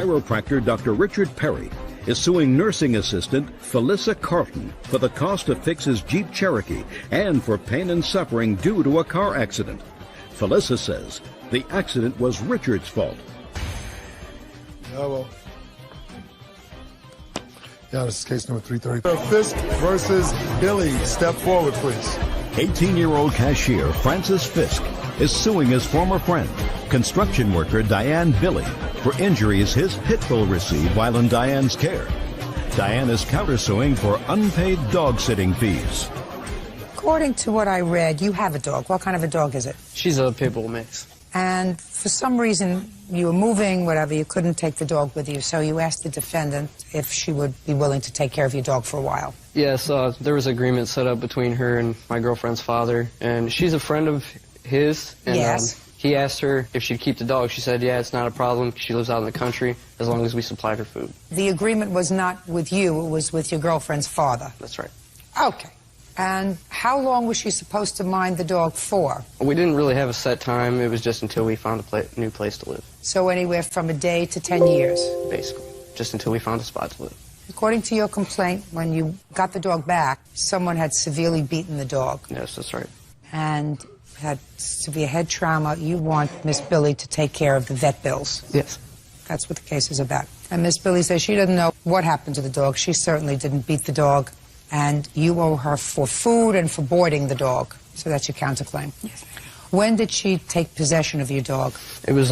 chiropractor Dr. Richard Perry is suing nursing assistant Felissa Carlton for the cost to fix his Jeep Cherokee and for pain and suffering due to a car accident. Felissa says the accident was Richard's fault. This is case number 330. Fisk versus Billy. Step forward, please. 18-year-old cashier Francis Fisk is suing his former friend, construction worker Diane Billy, for injuries his pit bull received while in Diane's care. Diane is countersuing for unpaid dog-sitting fees. According to what I read, you have a dog. What kind of a dog is it? She's a pit bull mix. And for some reason, you were moving, whatever, you couldn't take the dog with you, so you asked the defendant if she would be willing to take care of your dog for a while. Yes, there was an agreement set up between her and my girlfriend's father, and she's a friend of his. And, yes. He asked her if she'd keep the dog. She said, yeah, it's not a problem. She lives out in the country as long as we supplied her food. The agreement was not with you, it was with your girlfriend's father. That's right. Okay. And how long was she supposed to mind the dog for? We didn't really have a set time. It was just until we found a new place to live. So anywhere from a day to 10 years? Basically, just until we found a spot to live. According to your complaint, when you got the dog back, someone had severely beaten the dog. Yes, that's right. And had severe head trauma. You want Miss Billy to take care of the vet bills. Yes. That's what the case is about. And Miss Billy says she doesn't know what happened to the dog. She certainly didn't beat the dog. And you owe her for food and for boarding the dog. So that's your counterclaim. Yes. When did she take possession of your dog? It was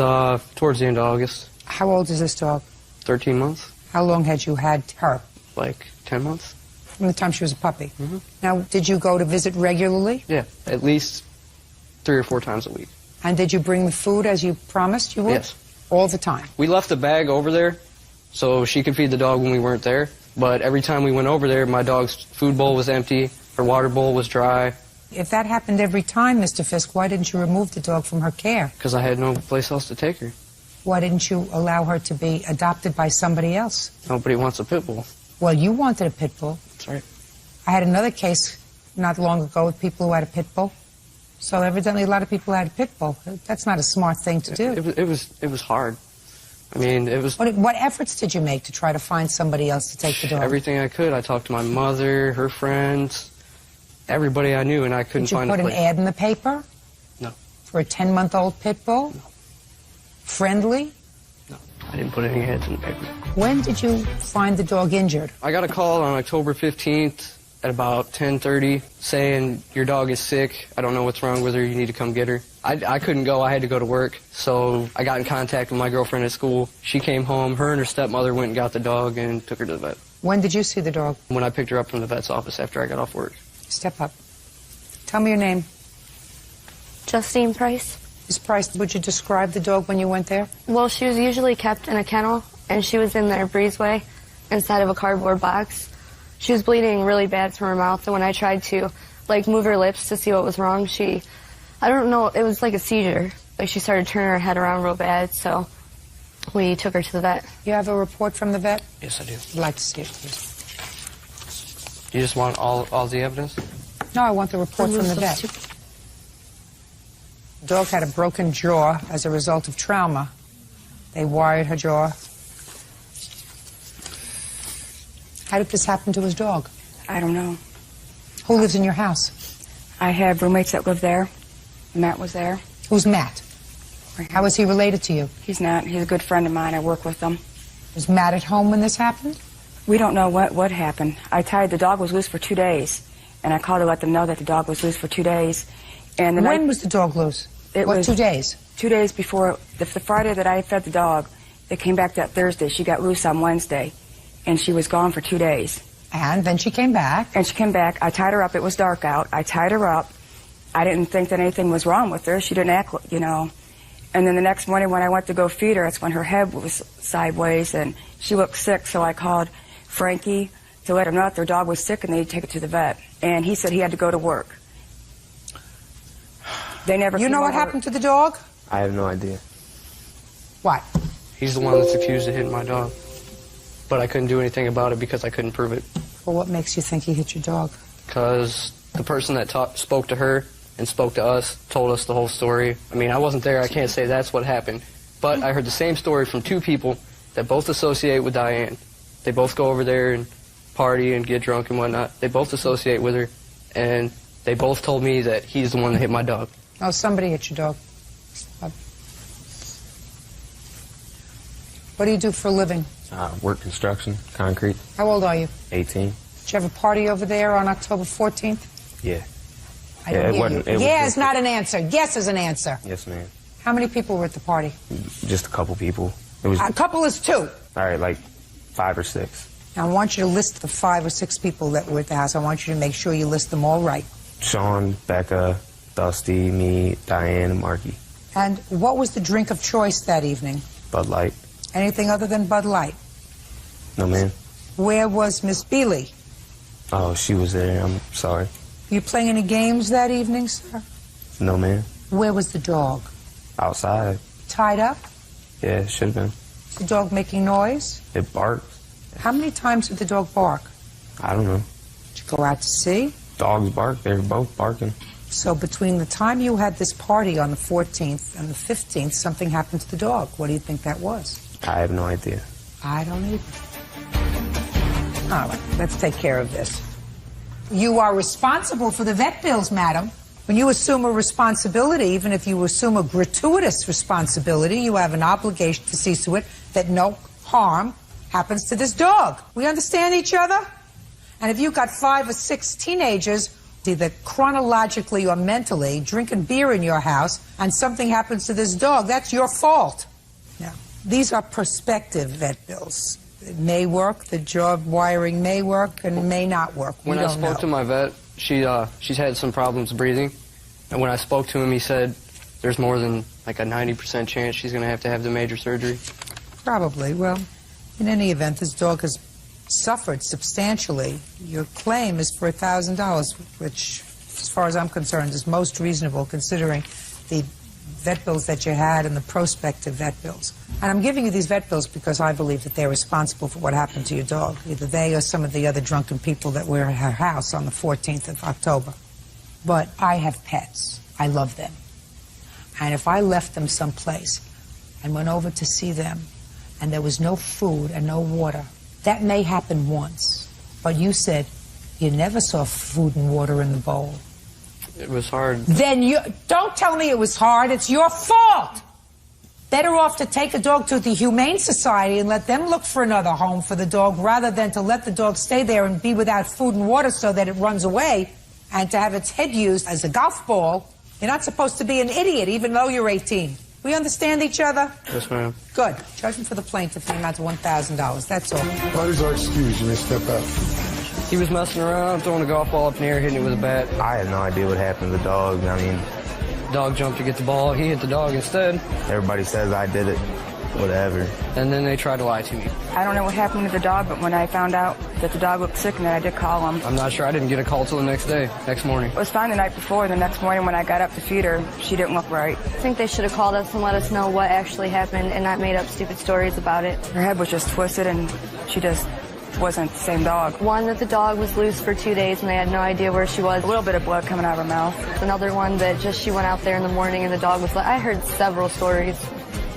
towards the end of August. How old is this dog? 13 months. How long had you had her? Like 10 months. From the time she was a puppy? Mm-hmm. Now, did you go to visit regularly? Yeah, at least 3 or 4 times a week. And did you bring the food as you promised you would? Yes. All the time? We left the bag over there so she could feed the dog when we weren't there. But every time we went over there, my dog's food bowl was empty, her water bowl was dry. If that happened every time, Mr. Fisk, why didn't you remove the dog from her care? Because I had no place else to take her. Why didn't you allow her to be adopted by somebody else? Nobody wants a pit bull. Well, you wanted a pit bull. That's right. I had another case not long ago with people who had a pit bull. So evidently a lot of people had a pit bull. That's not a smart thing to do. It was hard. I mean, it was... What efforts did you make to try to find somebody else to take the dog? Everything I could. I talked to my mother, her friends, everybody I knew, and I couldn't find a place. Did you put an ad in the paper? No. For a 10-month-old pit bull? No. Friendly? No, I didn't put any ads in the paper. When did you find the dog injured? I got a call on October 15th at about 10:30 saying, your dog is sick, I don't know what's wrong with her, you need to come get her. I couldn't go, I had to go to work, so I got in contact with my girlfriend at school. She came home, her and her stepmother went and got the dog and took her to the vet. When did you see the dog? When I picked her up from the vet's office after I got off work. Step up. Tell me your name. Justine Price. Ms. Price, would you describe the dog when you went there? Well, she was usually kept in a kennel, and she was in their breezeway inside of a cardboard box. She was bleeding really bad from her mouth, and when I tried to, move her lips to see what was wrong, I don't know, it was like a seizure. She started turning her head around real bad, so we took her to the vet. You have a report from the vet? Yes, I do. I'd like to see it, please. You just want all the evidence? No, I want the report from the vet. The dog had a broken jaw as a result of trauma. They wired her jaw. How did this happen to his dog? I don't know. Who lives in your house? I have roommates that live there. Matt was there. Who's Matt? How is he related to you? He's not. He's a good friend of mine. I work with him. Was Matt at home when this happened? We don't know what happened. The dog was loose for 2 days, and I called to let them know that the dog was loose for 2 days. And when was the dog loose? It was 2 days? 2 days before the Friday that I fed the dog. They came back that Thursday. She got loose on Wednesday, and she was gone for 2 days. And then she came back? And she came back. I tied her up. It was dark out. I tied her up. I didn't think that anything was wrong with her. She didn't act, And then the next morning when I went to go feed her, that's when her head was sideways and she looked sick. So I called Frankie to let him know that their dog was sick and they'd take it to the vet. And he said he had to go to work. They never. You know what happened to the dog? I have no idea. What? He's the one that's accused of hitting my dog. But I couldn't do anything about it because I couldn't prove it. Well, what makes you think he hit your dog? Because the person that spoke to her and spoke to us told us the whole story. I mean, I wasn't there. I can't say that's what happened. But I heard the same story from 2 people, that both associate with Diane. They both go over there and party and get drunk and whatnot. They both associate with her, and they both told me that he's the one that hit my dog. Oh, somebody hit your dog. What do you do for a living? Work construction, concrete. How old are you? 18. Did you have a party over there on October 14th? Yeah. It wasn't. Yeah is not an answer. Yes is an answer. Yes, ma'am. How many people were at the party? Just a couple people. It was. A couple is 2. All right, like 5 or 6. Now, I want you to list the 5 or 6 people that were at the house. I want you to make sure you list them all right. Sean, Becca, Dusty, me, Diane, and Marky. And what was the drink of choice that evening? Bud Light. Anything other than Bud Light? No, ma'am. Where was Miss Bealey? Oh, she was there. I'm sorry. Were you playing any games that evening, sir? No, ma'am. Where was the dog? Outside. Tied up? Yeah, it should have been. Was the dog making noise? It barked. How many times did the dog bark? I don't know. Did you go out to see? Dogs bark. They were both barking. So between the time you had this party on the 14th and the 15th, something happened to the dog. What do you think that was? I have no idea. I don't either. All right, let's take care of this. You are responsible for the vet bills, madam. When you assume a responsibility, even if you assume a gratuitous responsibility, you have an obligation to see to it that no harm happens to this dog. We understand each other? And if you've got 5 or 6 teenagers, either chronologically or mentally, drinking beer in your house, and something happens to this dog, that's your fault. Now, these are prospective vet bills. It may work, the jaw wiring may work, and may not work. When I spoke to my vet, she's had some problems breathing, and when I spoke to him, he said there's more than like a 90% chance she's going to have the major surgery. Probably. Well, in any event, this dog has suffered substantially. Your claim is for $1,000, which, as far as I'm concerned, is most reasonable considering the vet bills that you had and the prospective vet bills. And I'm giving you these vet bills because I believe that they're responsible for what happened to your dog. Either they or some of the other drunken people that were at her house on the 14th of October. But I have pets. I love them. And if I left them someplace and went over to see them and there was no food and no water, that may happen once. But you said you never saw food and water in the bowl. It was hard. Then you don't tell me it was hard. It's your fault. Better off to take the dog to the Humane Society and let them look for another home for the dog rather than to let the dog stay there and be without food and water so that it runs away and to have its head used as a golf ball. You're not supposed to be an idiot even though you're 18. We understand each other? Yes, ma'am. Good. Judgment for the plaintiff in the amount of $1,000. That's all. Parties are excused. You may step out. He was messing around, throwing a golf ball up in the air, hitting it with a bat. I had no idea what happened to the dog. I mean, Dog jumped to get the ball. He hit the dog instead. everybody says I did it. Whatever. And then they tried to lie to me. I don't know what happened to the dog, but when I found out that the dog looked sick and that I did call him. I'm not sure. I didn't get a call till the next morning. It was fine the night before. The next morning when I got up to feed her, she didn't look right. I think they should have called us and let us know what actually happened and not made up stupid stories about it. Her head was just twisted and she just wasn't the same dog. One, that the dog was loose for 2 days and they had no idea where she was. A little bit of blood coming out of her mouth. Another one that just she went out there in the morning and the dog was like, I heard several stories.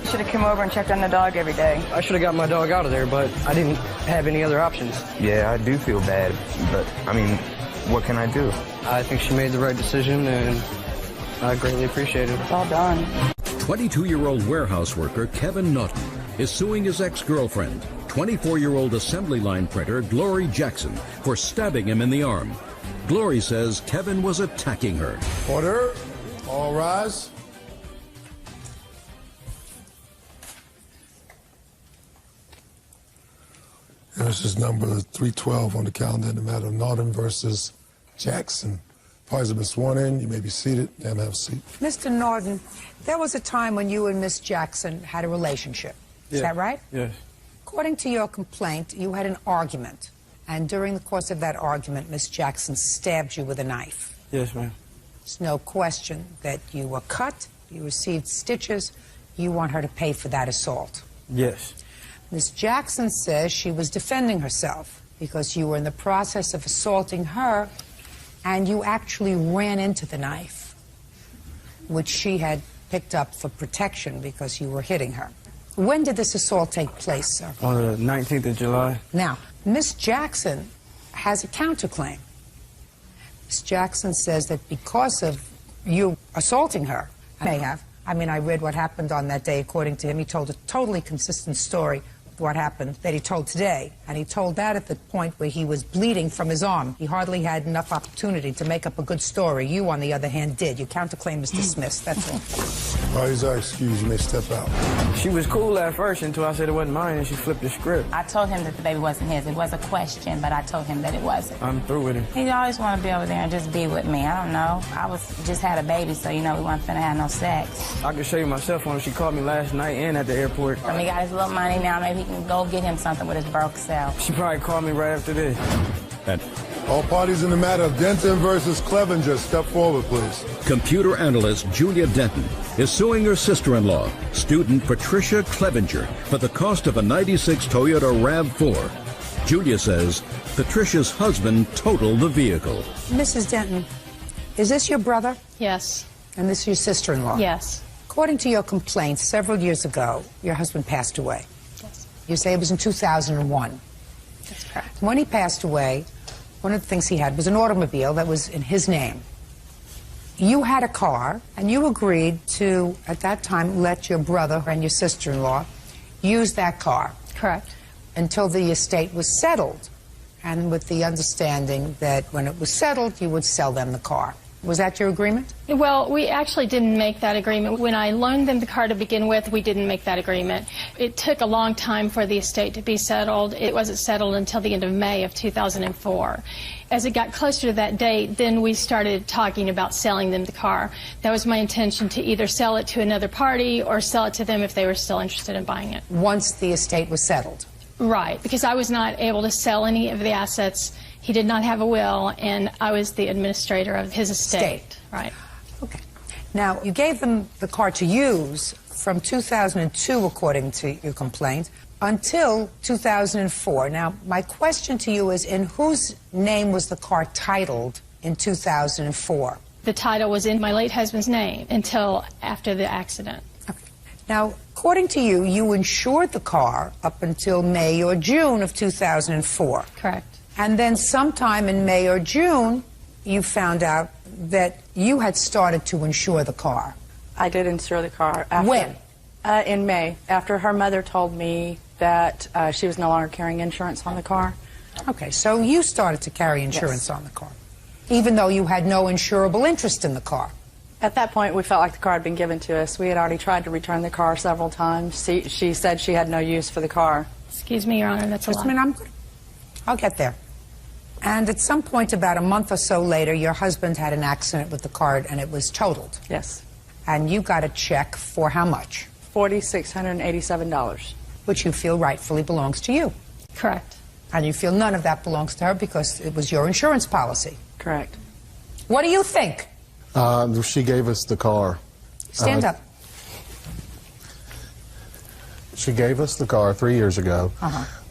Should have come over and checked on the dog every day. I should have got my dog out of there, but I didn't have any other options. Yeah, I do feel bad, but, I mean, what can I do? I think she made the right decision, and I greatly appreciate it. It's all done. 22-year-old warehouse worker Kevin Naughton is suing his ex-girlfriend, 24-year-old assembly line printer Glory Jackson, for stabbing him in the arm. Glory says Kevin was attacking her. Order. All rise. And this is number 312 on the calendar in the matter of Norton versus Jackson. Parties have been sworn in. You may be seated and have a seat. Mr. Norton, there was a time when you and Miss Jackson had a relationship. Is that right? Yes. According to your complaint, you had an argument. And during the course of that argument, Miss Jackson stabbed you with a knife. Yes, ma'am. There's no question that you were cut, you received stitches. You want her to pay for that assault. Yes. Miss Jackson says she was defending herself because you were in the process of assaulting her and you actually ran into the knife, which she had picked up for protection because you were hitting her. When did this assault take place, sir? On the 19th of July. Now, Miss Jackson has a counterclaim. Miss Jackson says that because of you assaulting her, I read what happened on that day. According to him, he told a totally consistent story with what happened that he told today. And he told that at the point where he was bleeding from his arm. He hardly had enough opportunity to make up a good story. You, on the other hand, did. Your counterclaim is dismissed. That's all. All right, he's our excuse. You may step out. She was cool at first until I said it wasn't mine, and she flipped the script. I told him that the baby wasn't his. It was a question, but I told him that it wasn't. I'm through with him. He always wanted to be over there and just be with me. I don't know. I just had a baby, so, we wasn't finna have no sex. I can show you my cell phone. She called me last night and at the airport. When he got his little money now, maybe he can go get him something with his broke self. She probably called me right after this. And All parties in the matter of Denton versus Clevenger, step forward, please. computer analyst Julia Denton is suing her sister-in-law, student Patricia Clevenger, for the cost of a '96 Toyota RAV4. Julia says Patricia's husband totaled the vehicle. Mrs. Denton, is this your brother? Yes. And this is your sister-in-law? Yes. According to your complaint, several years ago, your husband passed away. Yes. You say it was in 2001. That's correct. When he passed away, one of the things he had was an automobile that was in his name. You had a car, and you agreed to, at that time, let your brother and your sister-in-law use that car. Correct. Until the estate was settled, and with the understanding that when it was settled, you would sell them the car. Was that your agreement? Well, we actually didn't make that agreement. When I loaned them the car to begin with, we didn't make that agreement. It took a long time for the estate to be settled. It wasn't settled until the end of May of 2004. As it got closer to that date, then we started talking about selling them the car. That was my intention, to either sell it to another party or sell it to them if they were still interested in buying it. Once the estate was settled? Right, because I was not able to sell any of the assets. He did not have a will, and I was the administrator of his estate. Right. Okay. Now, you gave them the car to use from 2002, according to your complaint, until 2004. Now, my question to you is, in whose name was the car titled in 2004? The title was in my late husband's name until after the accident. Okay. Now, according to you, you insured the car up until May or June of 2004. Correct. And then sometime in May or June, you found out that you had started to insure the car. I did insure the car. After, when? In May, after her mother told me that she was no longer carrying insurance on the car. Okay, so you started to carry insurance Yes. on the car, even though you had no insurable interest in the car. At that point, we felt like the car had been given to us. We had already tried to return the car several times. She said she had no use for the car. Excuse me, Your Honor, that's Just a a lie. minute, I'll get there. And at some point, about a month or so later, your husband had an accident with the car and it was totaled. Yes. And you got a check for how much? $4,687. Which you feel rightfully belongs to you. Correct. And you feel none of that belongs to her because it was your insurance policy. Correct. What do you think? She gave us the car. Stand up. She gave us the car 3 years ago.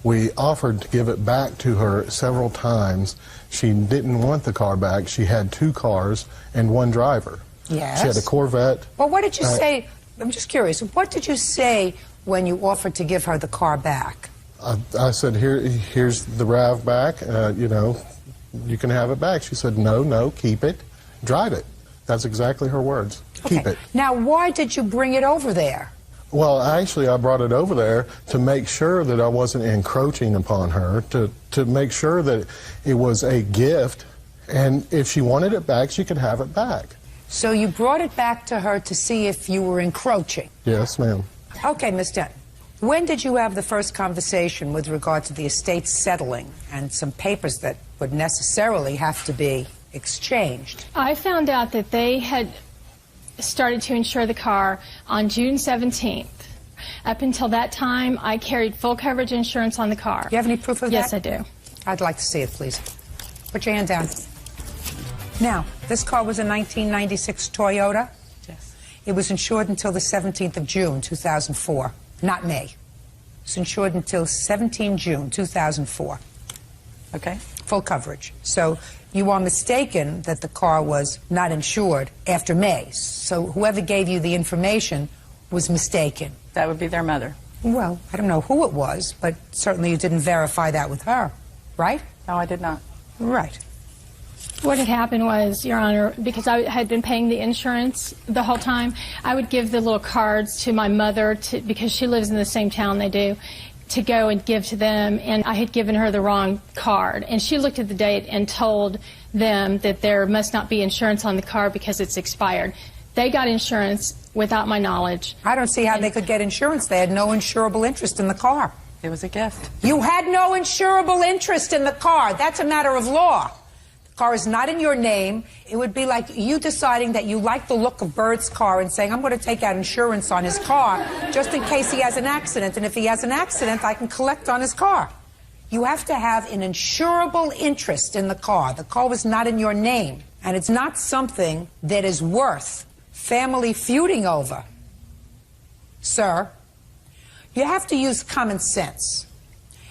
We offered to give it back to her several times. She didn't want the car back. She had 2 cars and 1 driver. Yes. She had a Corvette. Well, what did you say? I'm just curious. What did you say when you offered to give her the car back? I said, here's the RAV back. You can have it back. She said, no, keep it. Drive it. That's exactly her words. Okay. Keep it. Now, why did you bring it over there? Well, actually, I brought it over there to make sure that I wasn't encroaching upon her, to make sure that it was a gift, and if she wanted it back, she could have it back. So you brought it back to her to see if you were encroaching? Yes, ma'am. Okay, Ms. Denton. When did you have the first conversation with regard to the estate settling and some papers that would necessarily have to be exchanged? I found out that they had started to insure the car on June 17th. Up until that time, I carried full coverage insurance on the car. Do you have any proof of that? Yes, I do. I'd like to see it, please. Put your hand down. Now, this car was a 1996 Toyota? Yes. It was insured until the 17th of June, 2004. Not May. It's insured until 17 June, 2004. Okay. Full coverage. So you are mistaken that the car was not insured after May. So whoever gave you the information was mistaken. That would be their mother. Well, I don't know who it was, but certainly you didn't verify that with her, right? No, I did not. Right. What had happened was, Your Honor, because I had been paying the insurance the whole time, I would give the little cards to my mother, because she lives in the same town they do, to go and give to them, and I had given her the wrong card. And she looked at the date and told them that there must not be insurance on the car because it's expired. They got insurance without my knowledge. I don't see how they could get insurance. They had no insurable interest in the car. It was a gift. You had no insurable interest in the car. That's a matter of law. The car is not in your name. It would be like you deciding that you like the look of Bird's car and saying, I'm going to take out insurance on his car just in case he has an accident. And if he has an accident, I can collect on his car. You have to have an insurable interest in the car. The car was not in your name. And it's not something that is worth family feuding over. Sir, you have to use common sense.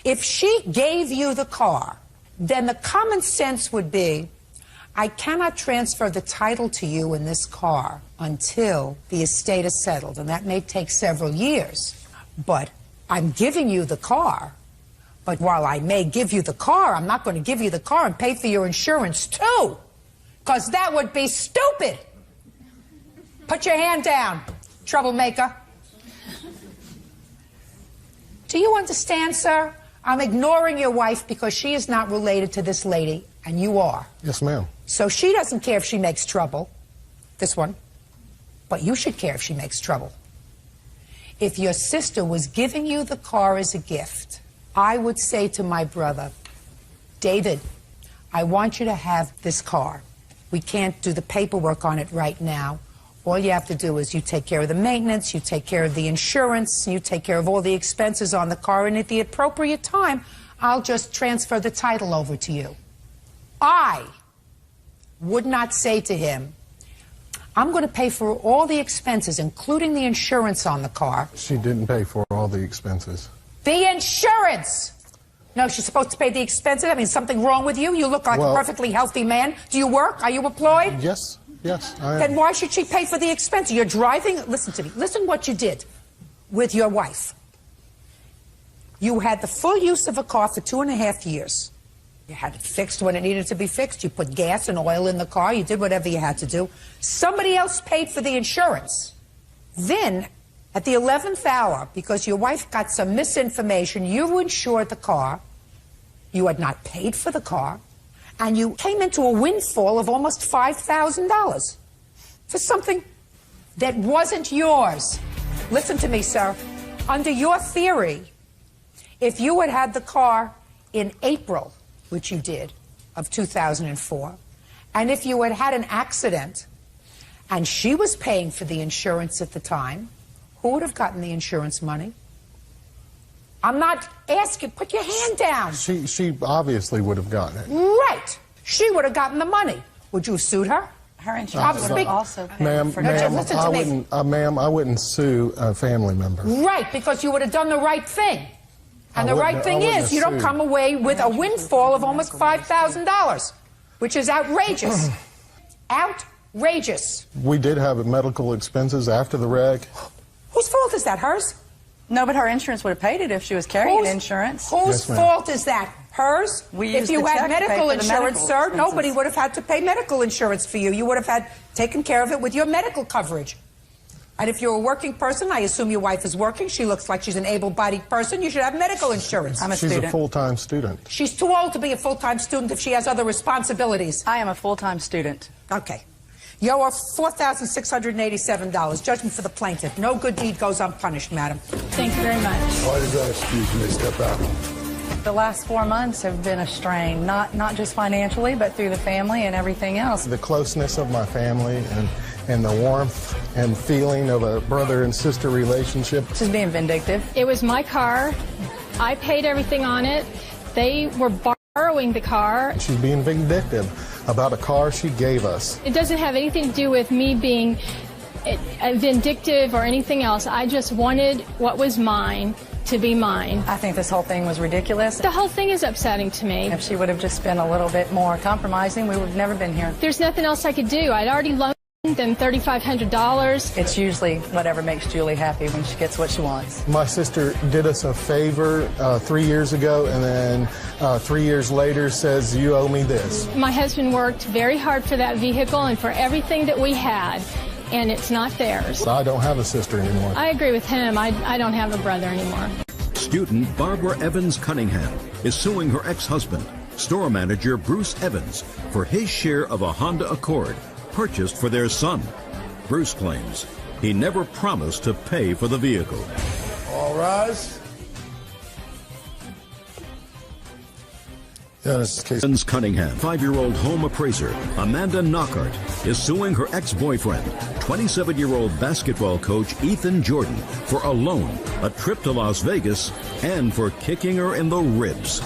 If she gave you the car, then the common sense would be, I cannot transfer the title to you in this car until the estate is settled, and that may take several years. But I'm giving you the car. But while I may give you the car, I'm not going to give you the car and pay for your insurance too, because that would be stupid. Put your hand down, troublemaker. Do you understand, sir? I'm ignoring your wife because she is not related to this lady, and you are. Yes, ma'am. So she doesn't care if she makes trouble, this one, but you should care if she makes trouble. If your sister was giving you the car as a gift, I would say to my brother, David, I want you to have this car. We can't do the paperwork on it right now. All you have to do is you take care of the maintenance, you take care of the insurance, you take care of all the expenses on the car, and at the appropriate time, I'll just transfer the title over to you. I would not say to him, I'm going to pay for all the expenses, including the insurance on the car. She didn't pay for all the expenses. The insurance! No, she's supposed to pay the expenses? I mean, something wrong with you? You look like a perfectly healthy man. Do you work? Are you employed? Yes. Yes, I am. Then why should she pay for the expense? You're driving. Listen to me. Listen what you did with your wife. You had the full use of a car for 2.5 years. You had it fixed when it needed to be fixed. You put gas and oil in the car. You did whatever you had to do. Somebody else paid for the insurance. Then, at the 11th hour, because your wife got some misinformation, you insured the car. You had not paid for the car. And you came into a windfall of almost $5,000 for something that wasn't yours. Listen to me, sir. Under your theory, if you had had the car in April, which you did, of 2004, and if you had had an accident and she was paying for the insurance at the time, who would have gotten the insurance money? I'm not asking. Put your hand down. She obviously would have gotten it. Right. She would have gotten the money. Would you have sued her? Her insurance would have also paid for Ma'am, I wouldn't sue a family member. Right, because you would have done the right thing. And the right thing is you don't come away with a windfall of almost $5,000, which is outrageous. Outrageous. We did have medical expenses after the wreck. Whose fault is that? Hers? No, but her insurance would have paid it if she was carrying insurance. Whose fault is that? Hers? If you had medical insurance, sir, nobody would have had to pay medical insurance for you. You would have had taken care of it with your medical coverage. And if you're a working person, I assume your wife is working. She looks like she's an able-bodied person. You should have medical insurance. I'm a student. She's a full-time student. She's too old to be a full-time student if she has other responsibilities. I am a full-time student. Okay. You owe $4,687. Judgment for the plaintiff. No good deed goes unpunished, madam. Thank you very much. Why does that excuse me? Step out. The last 4 months have been a strain, not just financially, but through the family and everything else. The closeness of my family and the warmth and feeling of a brother and sister relationship. She's being vindictive. It was my car. I paid everything on it. They were borrowing the car. She's being vindictive about a car she gave us. It doesn't have anything to do with me being vindictive or anything else. I just wanted what was mine to be mine. I think this whole thing was ridiculous. The whole thing is upsetting to me. If she would have just been a little bit more compromising, we would have never been here. There's nothing else I could do. I'd already loaned Then $3,500. It's usually whatever makes Julie happy when she gets what she wants. My sister did us a favor 3 years ago, and then 3 years later says, you owe me this. My husband worked very hard for that vehicle and for everything that we had, and it's not theirs. I don't have a sister anymore. I agree with him. I don't have a brother anymore. Student Barbara Evans Cunningham is suing her ex-husband, store manager Bruce Evans, for his share of a Honda Accord purchased for their son. Bruce claims he never promised to pay for the vehicle. All rise. Yeah, this is case. Evans Cunningham, 5-year-old home appraiser Amanda Knockhart, is suing her ex-boyfriend, 27-year-old basketball coach Ethan Jordan, for a loan, a trip to Las Vegas, and for kicking her in the ribs.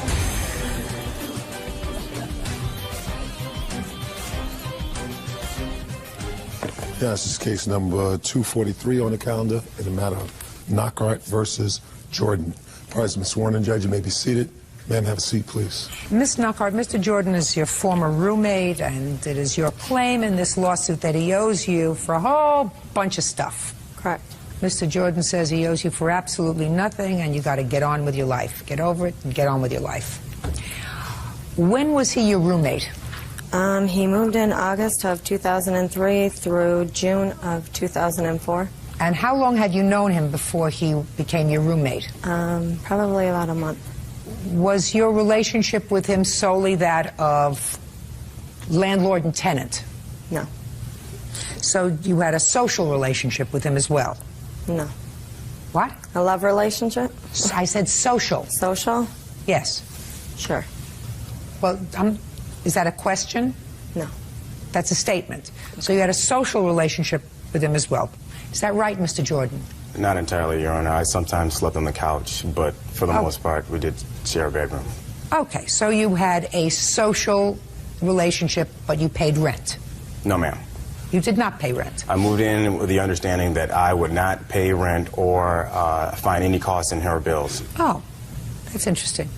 Yeah, this is case number 243 on the calendar in the matter of Knockhart versus Jordan. Prior has been sworn in, Judge. You may be seated. Ma'am, have a seat, please. Ms. Knockhart, Mr. Jordan is your former roommate, and it is your claim in this lawsuit that he owes you for a whole bunch of stuff. Correct. Mr. Jordan says he owes you for absolutely nothing, and you got to get on with your life. Get over it and get on with your life. When was he your roommate? He moved in August of 2003 through June of 2004. And how long had you known him before he became your roommate? Probably about a month. Was your relationship with him solely that of landlord and tenant? No. So you had a social relationship with him as well? No. What? A love relationship? I said social. Social? Yes. Sure. Well, is that a question? No. That's a statement. Okay. So you had a social relationship with him as well. Is that right, Mr. Jordan? Not entirely, Your Honor. I sometimes slept on the couch, but for the most part, we did share a bedroom. Okay, so you had a social relationship, but you paid rent? No, ma'am. You did not pay rent? I moved in with the understanding that I would not pay rent or find any costs in her bills. Oh, that's interesting.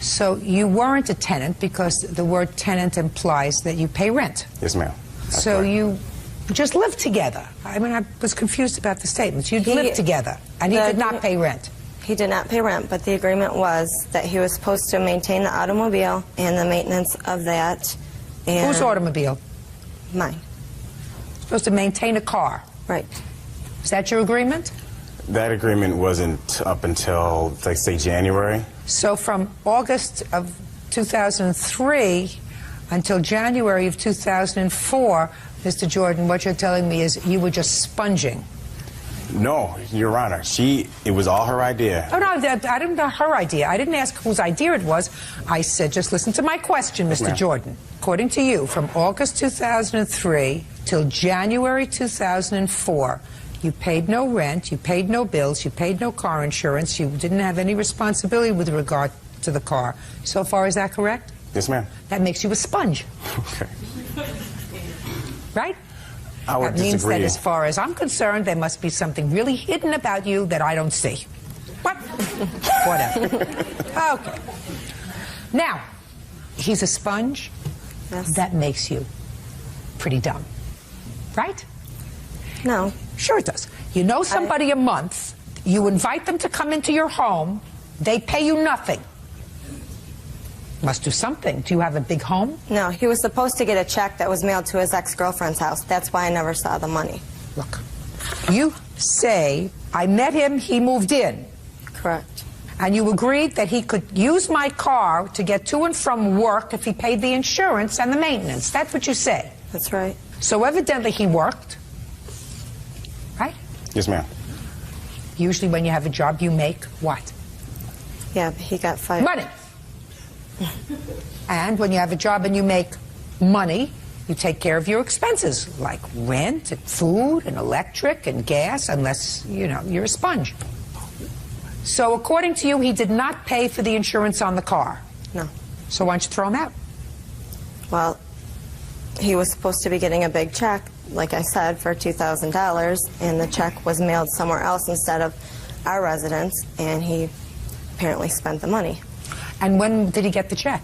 So you weren't a tenant because the word tenant implies that you pay rent? Yes, ma'am. So correct. You just lived together. I mean, I was confused about the statements. You lived together, and he did not pay rent. He did not pay rent, but the agreement was that he was supposed to maintain the automobile and the maintenance of that. And whose automobile? Mine. Supposed to maintain a car. Right. Is that your agreement? That agreement wasn't up until, like, say, January. So from August of 2003 until January of 2004, Mr. Jordan, what you're telling me is you were just sponging. No, Your Honor. It was all her idea. Oh, no, I didn't know her idea. I didn't ask whose idea it was. I said, just listen to my question, Mr. Jordan. According to you, from August 2003 till January 2004, you paid no rent, you paid no bills, you paid no car insurance, you didn't have any responsibility with regard to the car. So far, is that correct? Yes, ma'am. That makes you a sponge. Okay. Right? I would that means disagree. that as far as I'm concerned, there must be something really hidden about you that I don't see. What? Whatever. Okay. Now, he's a sponge. Yes. That makes you pretty dumb. Right? No. Sure it does. You know somebody a month, you invite them to come into your home, they pay you nothing. Must do something. Do you have a big home? No, he was supposed to get a check that was mailed to his ex-girlfriend's house. That's why I never saw the money. Look, you say, I met him, he moved in. Correct. And you agreed that he could use my car to get to and from work if he paid the insurance and the maintenance. That's what you say. That's right. So evidently he worked, right? Yes, ma'am. Usually when you have a job, you make what? Yeah, but he got fired. Money. And when you have a job and you make money, you take care of your expenses, like rent and food and electric and gas, unless, you know, you're a sponge. So according to you, he did not pay for the insurance on the car. No. So why don't you throw him out? Well, he was supposed to be getting a big check, like I said, for $2,000, and the check was mailed somewhere else instead of our residence, and he apparently spent the money. And when did he get the check?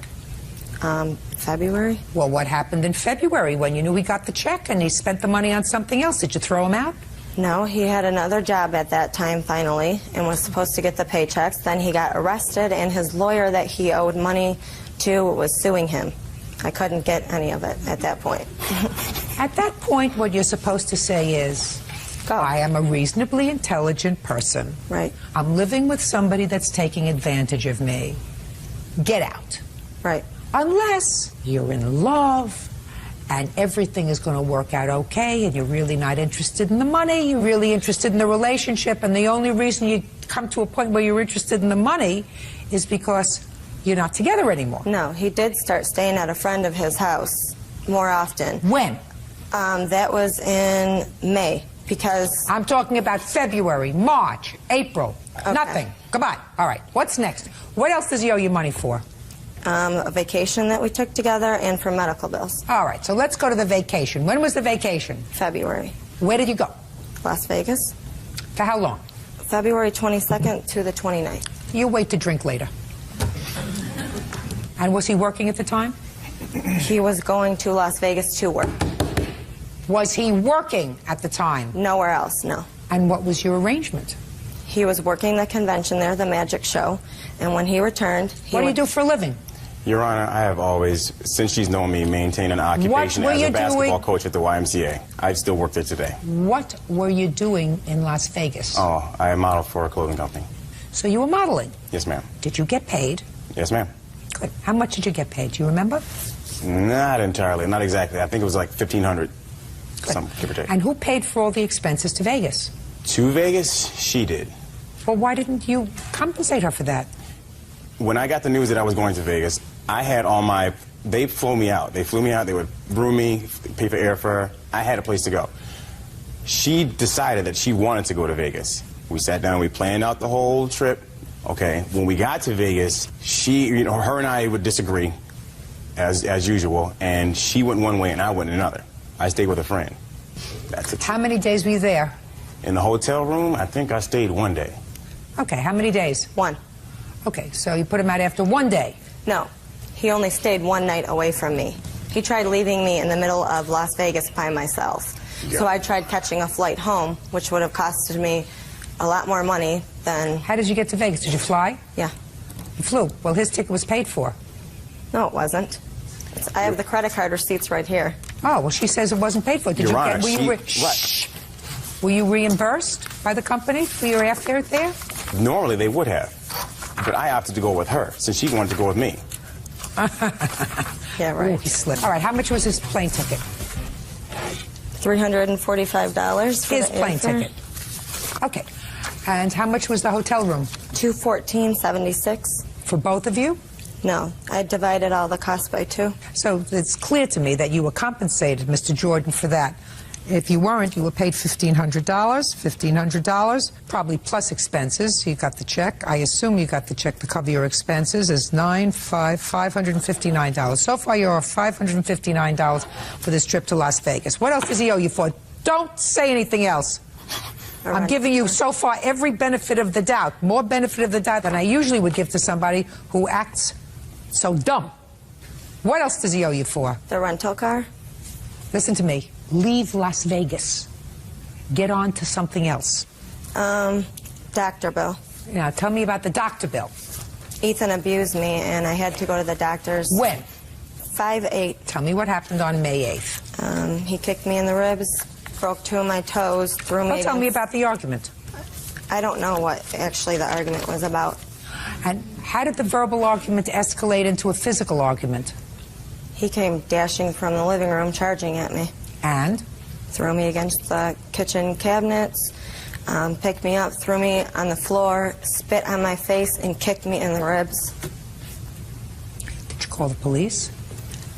February. Well, what happened in February when you knew he got the check and he spent the money on something else? Did you throw him out? No, he had another job at that time finally and was supposed to get the paychecks. Then he got arrested and his lawyer that he owed money to was suing him. I couldn't get any of it at that point. At that point, what you're supposed to say is, I am a reasonably intelligent person. Right. I'm living with somebody that's taking advantage of me. Get out. Right. Unless you're in love and everything is going to work out okay and you're really not interested in the money, you're really interested in the relationship, and the only reason you come to a point where you're interested in the money is because you're not together anymore. No, he did start staying at a friend of his house more often. When? That was in May, because... I'm talking about February, March, April. Okay. Nothing. Goodbye. All right. What's next? What else does he owe you money for? A vacation that we took together and for medical bills. All right. So let's go to the vacation. When was the vacation? February. Where did you go? Las Vegas. For how long? February 22nd to the 29th. You wait to drink later. And was he working at the time? He was going to Las Vegas to work. Was he working at the time? Nowhere else, no. And what was your arrangement? He was working the convention there, the magic show, and when he returned... What do you do for a living? Your Honor, I have always, since she's known me, maintained an occupation as a basketball coach at the YMCA. I still work there today. What were you doing in Las Vegas? Oh, I modeled for a clothing company. So you were modeling? Yes, ma'am. Did you get paid? Yes, ma'am. Good. How much did you get paid? Do you remember? Not entirely. Not exactly. I think it was like $1,500, some give or take. And who paid for all the expenses to Vegas? To Vegas? She did. Well, why didn't you compensate her for that? When I got the news that I was going to Vegas, I had all my... They flew me out. They flew me out. They would room me, pay for airfare. I had a place to go. She decided that she wanted to go to Vegas. We sat down. We planned out the whole trip. Okay. When we got to Vegas, her and I would disagree, as usual, and she went one way and I went another. I stayed with a friend. That's it. How many days were you there? In the hotel room, I think I stayed 1 day. Okay, how many days? 1. Okay, so you put him out after 1 day? No, he only stayed 1 night away from me. He tried leaving me in the middle of Las Vegas by myself. Yeah. So I tried catching a flight home, which would have costed me a lot more money than... How did you get to Vegas? Did you fly? Yeah. You flew? Well, his ticket was paid for. No, it wasn't. I have the credit card receipts right here. Oh, well, she says it wasn't paid for. Did Your you Honor, were you reimbursed by the company for your airfare there? Normally they would have, but I opted to go with her since she wanted to go with me. Yeah, right. Ooh, he slipped. All right, how much was his plane ticket? $345 for his plane ticket. Okay. And how much was the hotel room? $214.76. For both of you? No, I divided all the costs by 2. So it's clear to me that you were compensated, Mr. Jordan, for that. If you weren't, you were paid $1,500, probably plus expenses. You got the check. I assume you got the check to cover your expenses as $559. So far, you're off $559 for this trip to Las Vegas. What else does he owe you for? Don't say anything else. Right. I'm giving you so far every benefit of the doubt, more benefit of the doubt than I usually would give to somebody who acts so dumb. What else does he owe you for? The rental car. Listen to me. Leave Las Vegas. Get on to something else. Doctor bill. Now, tell me about the doctor bill. Ethan abused me, and I had to go to the doctor's. When? 5/8. Tell me what happened on May 8th. He kicked me in the ribs, broke 2 of my toes, threw me against... Tell me about the argument. I don't know what actually the argument was about. And how did the verbal argument escalate into a physical argument? He came dashing from the living room, charging at me. And? Threw me against the kitchen cabinets, picked me up, threw me on the floor, spit on my face, and kicked me in the ribs. Did you call the police?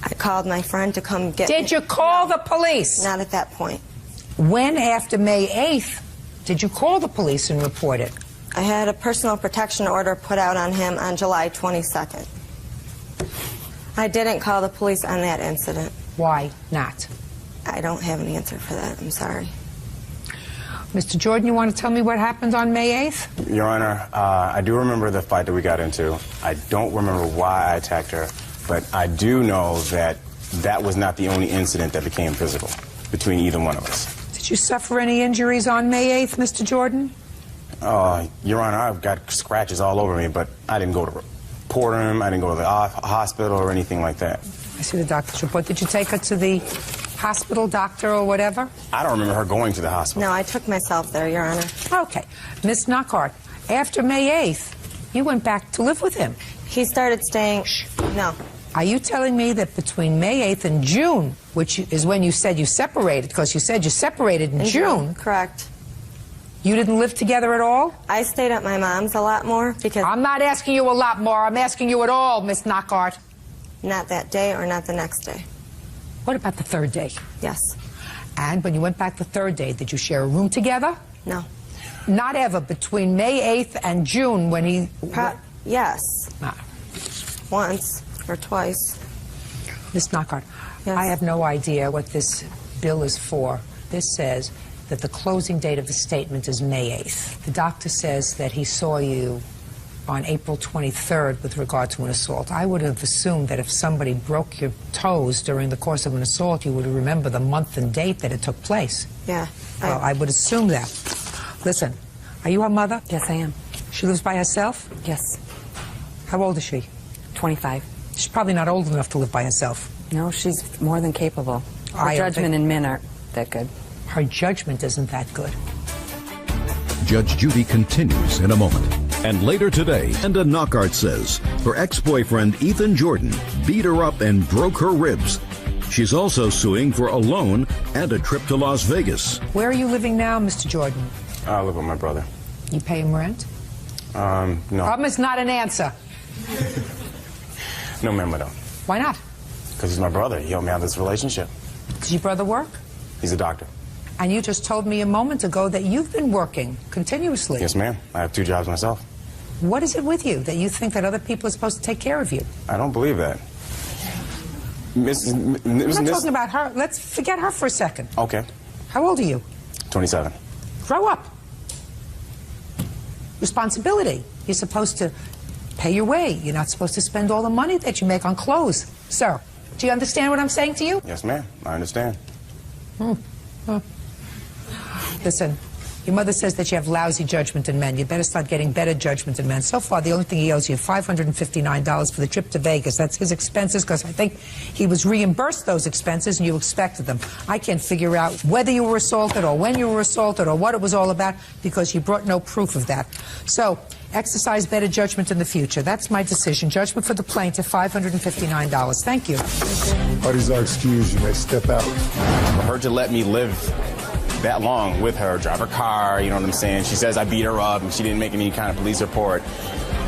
I called my friend to come get me. Did you call the police? Not at that point. When, after May 8th, did you call the police and report it? I had a personal protection order put out on him on July 22nd. I didn't call the police on that incident. Why not? I don't have an answer for that. I'm sorry. Mr. Jordan, you want to tell me what happened on May 8th? Your Honor, I do remember the fight that we got into. I don't remember why I attacked her. But I do know that that was not the only incident that became physical between either one of us. Did you suffer any injuries on May 8th, Mr. Jordan? Your Honor, I've got scratches all over me, but I didn't go to report him. I didn't go to the hospital or anything like that. I see the doctor's report. Did you take her to the hospital, doctor, or whatever? I don't remember her going to the hospital. No, I took myself there, Your Honor. Okay. Ms. Knockhart, after May 8th, you went back to live with him. He started staying... No. Are you telling me that between May 8th and June, which is when you said you separated, because you said you separated in June... Correct. You didn't live together at all? I stayed at my mom's a lot more because... I'm not asking you a lot more. I'm asking you at all, Miss Knockhart. Not that day or not the next day. What about the third day? Yes. And when you went back the third day, did you share a room together? No. Not ever between May 8th and June when he... Yes. Once or twice. Miss Knockhart, yes. I have no idea what this bill is for. This says that the closing date of the statement is May 8th. The doctor says that he saw you on April 23rd with regard to an assault. I would have assumed that if somebody broke your toes during the course of an assault, you would remember the month and date that it took place. Yeah. Well, I would assume that. Listen, are you her mother? Yes, I am. She lives by herself? Yes. How old is she? 25. She's probably not old enough to live by herself. No, she's more than capable. Her judgment in men aren't that good. Her judgment isn't that good. Judge Judy continues in a moment. And later today, Linda Knockhart says her ex-boyfriend Ethan Jordan beat her up and broke her ribs. She's also suing for a loan and a trip to Las Vegas. Where are you living now, Mr. Jordan? I live with my brother. You pay him rent? No. Problem is not an answer. No, ma'am, I don't. Why not? Because he's my brother. He helped me out of this relationship. Does your brother work? He's a doctor. And you just told me a moment ago that you've been working continuously. Yes, ma'am. I have 2 jobs myself. What is it with you that you think that other people are supposed to take care of you? I don't believe that. I'm not talking about her. Let's forget her for a second. Okay. How old are you? 27. Grow up. Responsibility. You're supposed to pay your way. You're not supposed to spend all the money that you make on clothes. Sir, do you understand what I'm saying to you? Yes, ma'am. I understand. Listen, your mother says that you have lousy judgment in men. You better start getting better judgment in men. So far, the only thing he owes you is $559 for the trip to Vegas. That's his expenses, because I think he was reimbursed those expenses and you expected them. I can't figure out whether you were assaulted or when you were assaulted or what it was all about, because you brought no proof of that. So, exercise better judgment in the future. That's my decision. Judgment for the plaintiff, $559. Thank you. Parties are excused. You may step out. For her to let me live that long with her, drive her car, you know what I'm saying? She says I beat her up and she didn't make any kind of police report.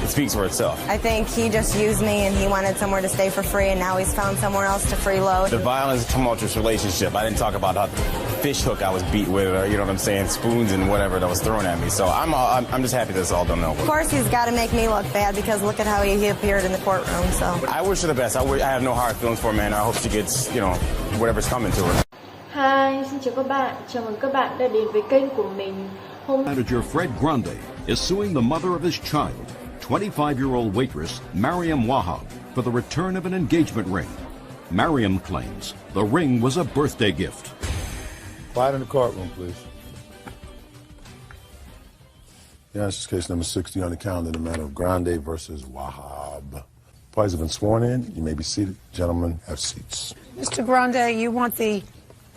It speaks for itself. I think he just used me and he wanted somewhere to stay for free, and now he's found somewhere else to freeload. The violent, tumultuous relationship. I didn't talk about how fish hook I was beat with, or you know what I'm saying, spoons and whatever that was thrown at me. So I'm just happy that's all done over. Of course he's got to make me look bad, because look at how he appeared in the courtroom. So I wish her the best. I have no hard feelings for her, man. I hope she gets, you know, whatever's coming to her. Hi, xin chào các bạn. Chào mừng các bạn đã đến với kênh của mình. Manager Fred Grande is suing the mother of his child, 25-year-old waitress Mariam Wahab, for the return of an engagement ring. Mariam claims the ring was a birthday gift. Quiet in the courtroom, please. Yeah, this is case number 60 on the calendar, the matter of Grande versus Wahab. Parties have been sworn in. You may be seated. Gentlemen, have seats. Mr. Grande, you want the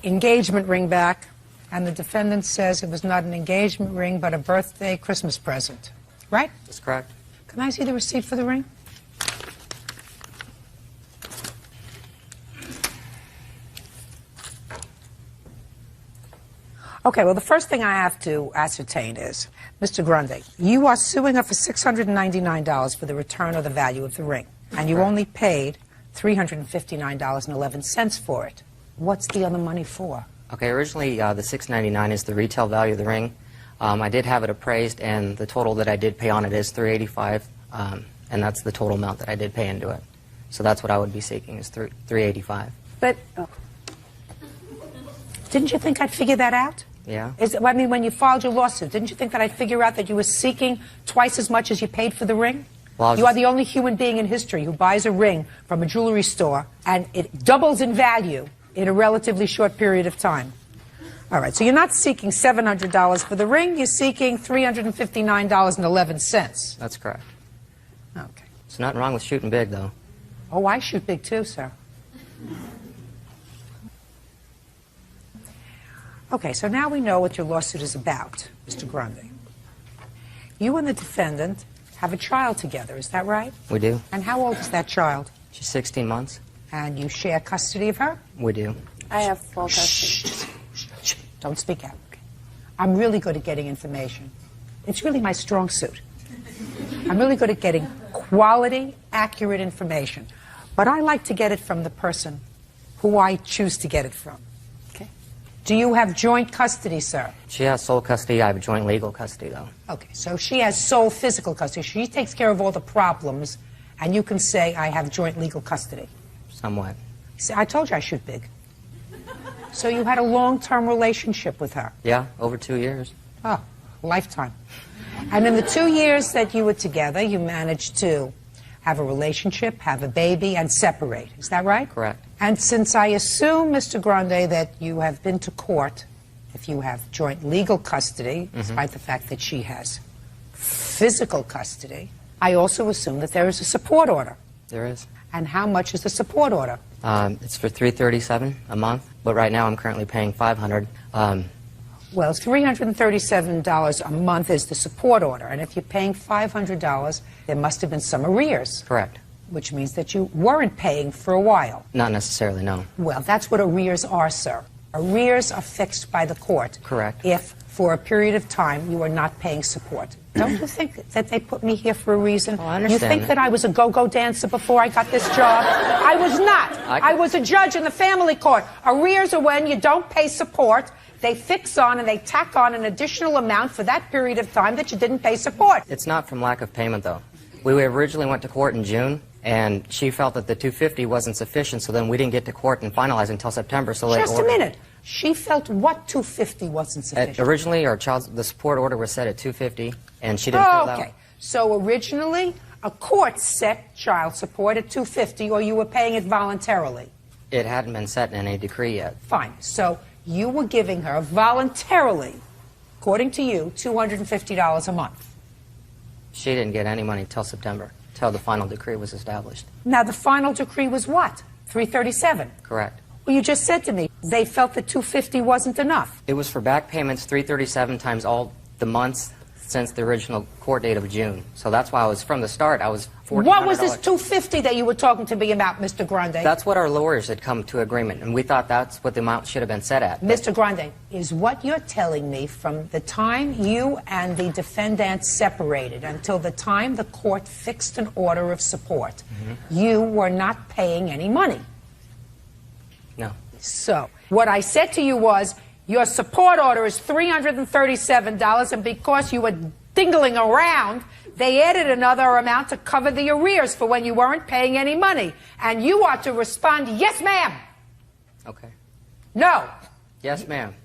engagement ring back, and the defendant says it was not an engagement ring but a birthday Christmas present, right? That's correct. Can I see the receipt for the ring? Okay, well, the first thing I have to ascertain is, Mr. Grande, you are suing her for $699 for the return of the value of the ring, and you only paid $359.11 for it. What's the other money for? Okay, originally the $699 is the retail value of the ring. I did have it appraised, and the total that I did pay on it is $385, and that's the total amount that I did pay into it. So that's what I would be seeking, is $385. But didn't you think I'd figure that out? Yeah. I mean, when you filed your lawsuit, didn't you think that I'd figure out that you were seeking twice as much as you paid for the ring? Well, you are the only human being in history who buys a ring from a jewelry store and it doubles in value in a relatively short period of time. All right, so you're not seeking $700 for the ring, you're seeking $359.11. That's correct. Okay. There's nothing wrong with shooting big, though. Oh, I shoot big too, sir. Okay, so now we know what your lawsuit is about, Mr. Grande. You and the defendant have a child together, is that right? We do. And how old is that child? She's 16 months. And you share custody of her? We do. I have full custody. Shh. Don't speak out. I'm really good at getting information. It's really my strong suit. I'm really good at getting quality, accurate information. But I like to get it from the person who I choose to get it from. Okay? Do you have joint custody, sir? She has sole custody. I have joint legal custody, though. Okay, so she has sole physical custody. She takes care of all the problems, and you can say, I have joint legal custody. Somewhat. See, I told you I shoot big. So you had a long-term relationship with her? Yeah, over 2 years. Oh, lifetime. And in the 2 years that you were together, you managed to have a relationship, have a baby, and separate. Is that right? Correct. And since I assume, Mr. Grande, that you have been to court, if you have joint legal custody, despite the fact that she has physical custody, I also assume that there is a support order. There is. And how much is the support order? It's for $337 a month, but right now I'm currently paying $500. Well, $337 a month is the support order, and if you're paying $500, there must have been some arrears. Correct. Which means that you weren't paying for a while. Not necessarily, no. Well, that's what arrears are, sir. Arrears are fixed by the court. Correct. If, for a period of time, you are not paying support. Don't you think that they put me here for a reason? Well, I understand. You think that I was a go-go dancer before I got this job? I was not. I was a judge in the family court. Arrears are when you don't pay support. They fix on and they tack on an additional amount for that period of time that you didn't pay support. It's not from lack of payment, though. We originally went to court in June, and she felt that the $250 wasn't sufficient, so then we didn't get to court and finalize until September. So Just a minute. She felt what $250 wasn't sufficient? Originally, the support order was set at $250, and she didn't feel that. Okay. So originally, a court set child support at $250, or you were paying it voluntarily? It hadn't been set in any decree yet. Fine. So you were giving her voluntarily, according to you, $250 a month. She didn't get any money until September, until the final decree was established. Now, the final decree was what? $337? Correct. Well, you just said to me they felt that $250 wasn't enough. It was for back payments, $337 times all the months since the original court date of June. So that's why I was, from the start, I was $1,400. What was this $250 that you were talking to me about, Mr. Grande? That's what our lawyers had come to agreement, and we thought that's what the amount should have been set at. Mr. Grande, is what you're telling me from the time you and the defendant separated until the time the court fixed an order of support, you were not paying any money? No. So, what I said to you was, your support order is $337, and because you were dingling around, they added another amount to cover the arrears for when you weren't paying any money. And you ought to respond, yes, ma'am. Okay. No. Yes, ma'am.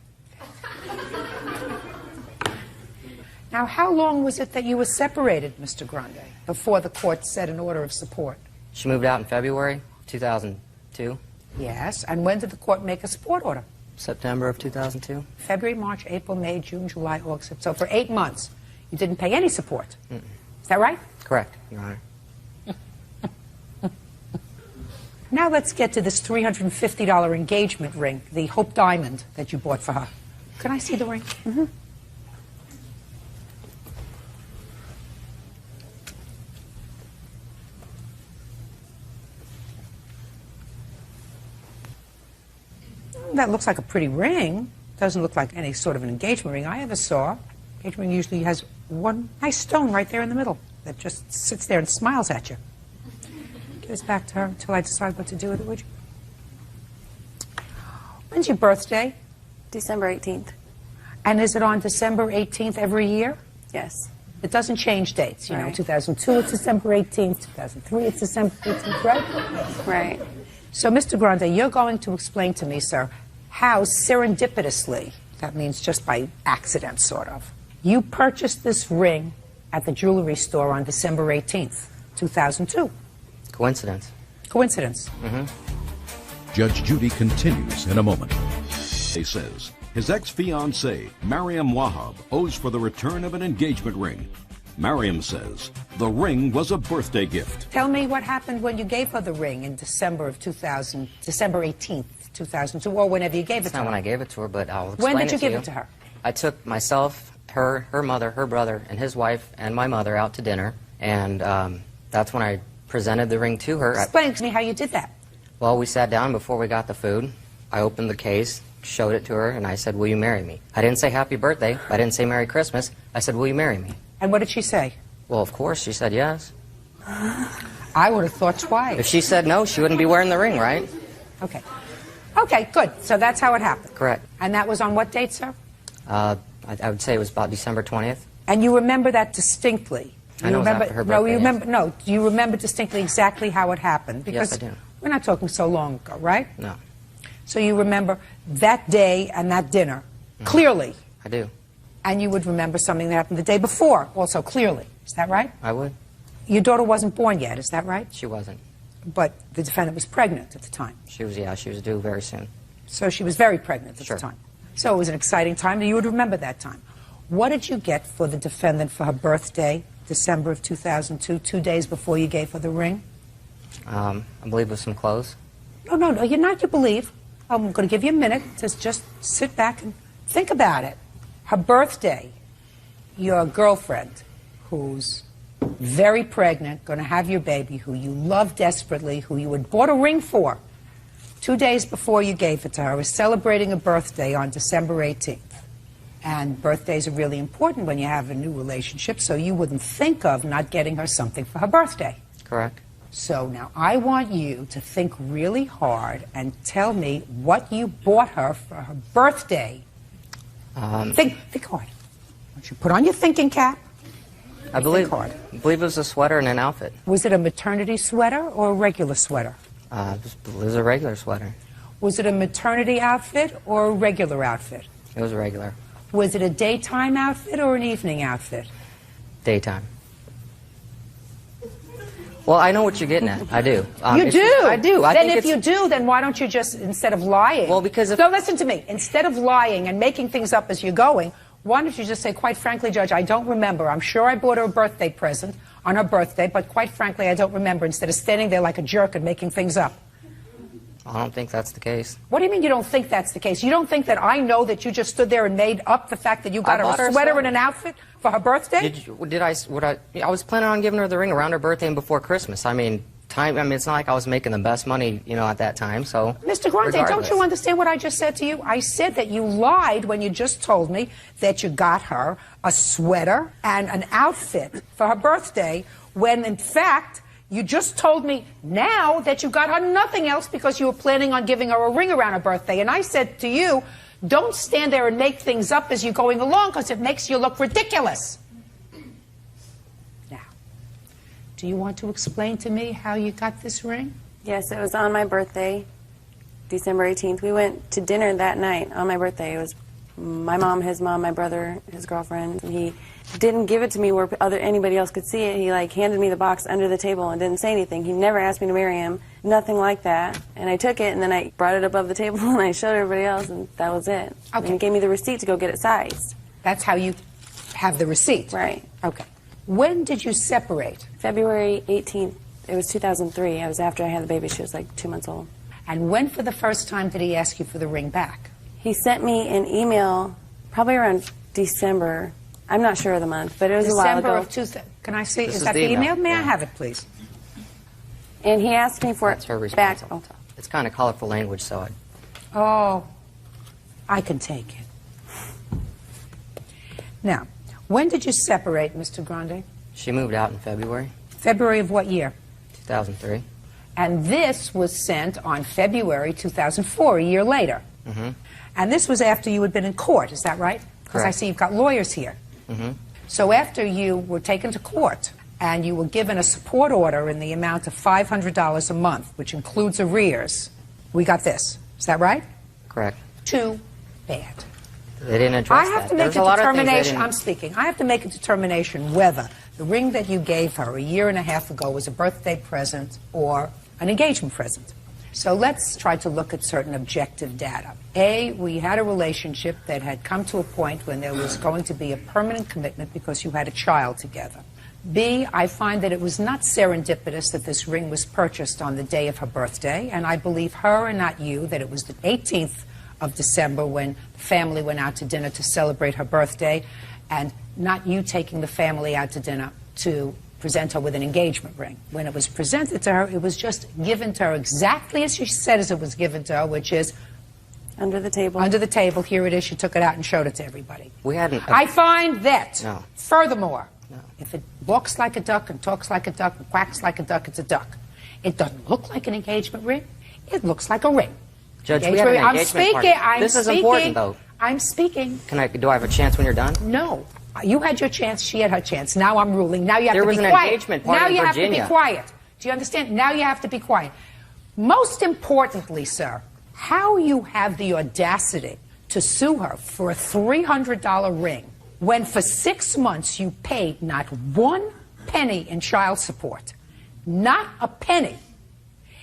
Now, how long was it that you were separated, Mr. Grande, before the court set an order of support? She moved out in February 2002. Yes, and when did the court make a support order? September of 2002. February, March, April, May, June, July, August. So for 8 months, you didn't pay any support. Is that right? Correct, Your Honor. Now let's get to this $350 engagement ring, the Hope Diamond that you bought for her. Can I see the ring? That looks like a pretty ring. Doesn't look like any sort of an engagement ring I ever saw. Engagement ring usually has one nice stone right there in the middle that just sits there and smiles at you. Give this back to her until I decide what to do with it, would you? When's your birthday? December 18th. And is it on December 18th every year? Yes. It doesn't change dates. You know, Right. 2002 it's December 18th, 2003 it's December 18th, right? Right. So, Mr. Grande, you're going to explain to me, sir, how serendipitously, that means just by accident, sort of, you purchased this ring at the jewelry store on December 18th. 2002. Coincidence. Coincidence. Judge Judy continues in a moment. He says his ex-fiancée, Mariam Wahab, owes for the return of an engagement ring. Mariam says the ring was a birthday gift. Tell me what happened when you gave her the ring in December 18th, 2002, or whenever you gave it to her. It's not when I gave it to her, but I'll explain it to you. When did you give it to her? I took myself, her mother, her brother, and his wife, and my mother out to dinner, and that's when I presented the ring to her. Explain to me how you did that. Well, we sat down before we got the food. I opened the case, showed it to her, and I said, "Will you marry me?" I didn't say happy birthday. I didn't say Merry Christmas. I said, "Will you marry me?" And what did she say? Well, of course, she said yes. I would have thought twice. If she said no, she wouldn't be wearing the ring, right? Okay. Okay, good. So that's how it happened. Correct. And that was on what date, sir? I would say it was about December 20th. And you remember that distinctly? I know it was after her birthday. Do you remember distinctly exactly how it happened? Because yes, I do. We're not talking so long ago, right? No. So you remember that day and that dinner clearly? I do. And you would remember something that happened the day before also clearly. Is that right? I would. Your daughter wasn't born yet, is that right? She wasn't. But the defendant was pregnant at the time. She was due very soon. So she was very pregnant at Sure. the time. So it was an exciting time. You would remember that time. What did you get for the defendant for her birthday, December of 2002, 2 days before you gave her the ring? I believe it was some clothes. No, you're not, you believe. I'm going to give you a minute to just sit back and think about it. Her birthday, your girlfriend, who's very pregnant, going to have your baby, who you love desperately, who you had bought a ring for 2 days before you gave it to her, is celebrating a birthday on December 18th. And birthdays are really important when you have a new relationship, so you wouldn't think of not getting her something for her birthday. Correct. So now I want you to think really hard and tell me what you bought her for her birthday. Think hard. Why don't you put on your thinking cap? I believe it was a sweater and an outfit. Was it a maternity sweater or a regular sweater? It was a regular sweater. Was it a maternity outfit or a regular outfit? It was a regular. Was it a daytime outfit or an evening outfit? Daytime. Well, I know what you're getting at. I do. You do? I do. Then if you do, then why don't you just, instead of lying... Well, because if... No, listen to me. Instead of lying and making things up as you're going, why don't you just say, quite frankly, Judge, I don't remember. I'm sure I bought her a birthday present on her birthday, but quite frankly, I don't remember, instead of standing there like a jerk and making things up. I don't think that's the case. What do you mean you don't think that's the case? You don't think that I know that you just stood there and made up the fact that you got her a sweater and an outfit for her birthday? I was planning on giving her the ring around her birthday and before Christmas. It's not like I was making the best money, at that time, so... Mr. Grande, don't you understand what I just said to you? I said that you lied when you just told me that you got her a sweater and an outfit for her birthday, when in fact... You just told me now that you got her nothing else because you were planning on giving her a ring around her birthday. And I said to you, don't stand there and make things up as you're going along because it makes you look ridiculous. Now, do you want to explain to me how you got this ring? Yes, it was on my birthday, December 18th. We went to dinner that night on my birthday. It was my mom, my brother, his girlfriend. And he didn't give it to me where anybody else could see it. He handed me the box under the table and didn't say anything. He never asked me to marry him, nothing like that. And I took it and then I brought it above the table and I showed everybody else, and that was it. Okay. And he gave me the receipt to go get it sized. That's how you have the receipt? Right. Okay. When did you separate? February 18th. It was 2003. It was after I had the baby. She was 2 months old. And when for the first time did he ask you for the ring back? He sent me an email probably around December. I'm not sure of the month, but it was a while ago. December of Can I see? Is that the email? May I have it, please? And he asked me for it back. Oh. It's kind of colorful language, so I can take it. Now, when did you separate, Mr. Grande? She moved out in February. February of what year? 2003. And this was sent on February 2004, a year later. Mm-hmm. And this was after you had been in court, is that right? Because I see you've got lawyers here. Mm-hmm. So after you were taken to court and you were given a support order in the amount of $500 a month, which includes arrears, we got this. Is that right? Correct. Too bad. They didn't address I have to make a determination. I'm speaking. I have to make a determination whether the ring that you gave her a year and a half ago was a birthday present or an engagement present. So let's try to look at certain objective data. A, we had a relationship that had come to a point when there was going to be a permanent commitment because you had a child together. B, I find that it was not serendipitous that this ring was purchased on the day of her birthday, and I believe her and not you that it was the 18th of December when the family went out to dinner to celebrate her birthday, and not you taking the family out to dinner to present her with an engagement ring. When it was presented to her, it was just given to her exactly as she said as it was given to her, which is under the table. Under the table. Here it is. She took it out and showed it to everybody. We hadn't. I find that, No. furthermore, if it walks like a duck and talks like a duck and quacks like a duck, it's a duck. It doesn't look like an engagement ring. It looks like a ring. Judge, we had an engagement party. This is important, though. I'm speaking. Do I have a chance when you're done? No. You had your chance. She had her chance. Now I'm ruling. Now you have to be quiet. There was an engagement party now in you Virginia. have to be quiet. Do you understand? Now you have to be quiet. Most importantly, sir, how you have the audacity to sue her for a $300 ring when for 6 months you paid not 1 penny in child support, not a penny,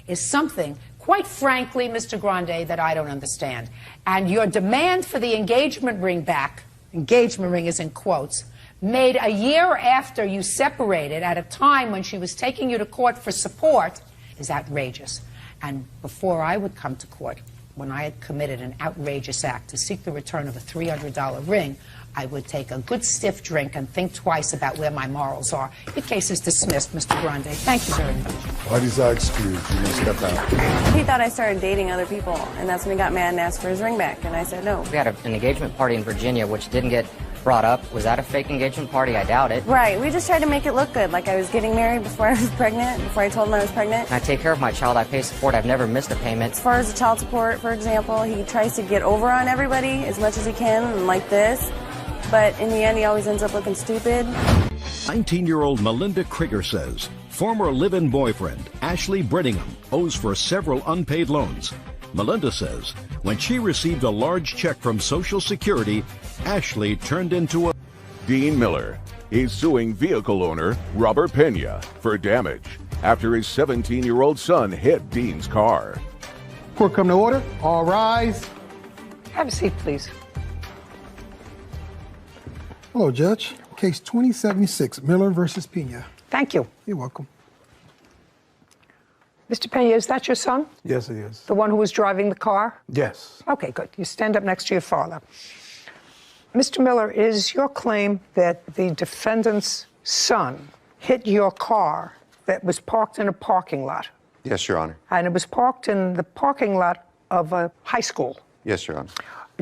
is something, quite frankly, Mr. Grande, that I don't understand. And your demand for the engagement ring back, engagement ring is in quotes, made a year after you separated at a time when she was taking you to court for support is outrageous. And before I would come to court, when I had committed an outrageous act to seek the return of a $300 ring, I would take a good stiff drink and think twice about where my morals are. Your case is dismissed, Mr. Grande. Thank you very much. Parties are excused. You may step out. He thought I started dating other people, and that's when he got mad and asked for his ring back, and I said no. We had an engagement party in Virginia, which didn't get brought up. Was that a fake engagement party? I doubt it. Right. We just tried to make it look good, like I was getting married before I was pregnant, before I told him I was pregnant. I take care of my child. I pay support. I've never missed a payment. As far as the child support, for example, he tries to get over on everybody as much as he can, and like this. But in the end, he always ends up looking stupid. 19-year-old Melinda Krieger says former live-in boyfriend Ashley Brittingham owes for several unpaid loans. Melinda says when she received a large check from Social Security, Ashley turned into a... Dean Miller is suing vehicle owner Robert Pena for damage after his 17-year-old son hit Dean's car. Court come to order. All rise. Have a seat, please. Hello, Judge. Case 2076, Miller versus Pena. Thank you. You're welcome. Mr. Pena, is that your son? Yes, it is. The one who was driving the car? Yes. Okay, good. You stand up next to your father. Mr. Miller, is your claim that the defendant's son hit your car that was parked in a parking lot? Yes, Your Honor. And it was parked in the parking lot of a high school? Yes, Your Honor.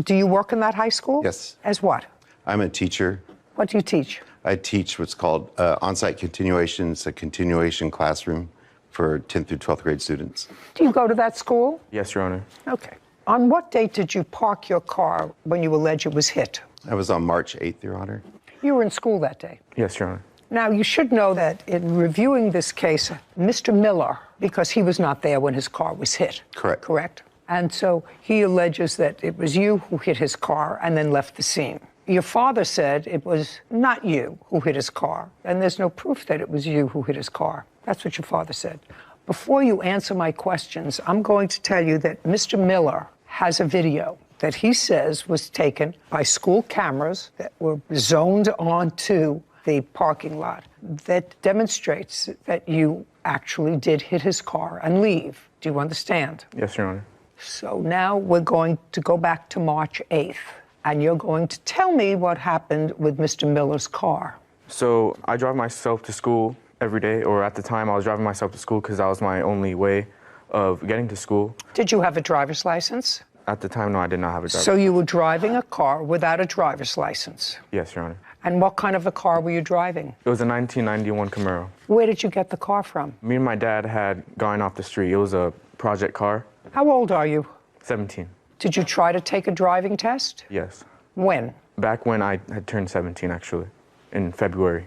Do you work in that high school? Yes. As what? I'm a teacher. What do you teach? I teach what's called on-site continuation. It's a continuation classroom for 10th through 12th grade students. Do you go to that school? Yes, Your Honor. Okay. On what date did you park your car when you allege it was hit? I was on March 8th, Your Honor. You were in school that day? Yes, Your Honor. Now, you should know that in reviewing this case, Mr. Miller, because he was not there when his car was hit. Correct. Correct? And so he alleges that it was you who hit his car and then left the scene. Your father said it was not you who hit his car, and there's no proof that it was you who hit his car. That's what your father said. Before you answer my questions, I'm going to tell you that Mr. Miller has a video that he says was taken by school cameras that were zoned onto the parking lot that demonstrates that you actually did hit his car and leave. Do you understand? Yes, Your Honor. So now we're going to go back to March 8th, and you're going to tell me what happened with Mr. Miller's car. So I drive myself to school every day, or at the time I was driving myself to school because that was my only way of getting to school. Did you have a driver's license? At the time, no, I did not have a driver's license. So you were driving a car without a driver's license? Yes, Your Honor. And what kind of a car were you driving? It was a 1991 Camaro. Where did you get the car from? Me and my dad had gone off the street. It was a project car. How old are you? 17. Did you try to take a driving test? Yes. When? Back when I had turned 17, actually, in February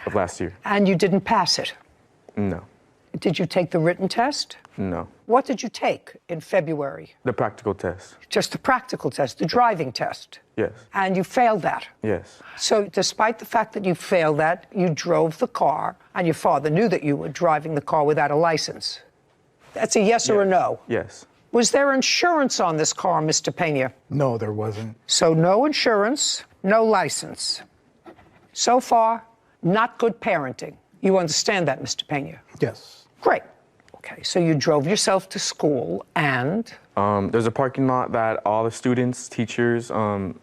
of last year. And you didn't pass it? No. Did you take the written test? No. What did you take in February? The practical test. Just the practical test, the driving test? Yes. And you failed that? Yes. So despite the fact that you failed that, you drove the car, and your father knew that you were driving the car without a license? That's a yes or a no? Yes. Was there insurance on this car, Mr. Pena? No, there wasn't. So no insurance, no license. So far, not good parenting. You understand that, Mr. Pena? Yes. Great. Okay, so you drove yourself to school and? There's a parking lot that all the students, teachers,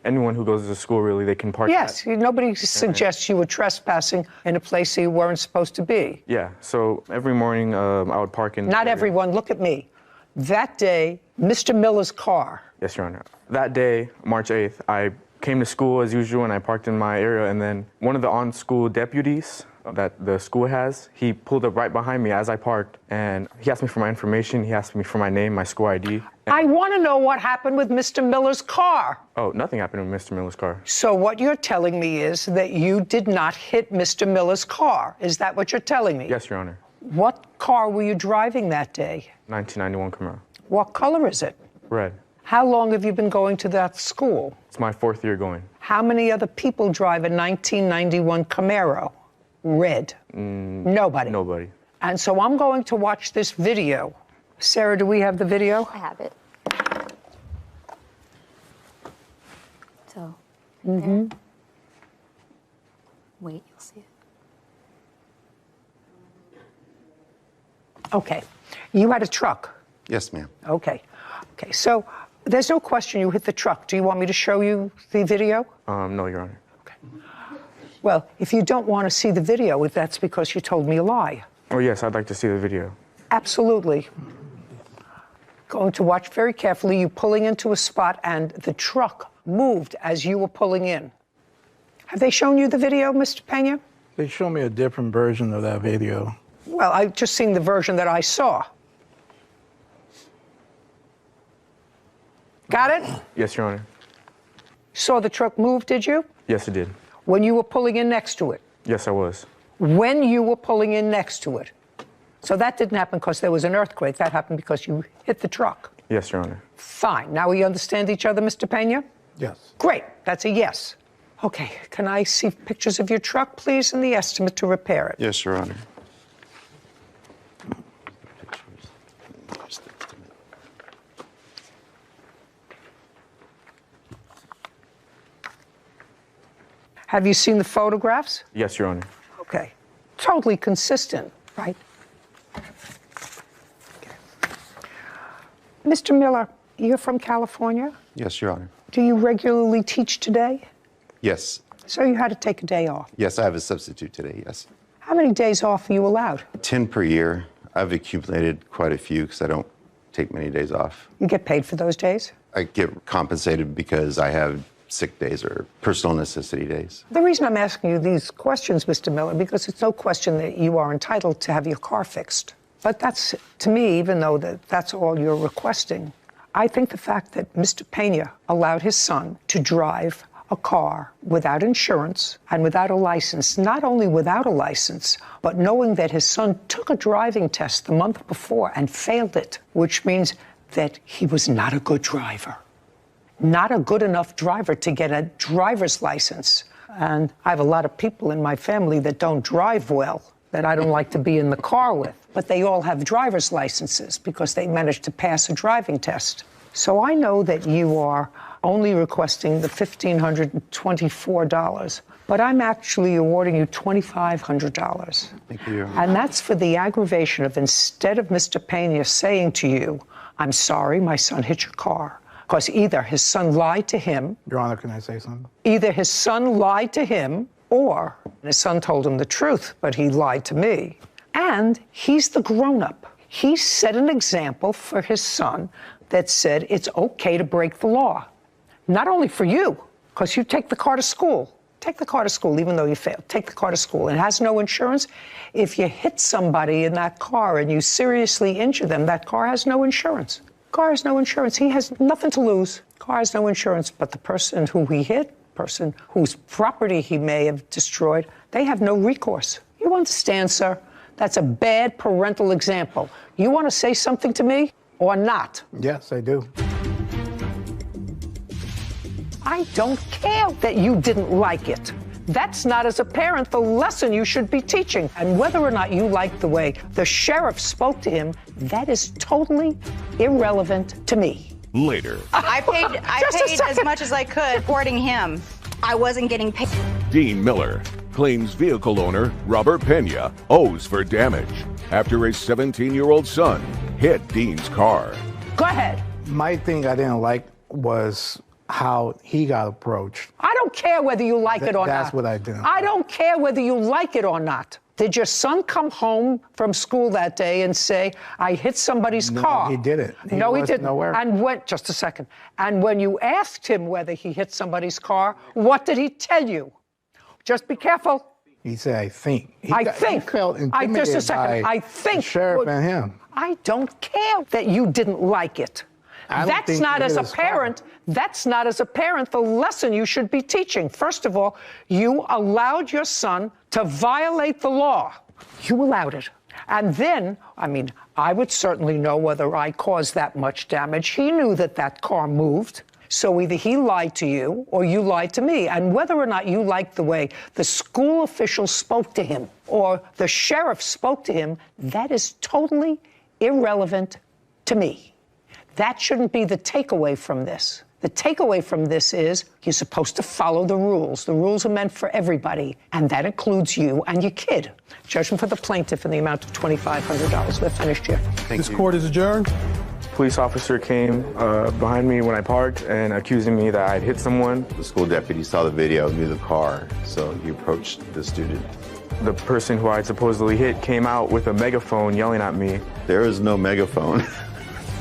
anyone who goes to school, really, they can park at. Yes, nobody suggests you were trespassing in a place you weren't supposed to be. Yeah, so every morning I would park in... Not everyone, look at me. That day, Mr. Miller's car. Yes, Your Honor. That day, March 8th, I came to school as usual and I parked in my area, and then one of the on-school deputies that the school has, he pulled up right behind me as I parked, and he asked me for my information, he asked me for my name, my school ID. I want to know what happened with Mr. Miller's car. Oh, nothing happened with Mr. Miller's car. So what you're telling me is that you did not hit Mr. Miller's car. Is that what you're telling me? Yes, Your Honor. What car were you driving that day? 1991 Camaro. What color is it? Red. How long have you been going to that school? It's my 4th year going. How many other people drive a 1991 Camaro? Red. Nobody. Nobody. And so I'm going to watch this video. Sarah, do we have the video? I have it. So, wait, you'll see it. Okay. You had a truck? Yes, ma'am. Okay. Okay, so there's no question you hit the truck. Do you want me to show you the video? No, Your Honor. Well, if you don't want to see the video, that's because you told me a lie. Oh, yes, I'd like to see the video. Absolutely. Going to watch very carefully, you pulling into a spot and the truck moved as you were pulling in. Have they shown you the video, Mr. Pena? They showed me a different version of that video. Well, I've just seen the version that I saw. Got it? Yes, Your Honor. Saw the truck move, did you? Yes, it did. When you were pulling in next to it? Yes, I was. When you were pulling in next to it? So that didn't happen because there was an earthquake. That happened because you hit the truck. Yes, Your Honor. Fine. Now we understand each other, Mr. Pena? Yes. Great. That's a yes. Okay. Can I see pictures of your truck, please, and the estimate to repair it? Yes, Your Honor. Have you seen the photographs? Yes, Your Honor. Okay. Totally consistent, right? Okay. Mr. Miller, you're from California? Yes, Your Honor. Do you regularly teach today? Yes. So you had to take a day off? Yes, I have a substitute today, yes. How many days off are you allowed? 10 per year. I've accumulated quite a few because I don't take many days off. You get paid for those days? I get compensated because I have sick days or personal necessity days. The reason I'm asking you these questions, Mr. Miller, because it's no question that you are entitled to have your car fixed. But that's, to me, even though that's all you're requesting, I think the fact that Mr. Pena allowed his son to drive a car without insurance and without a license, not only without a license, but knowing that his son took a driving test the month before and failed it, which means that he was not a good driver. Not a good enough driver to get a driver's license. And I have a lot of people in my family that don't drive well, that I don't like to be in the car with. But they all have driver's licenses because they managed to pass a driving test. So I know that you are only requesting the $1,524, but I'm actually awarding you $2,500. Thank you. And that's for the aggravation of, instead of Mr. Pena saying to you, I'm sorry, my son hit your car, because either his son lied to him. Your Honor, can I say something? Either his son lied to him, or his son told him the truth, but he lied to me. And he's the grown-up. He set an example for his son that said it's okay to break the law. Not only for you, because you take the car to school. Take the car to school, even though you failed. Take the car to school. It has no insurance. If you hit somebody in that car and you seriously injure them, that car has no insurance. Car has no insurance. He has nothing to lose. Car has no insurance, but the person who he hit, person whose property he may have destroyed, they have no recourse. You understand, sir, That's a bad parental example. You want to say something to me or not? Yes, I do. I don't care that you didn't like it. That's not, as a parent, the lesson you should be teaching. And whether or not you like the way the sheriff spoke to him, that is totally irrelevant to me. Later. I paid as much as I could supporting him. I wasn't getting paid. Dean Miller claims vehicle owner Robert Pena owes for damage after his 17-year-old son hit Dean's car. Go ahead. My thing I didn't like was how he got approached. I don't care whether you like it or not. That's what I didn't. I don't care whether you like it or not. Did your son come home from school that day and say, I hit somebody's car? No, he didn't. No, he didn't. Nowhere. And just a second. And when you asked him whether he hit somebody's car, what did he tell you? Just be careful. He said, I think. He Just felt a intimidated second. by I think. the sheriff and him. I don't care that you didn't like it. That's not, as a parent, that's not, as a parent, the lesson you should be teaching. First of all, you allowed your son to violate the law. You allowed it. And then, I mean, I would certainly know whether I caused that much damage. He knew that that car moved. So either he lied to you or you lied to me. And whether or not you liked the way the school official spoke to him or the sheriff spoke to him, that is totally irrelevant to me. That shouldn't be the takeaway from this. The takeaway from this is you're supposed to follow the rules. The rules are meant for everybody, and that includes you and your kid. Judgment for the plaintiff in the amount of $2,500. We're finished here. This court is adjourned. Police officer came behind me when I parked and accusing me that I'd hit someone. The school deputy saw the video, knew the car, so he approached the student. The person who I supposedly hit came out with a megaphone yelling at me. There is no megaphone,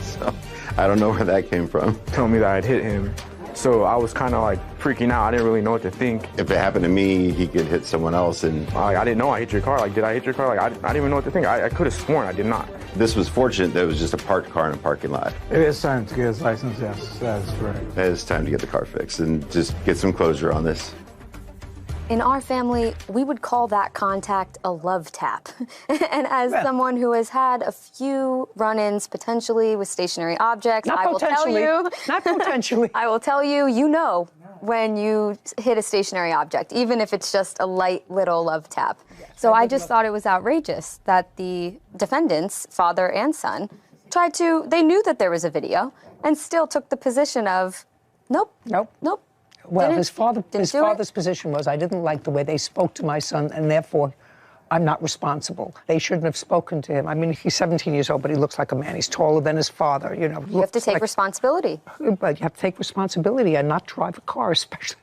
so I don't know where that came from. Telling me that I'd hit him. So I was kind of like freaking out. I didn't really know what to think. If it happened to me, he could hit someone else. And I didn't know I hit your car. Like, did I hit your car? Like, I didn't even know what to think. I could have sworn I did not. This was fortunate that it was just a parked car in a parking lot. It is time to get his license, yes, that is correct. It is time to get the car fixed and just get some closure on this. In our family, we would call that contact a love tap. And as someone who has had a few run-ins potentially with stationary objects, I will tell you. Not potentially. I will tell you, you know when you hit a stationary object, even if it's just a light little love tap. So I just thought it was outrageous that the defendants, father and son, they knew that there was a video and still took the position of, nope. Well, his father's position was, I didn't like the way they spoke to my son, and therefore, I'm not responsible. They shouldn't have spoken to him. I mean, he's 17 years old, but he looks like a man. He's taller than his father, you know. You have to take responsibility. But you have to take responsibility and not drive a car, especially.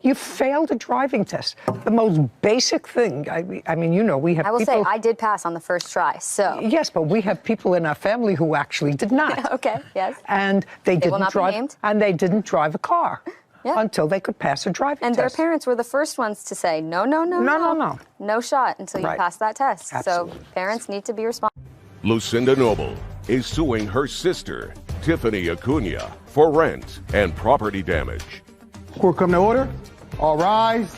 You failed a driving test. The most basic thing. I mean, you know, we have people... I will say, I did pass on the first try, so... Yes, but we have people in our family who actually did not. Okay, yes. And they didn't drive... Be named. And they didn't drive a car. Yeah. Until they could pass a driving test. And their parents were the first ones to say, no shot until you pass that test. Absolutely. So parents need to be responsible. Lucinda Noble is suing her sister, Tiffany Acuna, for rent and property damage. Court come to order. All rise.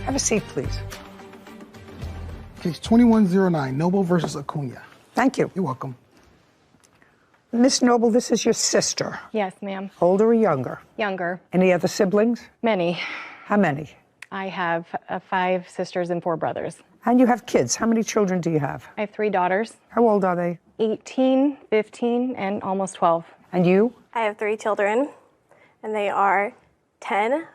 Have a seat, please. Case 2109, Noble versus Acuna. Thank you. You're welcome. Miss Noble, this is your sister. Yes, ma'am. Older or younger? Younger. Any other siblings? Many. How many? I have 5 sisters and 4 brothers. And you have kids. How many children do you have? I have 3 daughters. How old are they? 18, 15, and almost 12. And you? I have 3 children, and they are 10,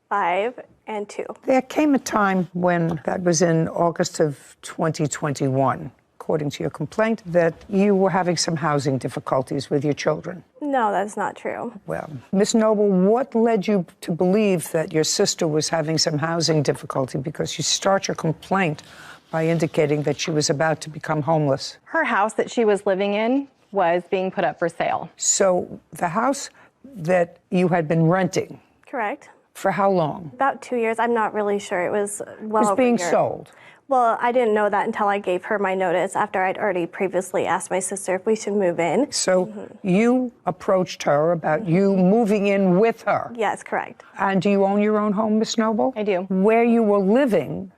5, and 2. There came a time when, that was in August of 2021, according to your complaint, that you were having some housing difficulties with your children. No, that's not true. Well, Miss Noble, what led you to believe that your sister was having some housing difficulty? Because you start your complaint by indicating that she was about to become homeless. Her house that she was living in was being put up for sale. So the house that you had been renting. Correct. For how long? About 2 years. I'm not really sure. It was well over being a year. Sold. Well, I didn't know that until I gave her my notice after I'd already previously asked my sister if we should move in. So you approached her about you moving in with her? Yes, correct. And do you own your own home, Miss Noble? I do. Where you were living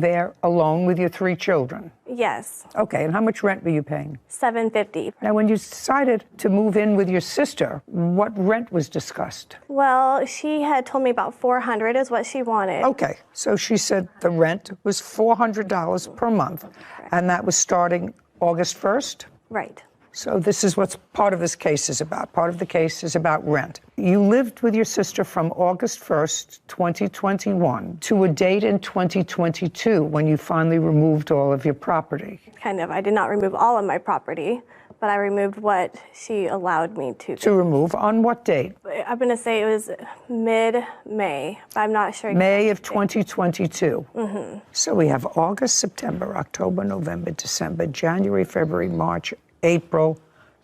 there alone with your 3 children? Yes. Okay, and how much rent were you paying? $750. Now, when you decided to move in with your sister, what rent was discussed? Well, she had told me about $400 is what she wanted. Okay, so she said the rent was $400 per month, and that was starting August 1st? Right. So this is what part of this case is about. Part of the case is about rent. You lived with your sister from August 1st, 2021 to a date in 2022 when you finally removed all of your property. Kind of. I did not remove all of my property, but I removed what she allowed me to. To remove on what date? I'm going to say it was mid-May, but I'm not sure. May of 2022. Mm-hmm. So we have August, September, October, November, December, January, February, March, April,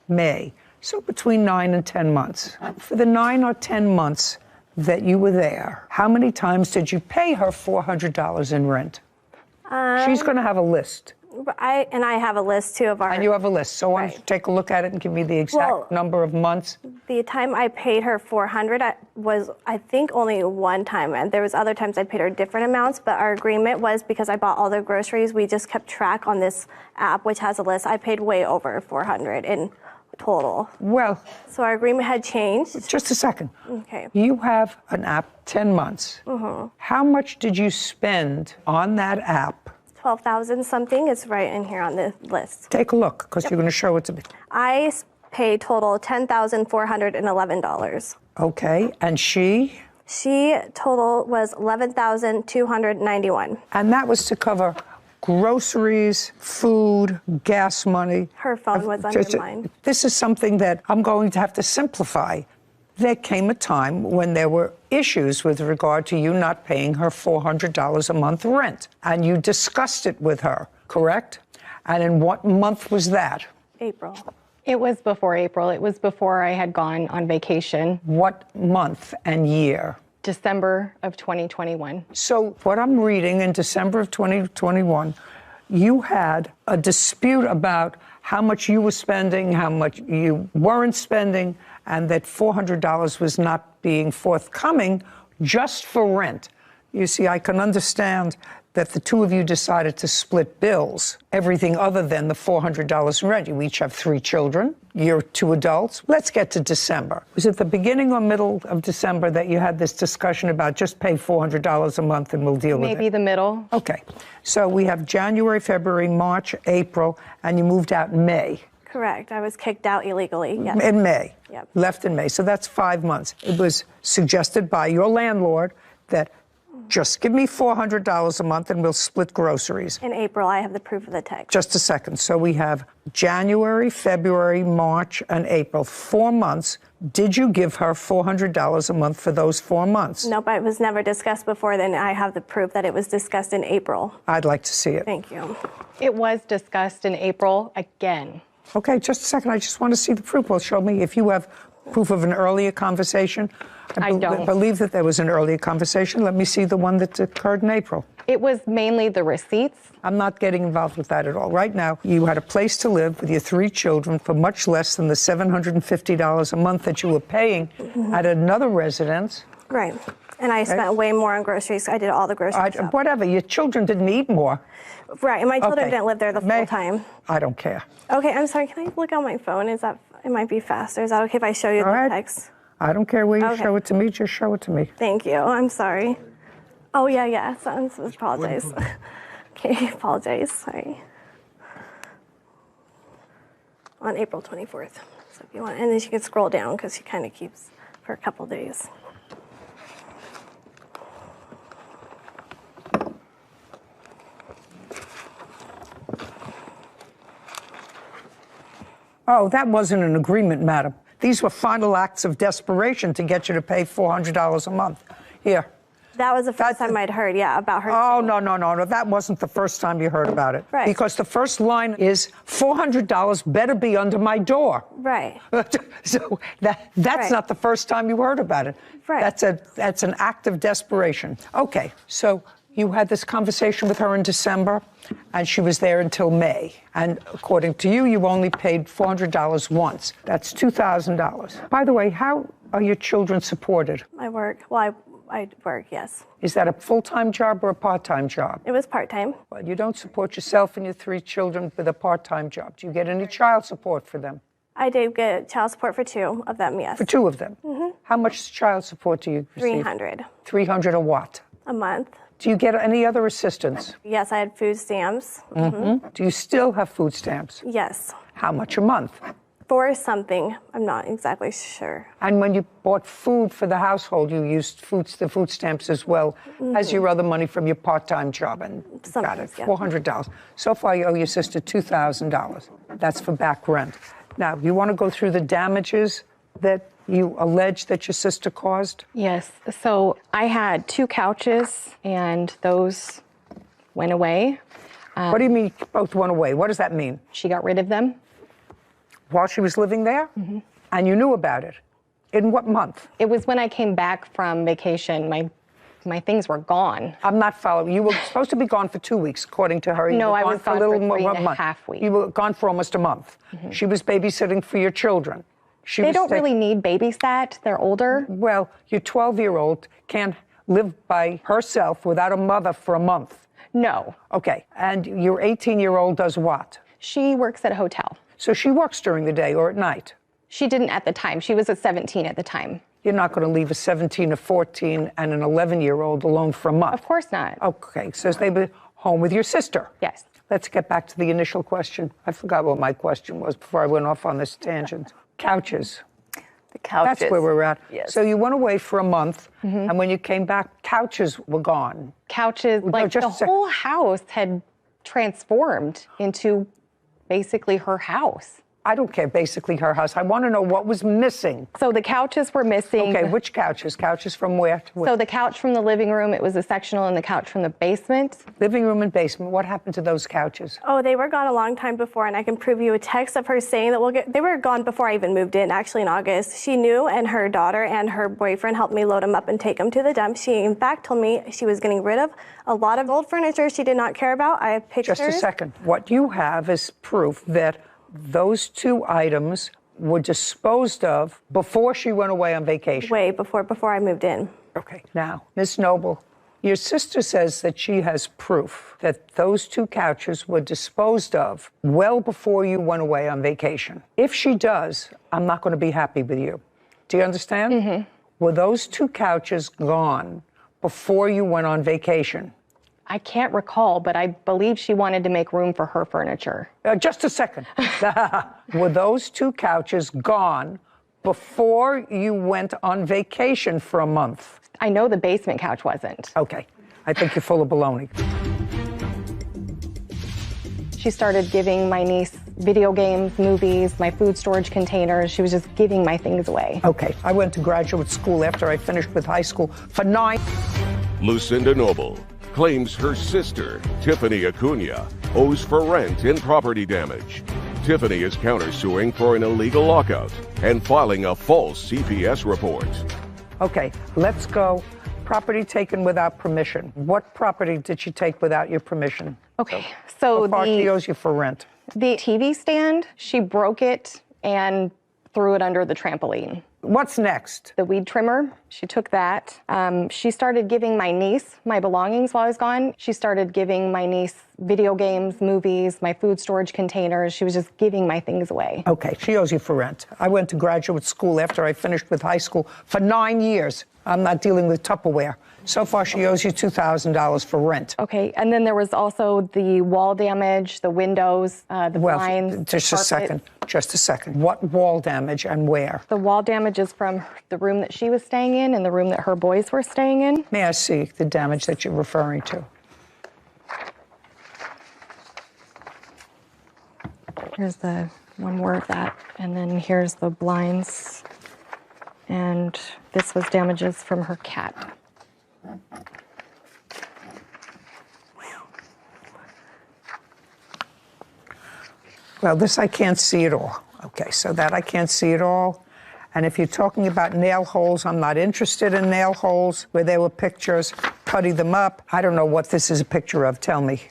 May. So between 9 and 10 months. For the 9 or 10 months that you were there, how many times did you pay her $400 in rent? She's going to have a list. I have a list too of our. And you have a list. So why don't you take a look at it and give me the exact number of months? The time I paid her $400 was, I think, only one time. And there was other times I paid her different amounts, but our agreement was because I bought all the groceries, we just kept track on this app, which has a list. I paid way over $400 in total. Well. So our agreement had changed. Just a second. Okay. You have an app, 10 months. Mm-hmm. How much did you spend on that app? 12,000 something. It's right in here on the list. Take a look, because you're going to show it to me. I paid total $10,411. Okay, and she? She total was $11,291. And that was to cover groceries, food, gas money. Her phone was under mine. This is something that I'm going to have to simplify. There came a time when there were issues with regard to you not paying her $400 a month rent. And you discussed it with her, correct? And in what month was that? April. It was before April. It was before I had gone on vacation. What month and year? December of 2021. So what I'm reading in December of 2021, you had a dispute about how much you were spending, how much you weren't spending, and that $400 was not being forthcoming just for rent. You see, I can understand that the two of you decided to split bills, everything other than the $400 in rent. You each have 3 children. You're 2 adults. Let's get to December. Was it the beginning or middle of December that you had this discussion about just pay $400 a month and we'll deal with it? Maybe the middle. Okay. So we have January, February, March, April, and you moved out in May. Correct. I was kicked out illegally. Yes. In May. Yep. Left in May. So that's 5 months. It was suggested by your landlord that just give me $400 a month and we'll split groceries. In April, I have the proof of the text. Just a second. So we have January, February, March, and April. 4 months. Did you give her $400 a month for those 4 months? Nope, it was never discussed before then. I have the proof that it was discussed in April. I'd like to see it. Thank you. It was discussed in April again. Okay, just a second. I just want to see the proof. Well, show me if you have proof of an earlier conversation. I don't. I believe that there was an earlier conversation. Let me see the one that occurred in April. It was mainly the receipts. I'm not getting involved with that at all. Right now, you had a place to live with your 3 children for much less than the $750 a month that you were paying at another residence. Right. And I spent way more on groceries. I did all the groceries. Whatever. Your children didn't eat more. Right. And my children didn't live there the full time. I don't care. Okay. I'm sorry. Can I look on my phone? It might be faster. Is that okay if I show you the text? I don't care where you show it to me. Just show it to me. Thank you. I'm sorry. Oh, yeah. So I apologize. Okay. Apologize. Sorry. On April 24th. So if you want, and then you can scroll down because she kind of keeps for a couple days. Oh, that wasn't an agreement, madam. These were final acts of desperation to get you to pay $400 a month. Here. That was the first time I'd heard, about her. Oh, no. That wasn't the first time you heard about it. Right. Because the first line is $400 better be under my door. Right. So that's not the first time you heard about it. Right. That's an act of desperation. Okay, so you had this conversation with her in December, and she was there until May. And according to you, you only paid $400 once. That's $2,000. By the way, how are your children supported? I work. Well, I work, yes. Is that a full-time job or a part-time job? It was part-time. Well, you don't support yourself and your 3 children with a part-time job. Do you get any child support for them? I did get child support for 2 of them, yes. For 2 of them? Mm-hmm. How much child support do you receive? $300. $300 a what? A month. Do you get any other assistance? Yes, I had food stamps. Mm-hmm. Do you still have food stamps? Yes. How much a month? For something, I'm not exactly sure. And when you bought food for the household, you used the food stamps as well as your other money from your part-time job, and got it, $400. So far, you owe your sister $2,000. That's for back rent. Now, you want to go through the damages that you allege that your sister caused? Yes. So I had 2 couches, and those went away. What do you mean both went away? What does that mean? She got rid of them. While she was living there? Mm-hmm. And you knew about it? In what month? It was when I came back from vacation. My things were gone. I'm not following. You were supposed to be gone for 2 weeks, according to her. No, I was gone for 3.5 weeks. You were gone for almost a month. Mm-hmm. She was babysitting for your children. They don't really need babysat. They're older. Well, your 12-year-old can't live by herself without a mother for a month. No. Okay. And your 18-year-old does what? She works at a hotel. So she works during the day or at night? She didn't at the time. She was at 17 at the time. You're not going to leave a 17, a 14, and an 11-year-old alone for a month? Of course not. Okay. So they were home with your sister? Yes. Let's get back to the initial question. I forgot what my question was before I went off on this tangent. Couches. The couches. That's where we're at. Yes. So you went away for a month, and when you came back, couches were gone. Couches, like the whole house had transformed into basically her house. I don't care, basically her house. I want to know what was missing. So the couches were missing. Okay, which couches? Couches from where to where? So the couch from the living room, it was a sectional, and the couch from the basement. Living room and basement. What happened to those couches? Oh, they were gone a long time before, and I can prove you a text of her saying that they were gone before I even moved in, actually in August. She knew, and her daughter and her boyfriend helped me load them up and take them to the dump. She, in fact, told me she was getting rid of a lot of old furniture she did not care about. I have pictures. Just a second. What you have is proof that those 2 items were disposed of before she went away on vacation. Way before I moved in. Okay. Now, Ms. Noble, your sister says that she has proof that those 2 couches were disposed of well before you went away on vacation. If she does, I'm not going to be happy with you. Do you understand? Mm-hmm. Were those 2 couches gone before you went on vacation? I can't recall, but I believe she wanted to make room for her furniture. Just a second. Were those 2 couches gone before you went on vacation for a month? I know the basement couch wasn't. Okay. I think you're full of baloney. She started giving my niece video games, movies, my food storage containers. She was just giving my things away. Okay. I went to graduate school after I finished with high school for 9... Lucinda Noble claims her sister, Tiffany Acuna, owes for rent and property damage. Tiffany is countersuing for an illegal lockout and filing a false CPS report. Okay, let's go. Property taken without permission. What property did she take without your permission? Okay, so she owes you for rent. The TV stand, she broke it and threw it under the trampoline. What's next? The weed trimmer. She took that. She started giving my niece my belongings while I was gone. She started giving my niece video games, movies, my food storage containers. She was just giving my things away. Okay, she owes you for rent. I went to graduate school after I finished with high school for 9 years. I'm not dealing with Tupperware. So far, she owes you $2,000 for rent. Okay, and then there was also the wall damage, the windows, the blinds, just a second. What wall damage and where? The wall damage is from the room that she was staying in and the room that her boys were staying in. May I see the damage that you're referring to? Here's the one more of that, and then here's the blinds. And this was damages from her cat. Well, this I can't see at all. Okay, so that I can't see at all. And if you're talking about nail holes, I'm not interested in nail holes where there were pictures, putty them up. I don't know what this is a picture of. Tell me.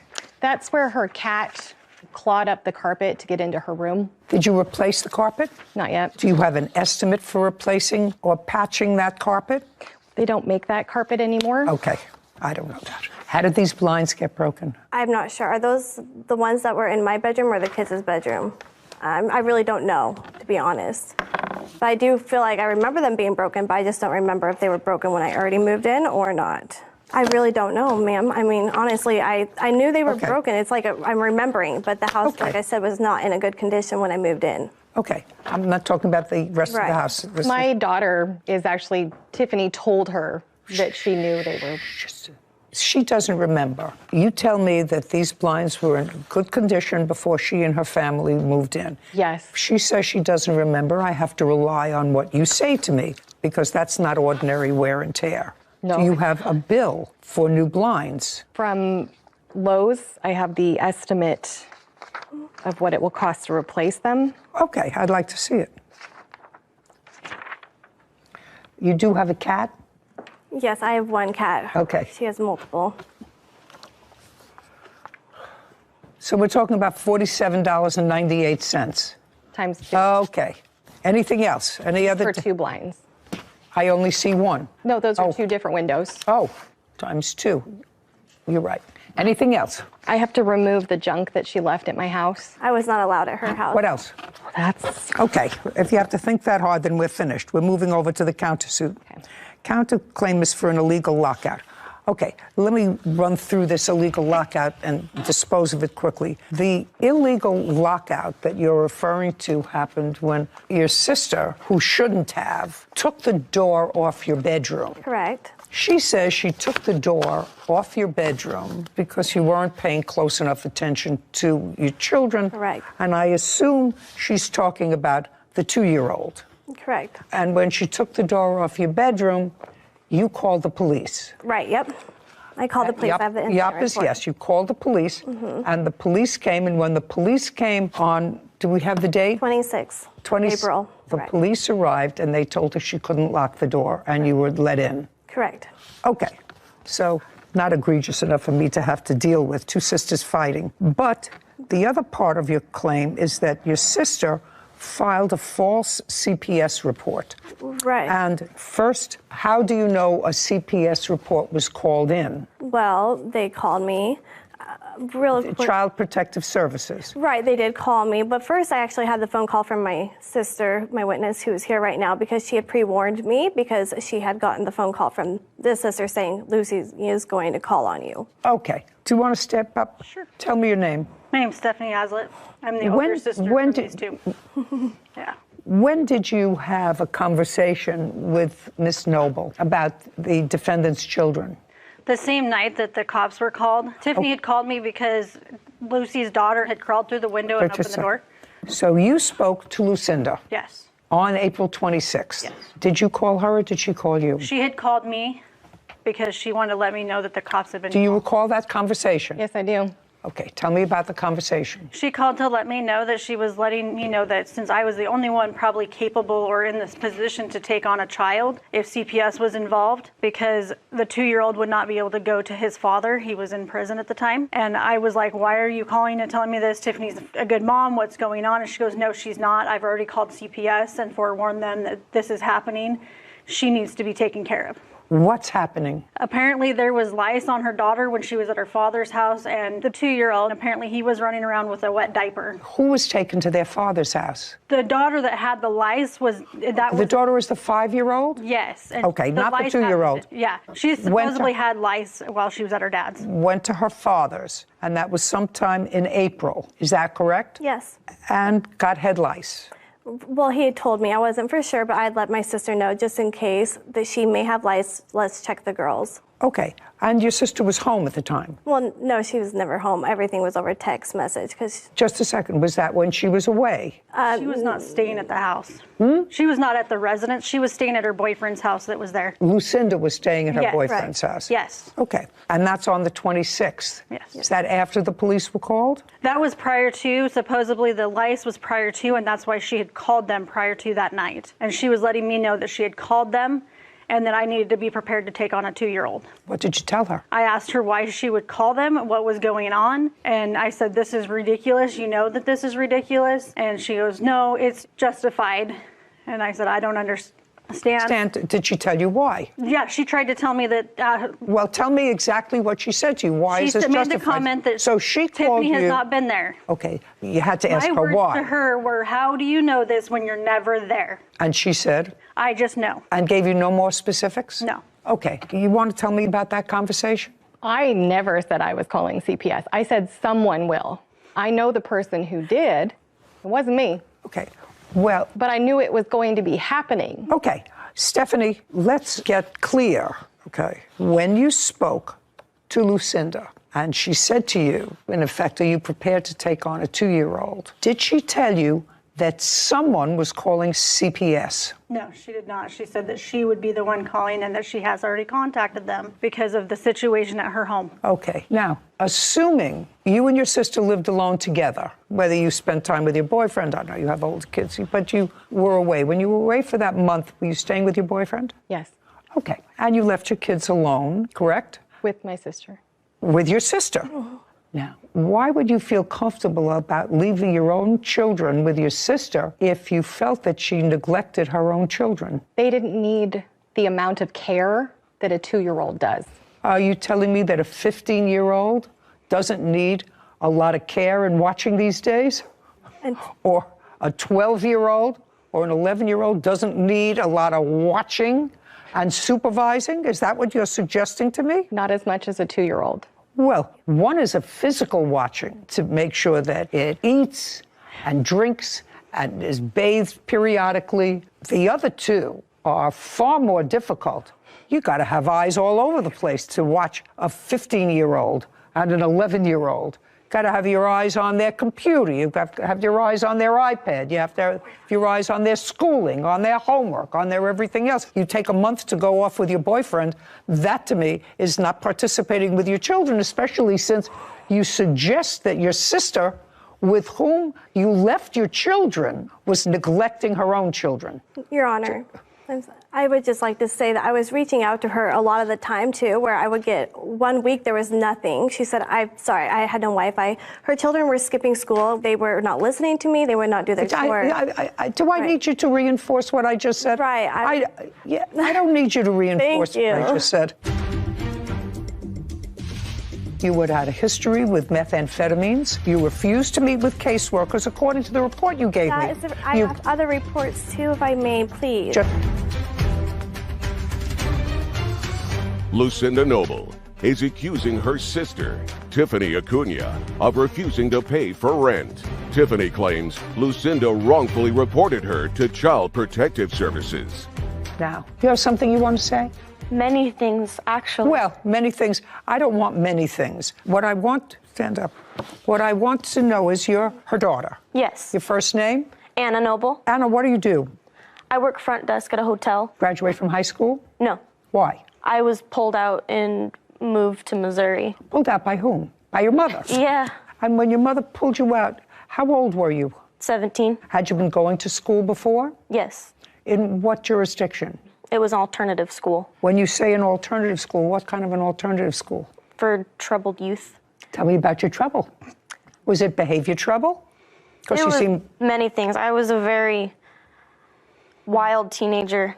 That's where her cat clawed up the carpet to get into her room. Did you replace the carpet? Not yet. Do you have an estimate for replacing or patching that carpet? They don't make that carpet anymore. Okay, I don't know that. How did these blinds get broken? I'm not sure. Are those the ones that were in my bedroom or the kids' bedroom? I really don't know, to be honest. But I do feel like I remember them being broken, but I just don't remember if they were broken when I already moved in or not. I really don't know, ma'am. I mean, honestly, I knew they were broken. It's like I'm remembering, but the house, like I said, was not in a good condition when I moved in. Okay, I'm not talking about the rest of the house. My daughter is actually, Tiffany told her that she knew they were. She doesn't remember. You tell me that these blinds were in good condition before she and her family moved in. Yes. She says she doesn't remember. I have to rely on what you say to me because that's not ordinary wear and tear. No. Do you have a bill for new blinds? From Lowe's, I have the estimate of what it will cost to replace them. Okay, I'd like to see it. You do have a cat? Yes, I have one cat. Okay. She has multiple. So we're talking about $47.98. Times 2. Okay. Anything else? Any other? For 2 blinds. I only see one. No, those are 2 different windows. Oh, times 2. You're right. Anything else? I have to remove the junk that she left at my house. I was not allowed at her house. What else? That's... Okay, if you have to think that hard, then we're finished. We're moving over to the countersuit. Okay. Counterclaim is for an illegal lockout. Okay, let me run through this illegal lockout and dispose of it quickly. The illegal lockout that you're referring to happened when your sister, who shouldn't have, took the door off your bedroom. Correct. She says she took the door off your bedroom because you weren't paying close enough attention to your children. Correct. And I assume she's talking about the 2-year-old. Correct. And when she took the door off your bedroom, you called the police. Right, yep. I called the police. I have the incident report. Yes, you called the police, and the police came, and when the police came on, do we have the date? 26 April. The police arrived, and they told her she couldn't lock the door, and you were let in. Correct. Okay, so not egregious enough for me to have to deal with 2 sisters fighting. But the other part of your claim is that your sister filed a false CPS report. Right. And first, how do you know a CPS report was called in? Well, they called me. Child Protective Services. Right, they did call me. But first, I actually had the phone call from my sister, my witness, who is here right now, because she had pre-warned me because she had gotten the phone call from this sister saying, Lucy is going to call on you. Okay. Do you want to step up? Sure. Tell me your name. My name's Stephanie Aslett. I'm the older sister from these 2. Yeah. When did you have a conversation with Miss Noble about the defendant's children? The same night that the cops were called. Tiffany had called me because Lucy's daughter had crawled through the window and opened the door. So you spoke to Lucinda? Yes. On April 26th? Yes. Did you call her or did she call you? She had called me because she wanted to let me know that the cops had been Do you recall that conversation? Yes, I do. Okay, tell me about the conversation. She called to let me know that she was letting me know that since I was the only one probably capable or in this position to take on a child if CPS was involved, because the 2-year-old would not be able to go to his father. He was in prison at the time. And I was like, why are you calling and telling me this? Tiffany's a good mom. What's going on? And she goes, no, she's not. I've already called CPS and forewarned them that this is happening. She needs to be taken care of. What's happening? Apparently there was lice on her daughter when she was at her father's house, and the 2-year-old, apparently he was running around with a wet diaper. Who was taken to their father's house? The daughter that had the lice was... The daughter is the 5-year-old? Yes. And okay, not the 2-year-old. Yeah. She supposedly had lice while she was at her dad's. Went to her father's, and that was sometime in April. Is that correct? Yes. And got head lice. Well, he had told me. I wasn't for sure, but I'd let my sister know just in case that she may have lice. Let's check the girls. Okay. And your sister was home at the time? Well, no, she was never home. Everything was over text message. Just a second. Was that when she was away? She was not staying at the house. She was not at the residence. She was staying at her boyfriend's house that was there. Lucinda was staying at her boyfriend's house? Yes. Okay. And that's on the 26th? Yes. Is that after the police were called? That was prior to. Supposedly the lice was prior to, and that's why she had called them prior to that night. And she was letting me know that she had called them and that I needed to be prepared to take on a 2-year-old. What did you tell her? I asked her why she would call them, what was going on, and I said, this is ridiculous. You know that this is ridiculous? And she goes, no, it's justified. And I said, I don't understand. Stan. Did she tell you why? Yeah, she tried to tell me that. Well, tell me exactly what she said to you. Why is this She made justified? the comment that so she Tiffany called has you. not been there. Okay, you had to ask My her words why. to her were, "How do you know this when you're never there?" And she said? I just know. And gave you no more specifics? No. Okay, you want to tell me about that conversation? I never said I was calling CPS. I said someone will. I know the person who did. It wasn't me. Okay, well. But I knew it was going to be happening. Okay, Stephanie, let's get clear, okay? When you spoke to Lucinda and she said to you, in effect, are you prepared to take on a 2-year-old? Did she tell you that someone was calling CPS? No, she did not. She said that she would be the one calling and that she has already contacted them because of the situation at her home. Okay. Now, assuming you and your sister lived alone together, whether you spent time with your boyfriend, I know you have older kids, but you were away. When you were away for that month, were you staying with your boyfriend? Yes. Okay. And you left your kids alone, correct? With my sister. With your sister. Now, why would you feel comfortable about leaving your own children with your sister if you felt that she neglected her own children? They didn't need the amount of care that a 2-year-old does. Are you telling me that a 15-year-old doesn't need a lot of care and watching these days? Or a 12-year-old or an 11-year-old doesn't need a lot of watching and supervising? Is that what you're suggesting to me? Not as much as a 2-year-old. Well, one is a physical watching to make sure that it eats and drinks and is bathed periodically. The other two are far more difficult. You got to have eyes all over the place to watch a 15-year-old and an 11-year-old. Got to have your eyes on their computer. You've got to have your eyes on their iPad. You have to have your eyes on their schooling, on their homework, on their everything else. You take a month to go off with your boyfriend. That, to me, is not participating with your children, especially since you suggest that your sister, with whom you left your children, was neglecting her own children. Your Honor, I would just like to say that I was reaching out to her a lot of the time, too, where I would get 1 week there was nothing. She said, I'm sorry, I had no Wi-Fi. Her children were skipping school. They were not listening to me. They would not do their work. Do I need you to reinforce what I just said? Right. I don't need you to reinforce what I just said. You would have had a history with methamphetamines. You refused to meet with caseworkers, according to the report you gave me. I have other reports, too, if I may, please. Lucinda Noble is accusing her sister, Tiffany Acuna, of refusing to pay for rent. Tiffany claims Lucinda wrongfully reported her to Child Protective Services. Now, you have something you want to say? Many things, actually. Well, many things. I don't want many things. What I want, stand up. What I want to know is you're her daughter. Yes. Your first name? Anna Noble. Anna, what do you do? I work front desk at a hotel. Graduate from high school? No. Why? I was pulled out and moved to Missouri. Pulled out by whom? By your mother? Yeah. And when your mother pulled you out, how old were you? 17. Had you been going to school before? Yes. In what jurisdiction? It was an alternative school. When you say an alternative school, what kind of an alternative school? For troubled youth. Tell me about your trouble. Was it behavior trouble? Because you seem many things. I was a very wild teenager.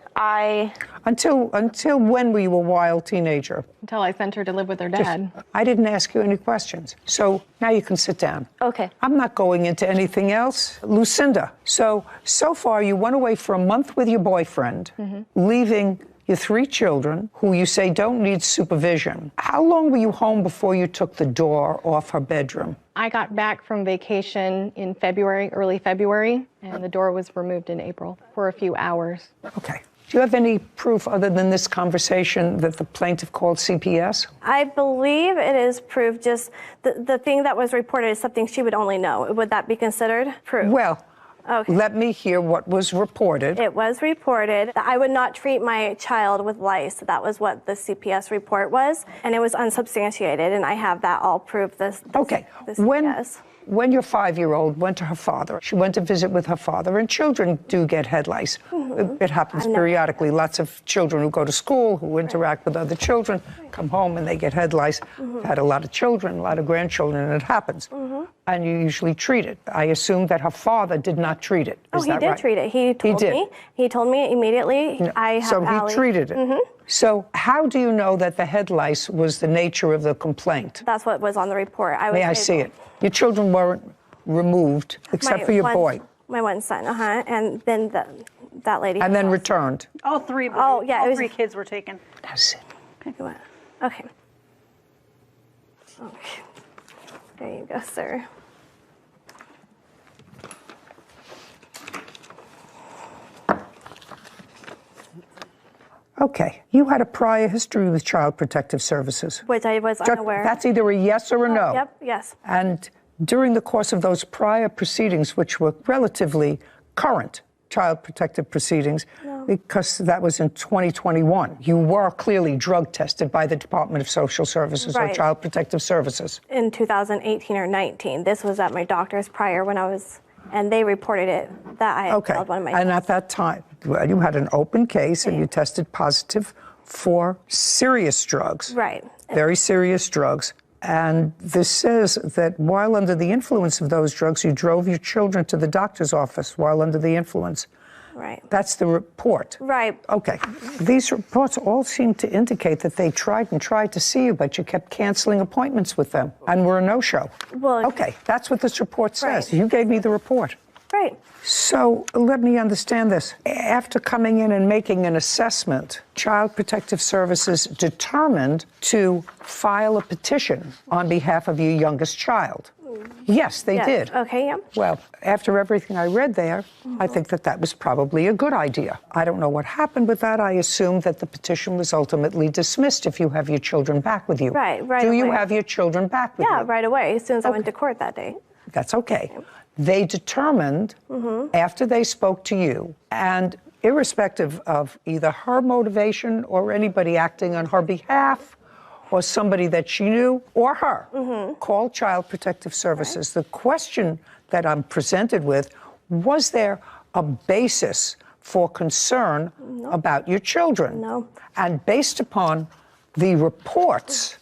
Until when were you a wild teenager? Until I sent her to live with her dad. I didn't ask you any questions. So now you can sit down. Okay. I'm not going into anything else. Lucinda, so far you went away for a month with your boyfriend, leaving your 3 children who you say don't need supervision. How long were you home before you took the door off her bedroom? I got back from vacation in February, early February, and the door was removed in April for a few hours. Okay. Do you have any proof other than this conversation that the plaintiff called CPS? I believe it is proof. Just the thing that was reported is something she would only know. Would that be considered proof? Well, okay. Let me hear what was reported. It was reported that I would not treat my child with lice. That was what the CPS report was, and it was unsubstantiated, and I have that all proved. Okay. When your 5-year-old went to her father, she went to visit with her father, and children do get head lice. It happens periodically. Lots of children who go to school, who interact with other children, come home and they get head lice. I've had a lot of children, a lot of grandchildren, and it happens. and you usually treat it. I assume that her father did not treat it. Oh, he did treat it. He told me. He told me immediately. So he treated it. So how do you know that the head lice was the nature of the complaint? That's what was on the report. May I see it? Your children weren't removed, except for your boy. My one son, and then that lady. And then returned. All three. Oh, yeah. All three kids were taken. That's it. Okay, go ahead. Okay. Okay. There you go, sir. Okay. You had a prior history with Child Protective Services. Which I was unaware. That's either a yes or a no. Yep, yes. And during the course of those prior proceedings, which were relatively current Child Protective proceedings, because that was in 2021, you were clearly drug tested by the Department of Social Services or Child Protective Services. In 2018 or 19. This was at my doctor's prior when I was, and they reported it that I had failed one of my And at that time, you had an open case and you tested positive for serious drugs. Right. Very serious drugs. And this says that while under the influence of those drugs, you drove your children to the doctor's office while under the influence. Right. That's the report. Right. Okay. These reports all seem to indicate that they tried to see you, but you kept canceling appointments with them and were a no-show. Well, okay, that's what this report says. You gave me the report. Right. So let me understand this. After coming in and making an assessment, Child Protective Services determined to file a petition on behalf of your youngest child. Yes, they did. Okay, yeah. Well, after everything I read there, I think that was probably a good idea. I don't know what happened with that. I assume that the petition was ultimately dismissed if you have your children back with you. Right Do you away. have your children back with you? Yeah, right away, as soon as I went to court that day. That's okay. They determined, after they spoke to you, and irrespective of either her motivation or anybody acting on her behalf, or somebody that she knew, or her, called Child Protective Services. The question that I'm presented with, was there a basis for concern about your children? No. And based upon the reports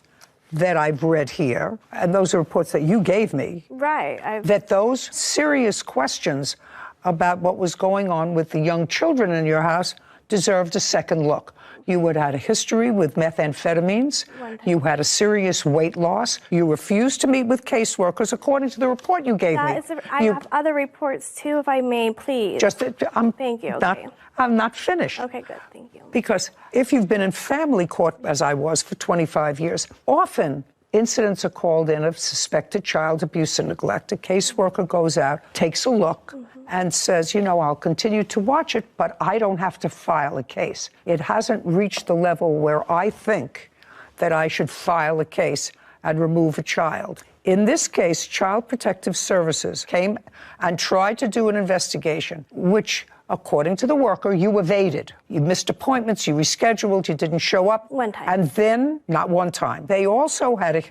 that I've read here, and those are reports that you gave me, that those serious questions about what was going on with the young children in your house deserved a second look. You had had a history with methamphetamines. You had a serious weight loss. You refused to meet with caseworkers, according to the report you gave me. I have other reports, too, if I may, please. Thank you. I'm not finished. Okay, good. Thank you. Because if you've been in family court, as I was for 25 years, often incidents are called in of suspected child abuse and neglect. A caseworker goes out, takes a look, and says, I'll continue to watch it, but I don't have to file a case. It hasn't reached the level where I think that I should file a case and remove a child. In this case, Child Protective Services came and tried to do an investigation, which, according to the worker, you evaded. You missed appointments, you rescheduled, you didn't show up. One time. And then, not one time, they also had a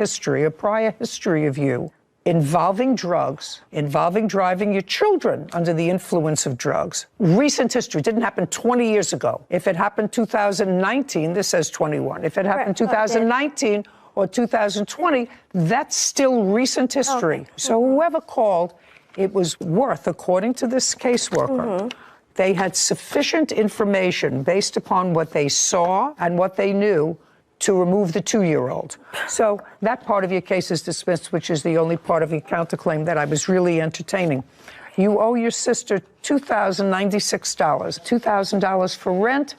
prior history of you involving drugs, involving driving your children under the influence of drugs. Recent history. Didn't happen 20 years ago. If it happened 2019, this says 21. If it happened 2019 or 2020, that's still recent history. Okay. So whoever called, it was worth, according to this caseworker, they had sufficient information based upon what they saw and what they knew to remove the 2-year-old. So that part of your case is dismissed, which is the only part of your counterclaim that I was really entertaining. You owe your sister $2,096, $2,000 for rent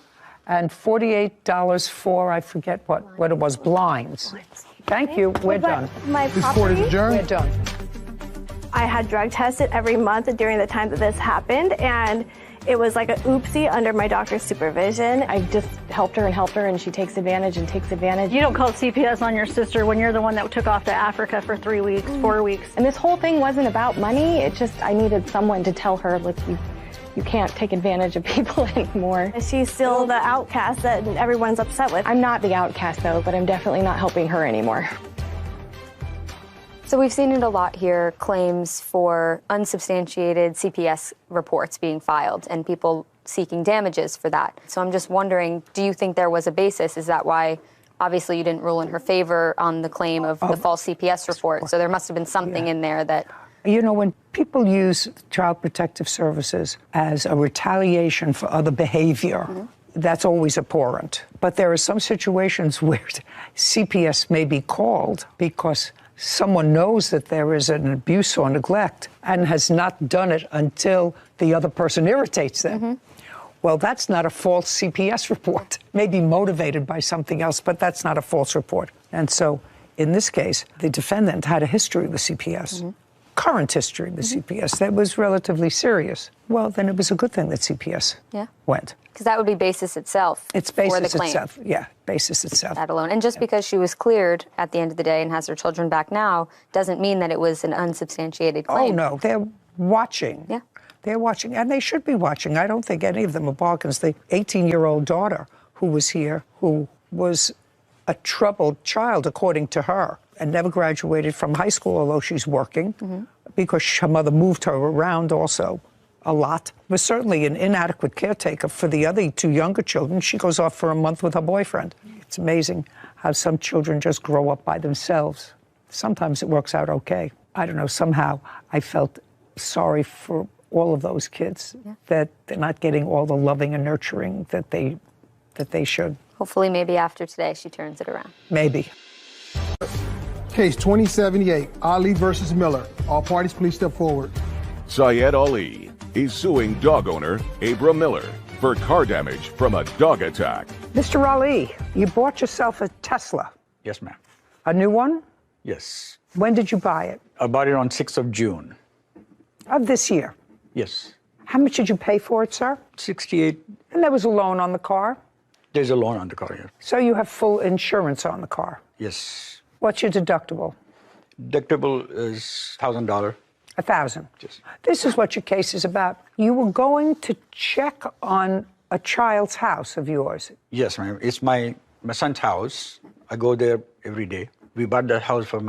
and $48 for, I forget what it was, blinds. Thank you. We're done. My This court is property? adjourned. We're done. I had drug tested every month during the time that this happened, and it was like an oopsie under my doctor's supervision. I just helped her, and she takes advantage and takes advantage. You don't call CPS on your sister when you're the one that took off to Africa for 3 weeks, 4 weeks. And this whole thing wasn't about money. It just, I needed someone to tell her, look, you can't take advantage of people anymore. She's still the outcast that everyone's upset with. I'm not the outcast, though, but I'm definitely not helping her anymore. So we've seen it a lot here, claims for unsubstantiated CPS reports being filed and people seeking damages for that. So I'm just wondering, do you think there was a basis? Is that why, obviously, you didn't rule in her favor on the claim of the false CPS report? So there must have been something in there that You know, when people use Child Protective Services as a retaliation for other behavior, that's always abhorrent. But there are some situations where CPS may be called because someone knows that there is an abuse or neglect and has not done it until the other person irritates them. Well, that's not a false CPS report. Maybe motivated by something else, but that's not a false report. And so, in this case, the defendant had a history with CPS, current history with CPS that was relatively serious. Well, then it was a good thing that CPS went. Because that would be basis itself. It's for basis the claim. itself. Yeah, basis itself. That alone. And just because she was cleared at the end of the day and has her children back now doesn't mean that it was an unsubstantiated claim. Oh, no. They're watching. Yeah. They're watching, and they should be watching. I don't think any of them are bargains. The 18-year-old daughter who was here, who was a troubled child, according to her, and never graduated from high school, although she's working, because her mother moved her around also a lot, was certainly an inadequate caretaker for the other two younger children. She goes off for a month with her boyfriend. It's amazing how some children just grow up by themselves. Sometimes it works out okay. I don't know, somehow I felt sorry for all of those kids, that they're not getting all the loving and nurturing that they should. Hopefully, maybe after today, she turns it around. Maybe. Case 2078, Ali versus Miller. All parties, please step forward. Syed Ali is suing dog owner Abra Miller for car damage from a dog attack. Mr. Ali, you bought yourself a Tesla. Yes, ma'am. A new one? Yes. When did you buy it? I bought it on 6th of June. Of this year? Yes. How much did you pay for it, sir? 68. And there was a loan on the car? There's a loan on the car, yes. So you have full insurance on the car? Yes. What's your deductible? Deductible is $1,000. $1,000. Yes. This is what your case is about. You were going to check on a child's house of yours. Yes, ma'am. It's my son's house. I go there every day. We bought that house for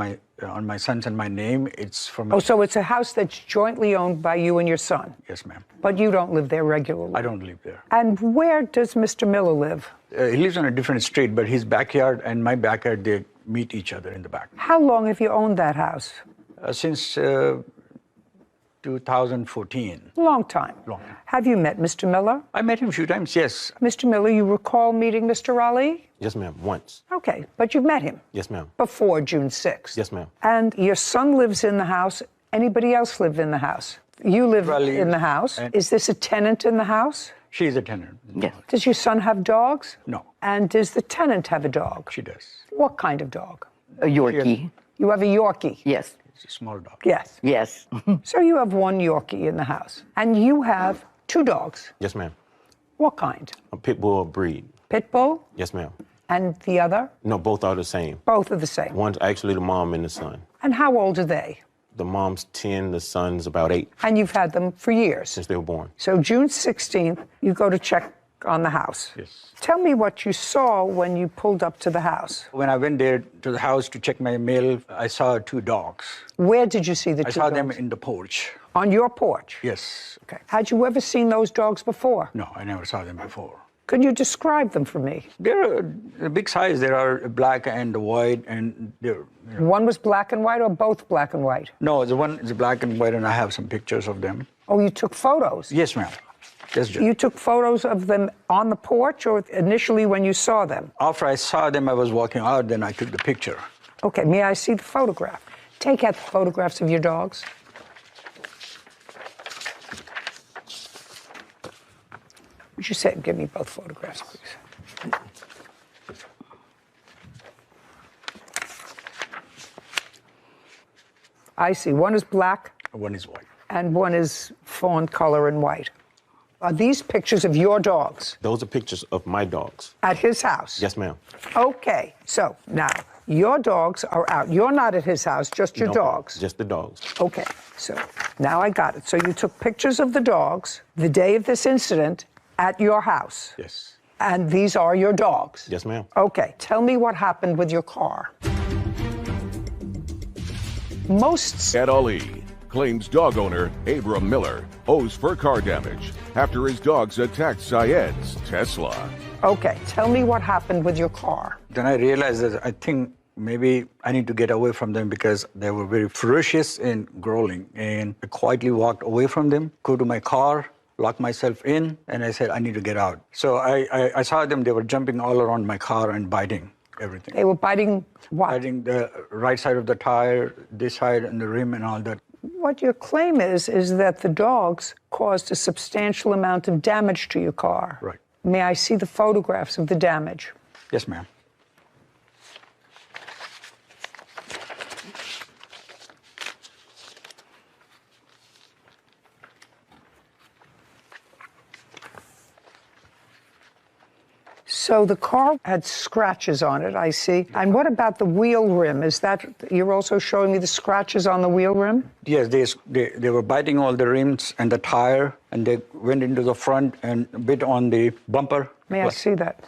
on my son's and my name. It's for my... Oh, so it's a house that's jointly owned by you and your son? Yes, ma'am. But you don't live there regularly? I don't live there. And where does Mr. Miller live? He lives on a different street, but his backyard and my backyard, they meet each other in the back. How long have you owned that house? Since 2014. Long time. Long time. Have you met Mr. Miller? I met him a few times, yes. Mr. Miller, you recall meeting Mr. Ali? Yes, ma'am, once. Okay, but you've met him? Yes, ma'am. Before June 6th? Yes, ma'am. And your son lives in the house. Anybody else live in the house? You live in the house. Is this a tenant in the house? She's a tenant. Yes. Does your son have dogs? No. And does the tenant have a dog? She does. What kind of dog? A Yorkie. You have a Yorkie? Yes. It's a small dog. Yes. Yes. So you have one Yorkie in the house. And you have two dogs. Yes, ma'am. What kind? A pit bull breed. Pit bull? Yes, ma'am. And the other? No, both are the same. Both are the same. One's actually the mom and the son. And how old are they? The mom's 10, the son's about 8. And you've had them for years? Since they were born. So June 16th, you go to check on the house. Yes. Tell me what you saw when you pulled up to the house. When I went there to the house to check my mail, I saw 2 dogs. Where did you see the 2 dogs? I saw them in the porch. On your porch? Yes. Okay. Had you ever seen those dogs before? No, I never saw them before. Could you describe them for me? They're a big size. They are black and white, and they're... One was black and white or both black and white? No, the one is black and white, and I have some pictures of them. Oh, you took photos? Yes, ma'am. Yes, Judge. You took photos of them on the porch or initially when you saw them? After I saw them, I was walking out, then I took the picture. Okay, may I see the photograph? Take out the photographs of your dogs. Would you say, give me both photographs, please? I see. One is black. One is white. And one is fawn color and white. Are these pictures of your dogs? Those are pictures of my dogs. At his house? Yes, ma'am. Okay, so now your dogs are out. You're not at his house, just your dogs. Just the dogs. Okay, so now I got it. So you took pictures of the dogs the day of this incident at your house? Yes. And these are your dogs? Yes, ma'am. Okay, tell me what happened with your car. Ed Ali claims dog owner Abra Miller owes for car damage after his dogs attacked Syed's Tesla. Okay, tell me what happened with your car. Then I realized that I think maybe I need to get away from them because they were very ferocious and growling. And I quietly walked away from them, go to my car, locked myself in, and I said, I need to get out. So I saw them, they were jumping all around my car and biting everything. They were biting what? Biting the right side of the tire, this side, and the rim and all that. What your claim is that the dogs caused a substantial amount of damage to your car. Right. May I see the photographs of the damage? Yes, ma'am. So the car had scratches on it, I see. And what about the wheel rim? Is that, you're also showing me the scratches on the wheel rim? Yes, they were biting all the rims and the tire, and they went into the front and bit on the bumper. May I see that?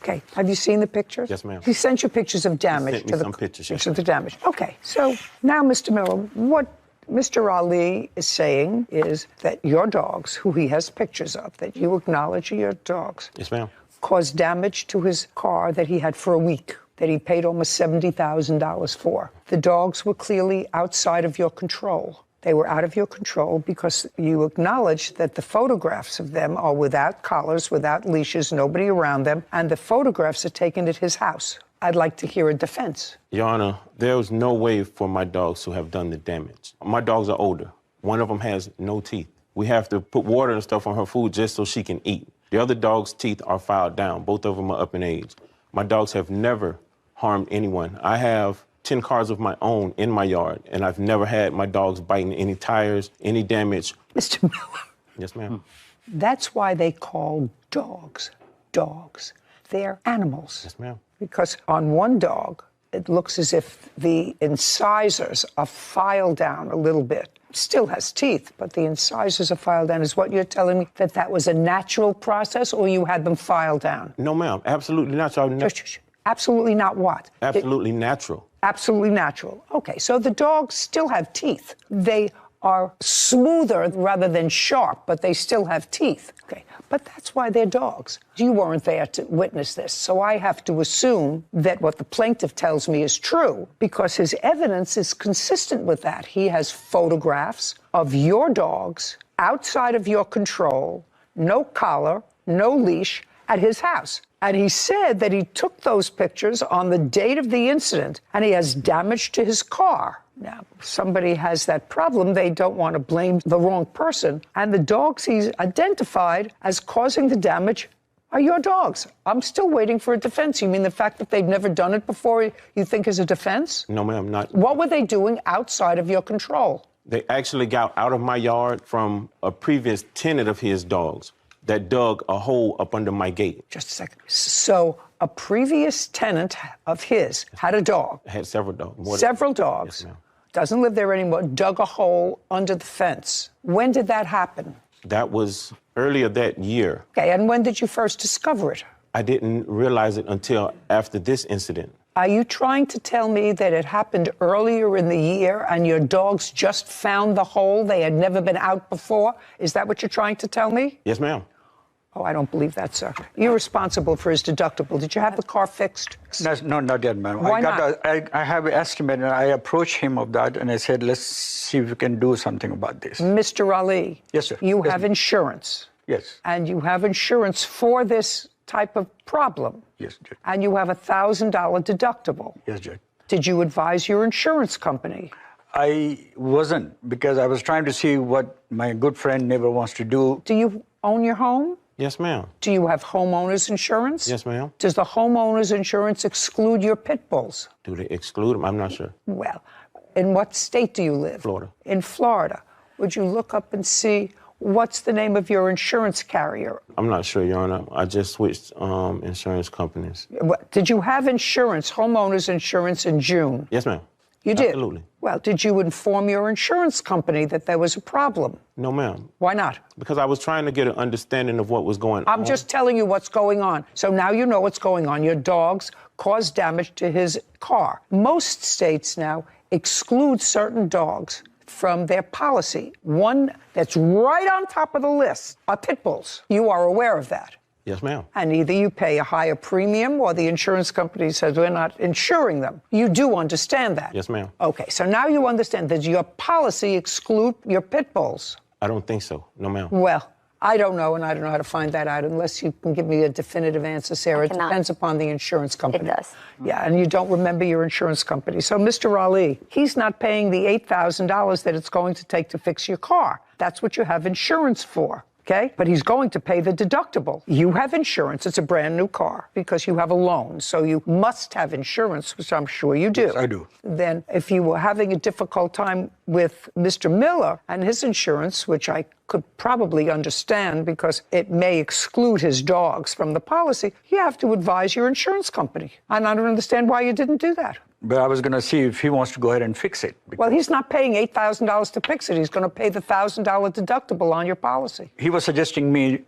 Okay, have you seen the pictures? Yes, ma'am. He sent you pictures of damage. He sent me some pictures, yes. Of the damage. Okay, so now, Mr. Miller, what Mr. Ali is saying is that your dogs, who he has pictures of, that you acknowledge are your dogs, Yes, ma'am. caused damage to his car that he had for a week, that he paid almost $70,000 for. The dogs were clearly outside of your control. They were out of your control because you acknowledge that the photographs of them are without collars, without leashes, nobody around them, and the photographs are taken at his house. I'd like to hear a defense. Your Honor, there was no way for my dogs to have done the damage. My dogs are older. One of them has no teeth. We have to put water and stuff on her food just so she can eat. The other dog's teeth are filed down. Both of them are up in age. My dogs have never harmed anyone. I have 10 cars of my own in my yard, and I've never had my dogs biting any tires, any damage. Mr. Miller. Yes, ma'am. That's why they call dogs dogs. They're animals. Yes, ma'am. Because on one dog, it looks as if the incisors are filed down a little bit. Still has teeth, but the incisors are filed down. Is what you're telling me that was a natural process, or you had them filed down? No, ma'am. Absolutely natural. Absolutely not what? Absolutely natural. Absolutely natural. Okay, so the dogs still have teeth. They are smoother rather than sharp, but they still have teeth. Okay, but that's why they're dogs. You weren't there to witness this, so I have to assume that what the plaintiff tells me is true because his evidence is consistent with that. He has photographs of your dogs outside of your control, no collar, no leash, at his house. And he said that he took those pictures on the date of the incident, and he has damage to his car. Now, if somebody has that problem, they don't want to blame the wrong person. And the dogs he's identified as causing the damage are your dogs. I'm still waiting for a defense. You mean the fact that they've never done it before you think is a defense? No, ma'am, not. What were they doing outside of your control? They actually got out of my yard from a previous tenant of his dogs that dug a hole up under my gate. Just a second. So a previous tenant of his had a dog. Had several dogs. Several dogs. Yes, ma'am. Doesn't live there anymore, dug a hole under the fence. When did that happen? That was earlier that year. Okay, and when did you first discover it? I didn't realize it until after this incident. Are you trying to tell me that it happened earlier in the year and your dogs just found the hole? They had never been out before? Is that what you're trying to tell me? Yes, ma'am. Oh, I don't believe that, sir. You're responsible for his deductible. Did you have the car fixed? No, not yet, ma'am. Why not? I have an estimate, and I approached him of that, and I said, let's see if we can do something about this. Mr. Ali. Yes, sir. You Yes, have ma'am. insurance. Yes. And you have insurance for this type of problem. Yes, Judge. And you have a $1,000 deductible. Yes, Judge. Did you advise your insurance company? I wasn't, because I was trying to see what my good friend neighbor wants to do. Do you own your home? Yes, ma'am. Do you have homeowner's insurance? Yes, ma'am. Does the homeowner's insurance exclude your pit bulls? Do they exclude them? I'm not sure. Well, in what state do you live? Florida. In Florida. Would you look up and see what's the name of your insurance carrier? I'm not sure, Your Honor. I just switched insurance companies. Did you have insurance, homeowner's insurance in June? Yes, ma'am. You did? Absolutely. Well, did you inform your insurance company that there was a problem? No, ma'am. Why not? Because I was trying to get an understanding of what was going on. I'm just telling you what's going on. So now you know what's going on. Your dogs caused damage to his car. Most states now exclude certain dogs from their policy. One that's right on top of the list are pit bulls. You are aware of that. Yes, ma'am. And either you pay a higher premium or the insurance company says we're not insuring them. You do understand that? Yes, ma'am. Okay, so now you understand. Does your policy exclude your pit bulls? I don't think so. No, ma'am. Well, I don't know, and I don't know how to find that out unless you can give me a definitive answer, Sarah. It depends upon the insurance company. It does. Yeah, and you don't remember your insurance company. So, Mr. Ali, he's not paying the $8,000 that it's going to take to fix your car. That's what you have insurance for. Okay? But he's going to pay the deductible. You have insurance. It's a brand new car because you have a loan. So you must have insurance, which I'm sure you do. Yes, I do. Then if you were having a difficult time with Mr. Miller and his insurance, which I could probably understand because it may exclude his dogs from the policy, you have to advise your insurance company. And I don't understand why you didn't do that. But I was going to see if he wants to go ahead and fix it. Well, he's not paying $8,000 to fix it. He's going to pay the $1,000 deductible on your policy. He was suggesting me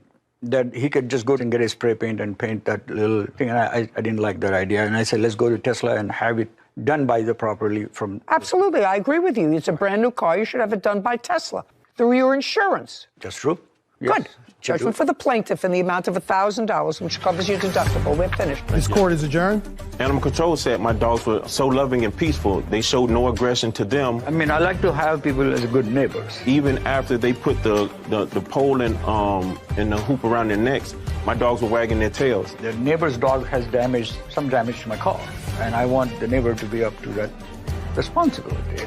that he could just go and get a spray paint and paint that little thing. And I didn't like that idea. And I said, let's go to Tesla and have it done by the properly from... Absolutely. I agree with you. It's a brand new car. You should have it done by Tesla through your insurance. That's true. Yes. Good. Judgment for the plaintiff in the amount of $1,000, which covers your deductible. We're finished. This court is adjourned. Animal control said my dogs were so loving and peaceful. They showed no aggression to them. I mean, I like to have people as good neighbors. Even after they put the pole and the hoop around their necks, my dogs were wagging their tails. The neighbor's dog has some damage to my car, and I want the neighbor to be up to that responsibility.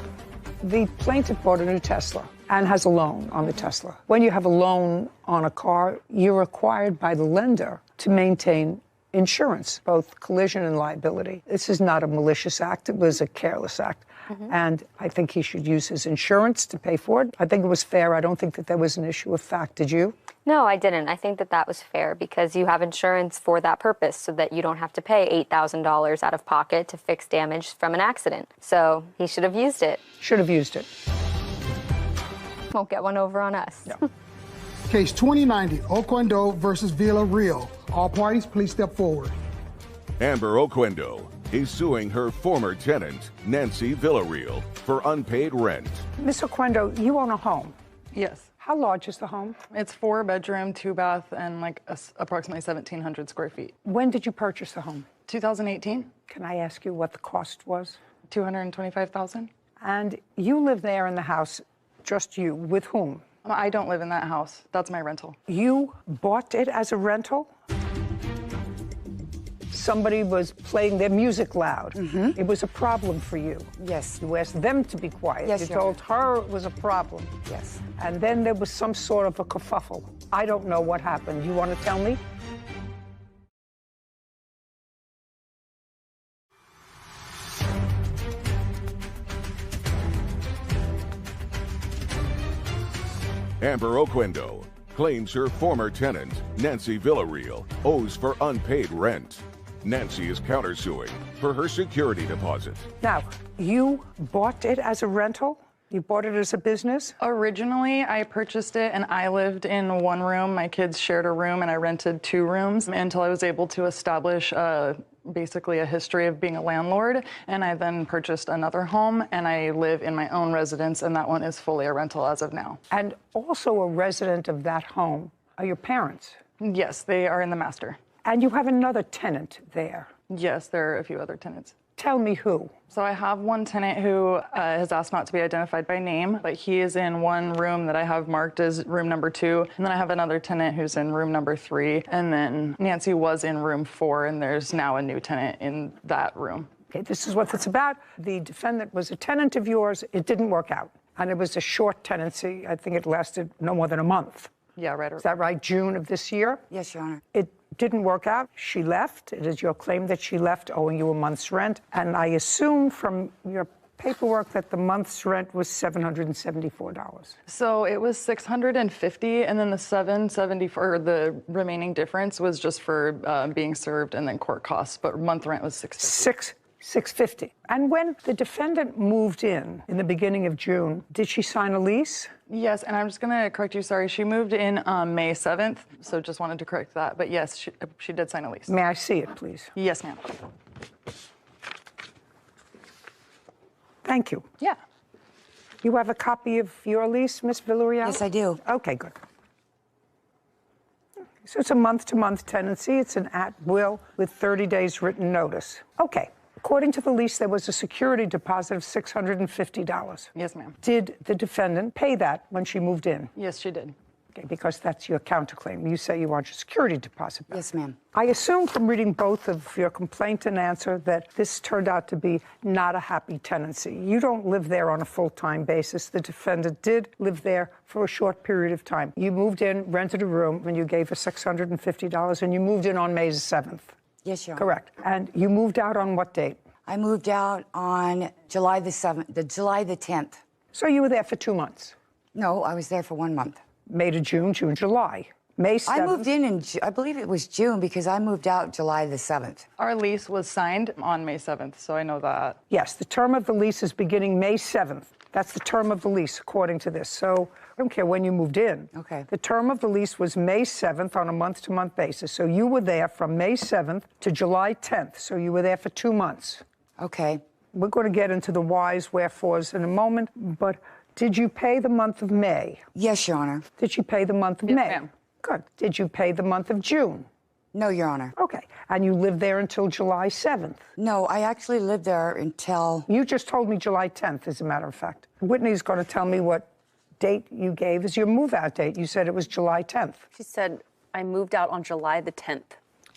The plaintiff bought a new Tesla and has a loan on the Tesla. When you have a loan on a car, you're required by the lender to maintain insurance, both collision and liability. This is not a malicious act. It was a careless act. And I think he should use his insurance to pay for it. I think it was fair. I don't think that there was an issue of fact. Did you? No, I didn't. I think that that was fair because you have insurance for that purpose so that you don't have to pay $8,000 out of pocket to fix damage from an accident. So he should have used it. Should have used it. Won't get one over on us. No. Case 2090, Oquendo versus Villarreal. All parties, please step forward. Amber Oquendo is suing her former tenant, Nancy Villarreal, for unpaid rent. Ms. Oquendo, you own a home. Yes. How large is the home? It's 4-bedroom, 2-bath, and like approximately 1,700 square feet. When did you purchase the home? 2018. Can I ask you what the cost was? $225,000. And you live there in the house, just you, with whom? I don't live in that house. That's my rental. You bought it as a rental? Somebody was playing their music loud. It was a problem for you. Yes. You asked them to be quiet. Yes, you Your told her it was a problem. Yes. And then there was some sort of a kerfuffle. I don't know what happened. You want to tell me? Amber Oquendo claims her former tenant, Nancy Villarreal, owes for unpaid rent. Nancy is countersuing for her security deposit. Now, you bought it as a rental? You bought it as a business? Originally, I purchased it and I lived in one room. My kids shared a room and I rented 2 rooms until I was able to establish basically a history of being a landlord. And I then purchased another home and I live in my own residence, and that one is fully a rental as of now. And also a resident of that home are your parents? Yes, they are in the master. And you have another tenant there? Yes, there are a few other tenants. Tell me who. So I have one tenant who has asked not to be identified by name, but he is in one room that I have marked as room number 2. And then I have another tenant who's in room number 3. And then Nancy was in room 4, and there's now a new tenant in that room. Okay, this is what it's about. The defendant was a tenant of yours. It didn't work out. And it was a short tenancy. I think it lasted no more than a month. Yeah, right. Is that right? June of this year? Yes, Your Honor. It didn't work out. She left. It is your claim that she left owing you a month's rent. And I assume from your paperwork that the month's rent was $774. So it was $650, and then the $774, the remaining difference was just for being served and then court costs. But month rent was $650. $650. And when the defendant moved in the beginning of June, did she sign a lease? Yes, and I'm just going to correct you. Sorry, she moved in May 7th, so just wanted to correct that. But yes, she did sign a lease. May I see it, please? Yes, ma'am. Thank you. Yeah. You have a copy of your lease, Ms. Villarreal? Yes, I do. Okay, good. So it's a month-to-month tenancy. It's an at-will with 30 days written notice. Okay. According to the lease, there was a security deposit of $650. Yes, ma'am. Did the defendant pay that when she moved in? Yes, she did. Okay, because that's your counterclaim. You say you want your security deposit back. Yes, ma'am. I assume from reading both of your complaint and answer that this turned out to be not a happy tenancy. You don't live there on a full-time basis. The defendant did live there for a short period of time. You moved in, rented a room, and you gave her $650, and you moved in on May 7th. Yes, Your Honor. Correct. And you moved out on what date? I moved out on July the 7th, July the 10th. So you were there for 2 months? No, I was there for 1 month. May to June, June, July. May 7th. I moved in I believe it was June because I moved out July the 7th. Our lease was signed on May 7th, so I know that. Yes, the term of the lease is beginning May 7th. That's the term of the lease, according to this. So I don't care when you moved in. Okay. The term of the lease was May 7th on a month-to-month basis. So you were there from May 7th to July 10th. So you were there for 2 months. Okay. We're going to get into the whys, wherefores in a moment, but did you pay the month of May? Yes, Your Honor. Did you pay the month of Yes, May? ma'am. Good. Did you pay the month of June? No, Your Honor. Okay. And you lived there until July 7th? No, I actually lived there until... You just told me July 10th, as a matter of fact. Whitney's going to tell me what date you gave as your move-out date. You said it was July 10th. She said, I moved out on July the 10th.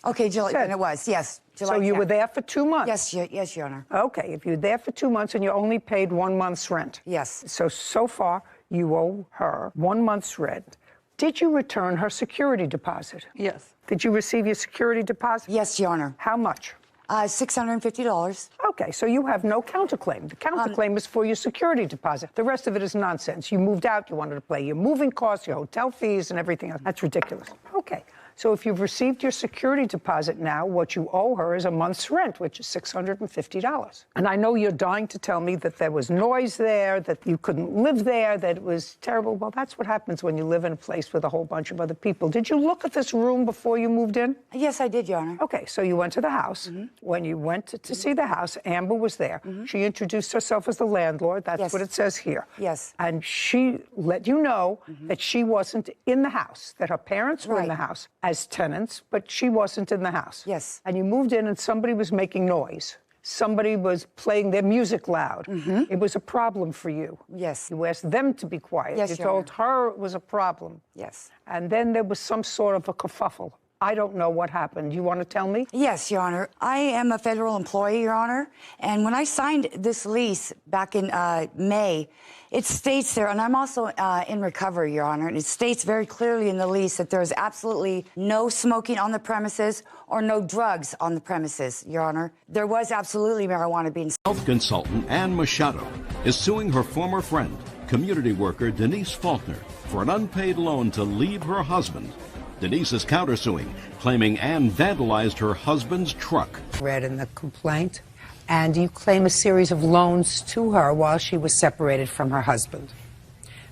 Okay, July, and it was, yes. July So you 10th. were there for 2 months? Yes, Your Honor. Okay, if you're there for 2 months and you only paid 1 month's rent. Yes. So far, you owe her 1 month's rent. Did you return her security deposit? Yes. Did you receive your security deposit? Yes, Your Honor. How much? $650. Okay, so you have no counterclaim. The counterclaim is for your security deposit. The rest of it is nonsense. You moved out, you wanted to pay your moving costs, your hotel fees, and everything else. That's ridiculous. Okay. So if you've received your security deposit now, what you owe her is a month's rent, which is $650. And I know you're dying to tell me that there was noise there, that you couldn't live there, that it was terrible. Well, that's what happens when you live in a place with a whole bunch of other people. Did you look at this room before you moved in? Yes, I did, Your Honor. Okay, so you went to the house. When you went to see the house, Amber was there. She introduced herself as the landlord. That's what it says here. Yes. And she let you know that she wasn't in the house, that her parents were in the house as tenants, but she wasn't in the house. Yes. And you moved in and somebody was making noise. Somebody was playing their music loud. It was a problem for you. Yes. You asked them to be quiet. Yes, you Your told her it was a problem. Yes. And then there was some sort of a kerfuffle. I don't know what happened. You want to tell me? Yes, Your Honor. I am a federal employee, Your Honor. And when I signed this lease back in May, it states there, and I'm also in recovery, Your Honor, and it states very clearly in the lease that there is absolutely no smoking on the premises or no drugs on the premises, Your Honor. There was absolutely marijuana being sold. Health consultant Ann Machado is suing her former friend, community worker Denise Faulkner, for an unpaid loan to leave her husband. Denise is countersuing, claiming Ann vandalized her husband's truck. Read in the complaint, and you claim a series of loans to her while she was separated from her husband.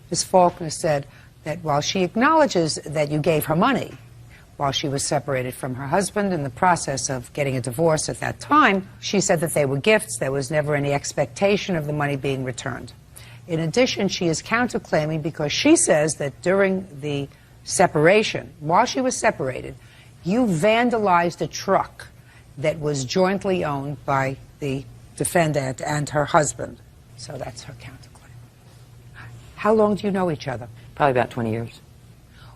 Ms. Faulkner said that while she acknowledges that you gave her money while she was separated from her husband in the process of getting a divorce at that time, she said that they were gifts. There was never any expectation of the money being returned. In addition, she is counterclaiming because she says that during the separation, while she was separated, you vandalized a truck that was jointly owned by the defendant and her husband. So that's her counterclaim. How long do you know each other? Probably about 20 years.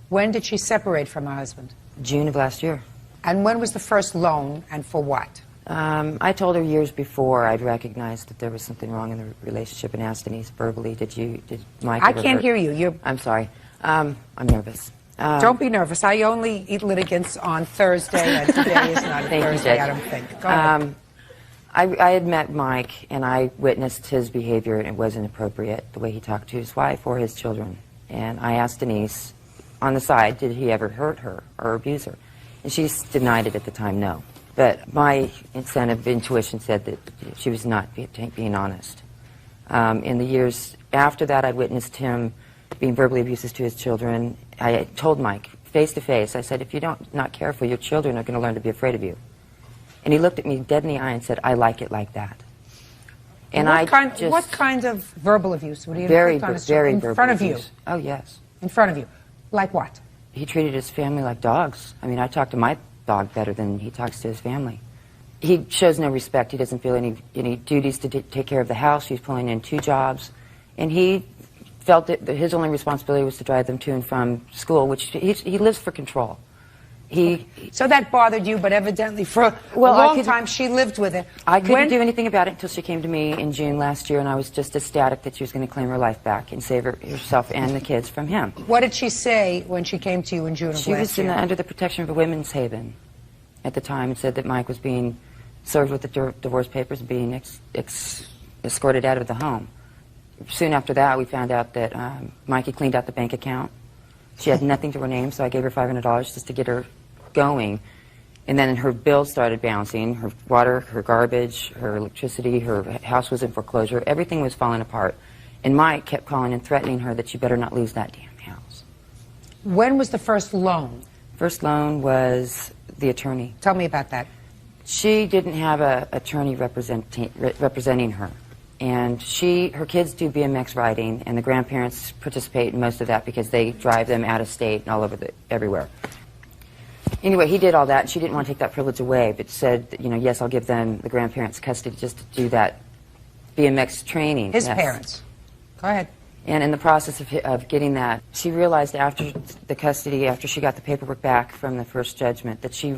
When did she separate from her husband? June of last year. And when was the first loan, and for what? I told her years before I'd recognized that there was something wrong in the relationship and asked Denise verbally, did Mike I ever can't hurt? hear you. I'm sorry. I'm nervous. Don't be nervous. I only eat litigants on Thursday, and today is not a Thank you, Thursday, Judge. I don't think. Go ahead. I had met Mike, and I witnessed his behavior, and it wasn't appropriate, the way he talked to his wife or his children. And I asked Denise, on the side, did he ever hurt her or abuse her? And she denied it at the time, no. But my intuition said that she was not being honest. In the years after that, I witnessed him being verbally abusive to his children. I told Mike, face to face, I said, if you don't not careful, your children are going to learn to be afraid of you. And he looked at me dead in the eye and said, I like it like that. And what kind of verbal abuse? What do you very in verbal front of you? abuse. Oh, yes. In front of you. Like what? He treated his family like dogs. I mean, I talk to my dog better than he talks to his family. He shows no respect. He doesn't feel any duties to take care of the house. He's pulling in 2 jobs. And he felt that his only responsibility was to drive them to and from school, which he lives for control. So that bothered you, but evidently for a long time she lived with it. I couldn't do anything about it until she came to me in June last year, and I was just ecstatic that she was going to claim her life back and save herself and the kids from him. What did she say when she came to you in June of last year? She was under the protection of a women's haven at the time and said that Mike was being served with the divorce papers and being escorted out of the home. Soon after that, we found out that Mikey cleaned out the bank account. She had nothing to her name, so I gave her $500 just to get her going. And then her bills started bouncing. Her water, her garbage, her electricity, her house was in foreclosure. Everything was falling apart. And Mike kept calling and threatening her that she better not lose that damn house. When was the first loan? First loan was the attorney. Tell me about that. She didn't have an attorney representing her. And her kids do BMX riding, and the grandparents participate in most of that because they drive them out of state and all over everywhere. Anyway, he did all that, and she didn't want to take that privilege away, but said, that, yes, I'll give them, the grandparents, custody just to do that BMX training. His parents. Go ahead. And in the process of getting that, she realized after the custody, after she got the paperwork back from the first judgment, that she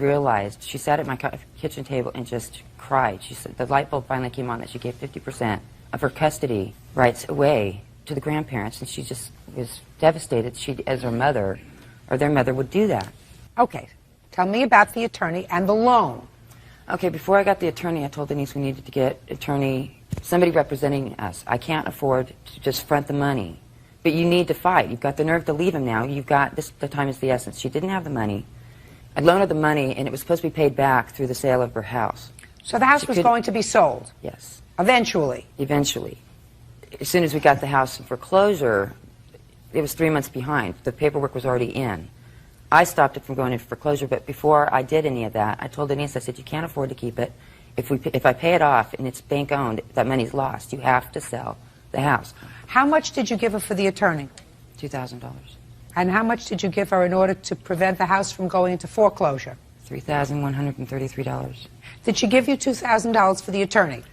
sat at my kitchen table and just cried. She said the light bulb finally came on that she gave 50% of her custody rights away to the grandparents, and she just was devastated she, as her mother, or their mother, would do that. Okay. Tell me about the attorney and the loan. Okay, before I got the attorney, I told Denise we needed to get somebody representing us. I can't afford to just front the money. But you need to fight. You've got the nerve to leave him now. The time is the essence. She didn't have the money. I'd loaned her the money, and it was supposed to be paid back through the sale of her house. So the house was going to be sold? Yes. Eventually? Eventually. As soon as we got the house in foreclosure, it was 3 months behind. The paperwork was already in. I stopped it from going into foreclosure, but before I did any of that, I told Denise, I said, you can't afford to keep it. If I pay it off and it's bank owned, that money's lost. You have to sell the house. How much did you give her for the attorney? $2,000. And how much did you give her in order to prevent the house from going into foreclosure? $3,133. Did she give you $2,000 for the attorney?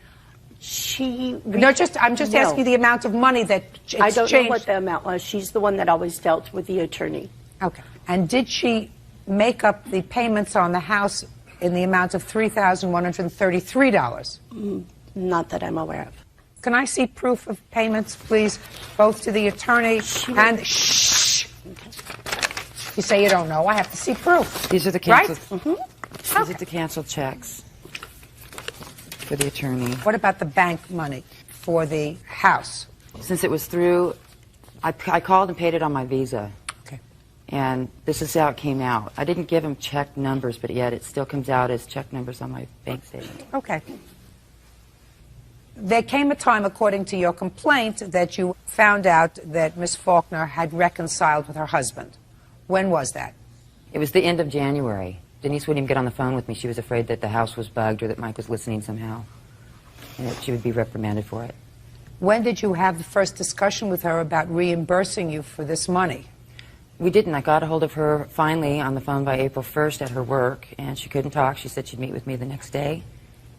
I'm just asking the amount of money that exchanged. I don't know what the amount was. She's the one that always dealt with the attorney. Okay. And did she make up the payments on the house in the amount of $3,133? Not that I'm aware of. Can I see proof of payments, please, both to the attorney and... Shh! You say you don't know. I have to see proof. These are the canceled, right? These are the canceled checks for the attorney. What about the bank money for the house? Since it was through, I called and paid it on my Visa. And this is how it came out. I didn't give him check numbers, but yet it still comes out as check numbers on my bank statement. Okay. There came a time, according to your complaint, that you found out that Miss Faulkner had reconciled with her husband. When was that? It was the end of January. Denise wouldn't even get on the phone with me. She was afraid that the house was bugged or that Mike was listening somehow, and that she would be reprimanded for it. When did you have the first discussion with her about reimbursing you for this money? We didn't. I got a hold of her finally on the phone by April 1st at her work, and she couldn't talk. She said she'd meet with me the next day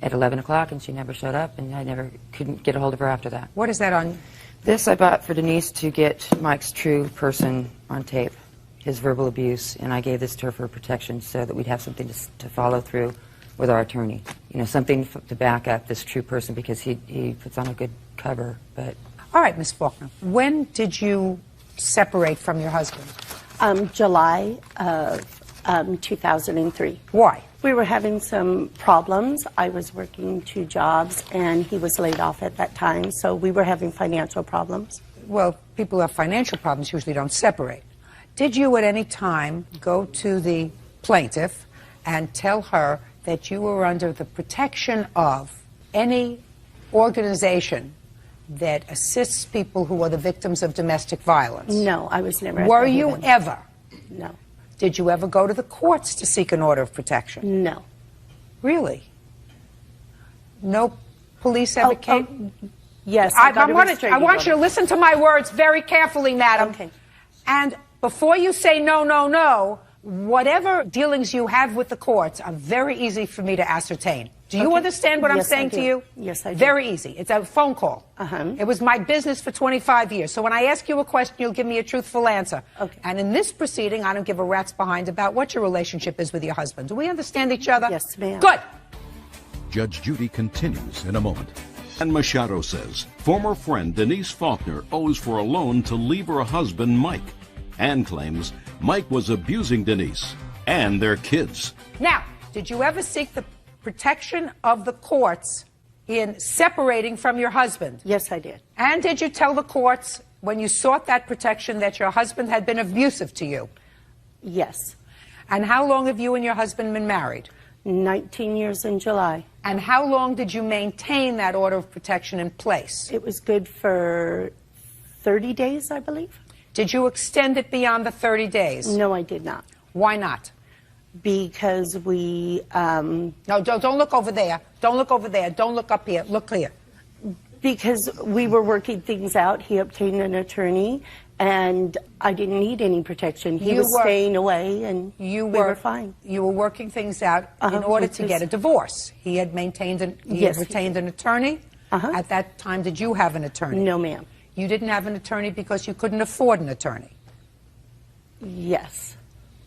at 11 o'clock, and she never showed up, and I couldn't get a hold of her after that. What is that on? This I bought for Denise to get Mike's true person on tape, his verbal abuse, and I gave this to her for protection so that we'd have something to follow through with our attorney. Something to back up this true person, because he puts on a good cover. But all right, Miss Faulkner, when did you separate from your husband? July of 2003. Why? We were having some problems. I was working 2 jobs, and he was laid off at that time, so we were having financial problems. Well, people who have financial problems usually don't separate. Did you at any time go to the plaintiff and tell her that you were under the protection of any organization that assists people who are the victims of domestic violence? No, I was never. Were you ever? No. Did you ever go to the courts to seek an order of protection? No. Really? No police ever came? Yes, I got a want restraining you to order. listen to my words very carefully, madam. Okay. And before you say no, no, no, whatever dealings you have with the courts are very easy for me to ascertain. Do you Okay. understand what I'm Yes, I saying to do. you? Yes, I do. Very easy. It's a phone call. It was my business for 25 years. So when I ask you a question, you'll give me a truthful answer. Okay. And in this proceeding, I don't give a rat's behind about what your relationship is with your husband. Do we understand each other? Yes, ma'am. Good. Judge Judy continues in a moment. And Machado says former friend Denise Faulkner owes for a loan to leave her husband, Mike. Ann claims Mike was abusing Denise and their kids. Now, did you ever seek the protection of the courts in separating from your husband? Yes, I did. And did you tell the courts when you sought that protection that your husband had been abusive to you? Yes. And how long have you and your husband been married? 19 years in July. And how long did you maintain that order of protection in place? It was good for 30 days, I believe. Did you extend it beyond the 30 days? No, I did not. Why not? Because we... No, don't look over there. Don't look over there. Don't look up here. Look here. Because we were working things out. He obtained an attorney, and I didn't need any protection. He was staying away, and we were fine. You were working things out in order to get a divorce. He had maintained retained an attorney. At that time, did you have an attorney? No, ma'am. You didn't have an attorney because you couldn't afford an attorney. Yes.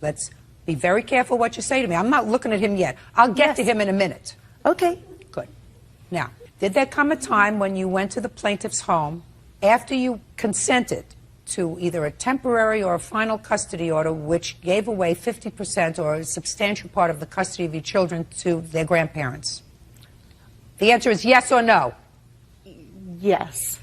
Let's be very careful what you say to me. I'm not looking at him yet. I'll get to him in a minute. Okay. Good. Now, did there come a time when you went to the plaintiff's home after you consented to either a temporary or a final custody order which gave away 50% or a substantial part of the custody of your children to their grandparents? The answer is yes or no. Yes.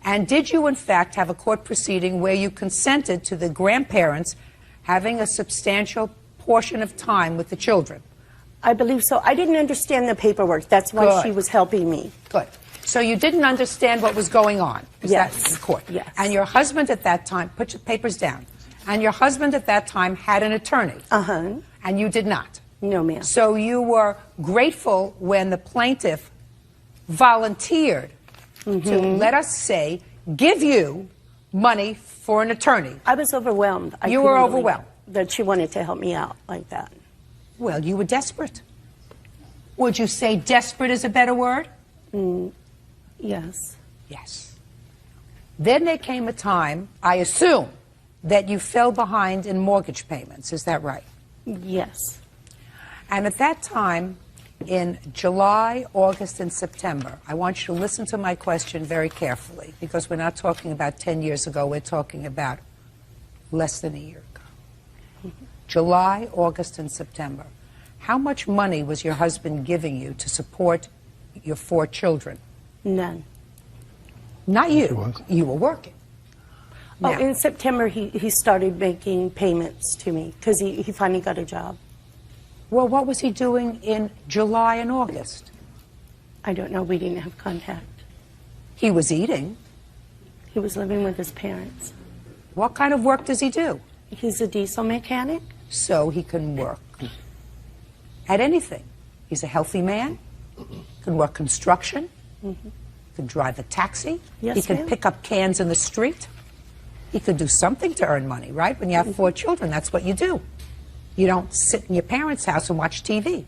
And did you, in fact, have a court proceeding where you consented to the grandparents having a substantial portion of time with the children? I believe so. I didn't understand the paperwork. That's why Good. she was helping me. Good. So you didn't understand what was going on? Yes. In court? Yes. And your husband at that time, put your papers down, and your husband at that time had an attorney? And you did not? No, ma'am. So you were grateful when the plaintiff volunteered to, let us say, give you money for an attorney? I was overwhelmed. You were overwhelmed. That she wanted to help me out like that. Well, you were desperate. Would you say desperate is a better word? Yes. Yes. Then there came a time, I assume, that you fell behind in mortgage payments. Is that right? Yes. And at that time, in July, August, and September, I want you to listen to my question very carefully, because we're not talking about 10 years ago. We're talking about less than a year ago. July, August, and September. How much money was your husband giving you to support your 4 children? None. Not you. You were working. Oh, Now, in September, he started making payments to me because he finally got a job. well, what was he doing in July and August? I don't know. We didn't have contact. He was eating. He was living with his parents. What kind of work does he do? He's a diesel mechanic. So he can work at anything. He's a healthy man. Can work construction. Could drive a taxi. Yes, he can ma'am. pick up cans in the street. He could do something to earn money, right? When you have 4 children, that's what you do. You don't sit in your parents' house and watch TV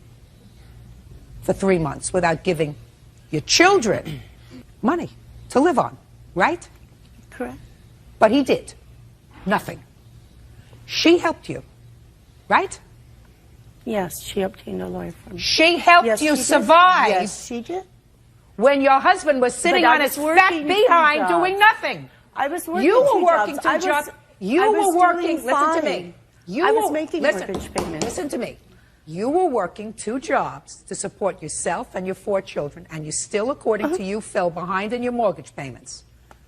for 3 months without giving your children money to live on, right? Correct. But he did. Nothing. She helped you, right? Yes, she obtained a lawyer for me. She helped Yes, you she did. survive Yes, she did. when your husband was sitting But I on was his working fat 2 behind jobs. doing nothing. I was working You were 2 working jobs. 2 I was- jobs. You I was were working. doing Listen to fine. me. You I was were, making listen, mortgage payments. Listen to me. You were working 2 jobs to support yourself and your 4 children, and you still, according to you, fell behind in your mortgage payments.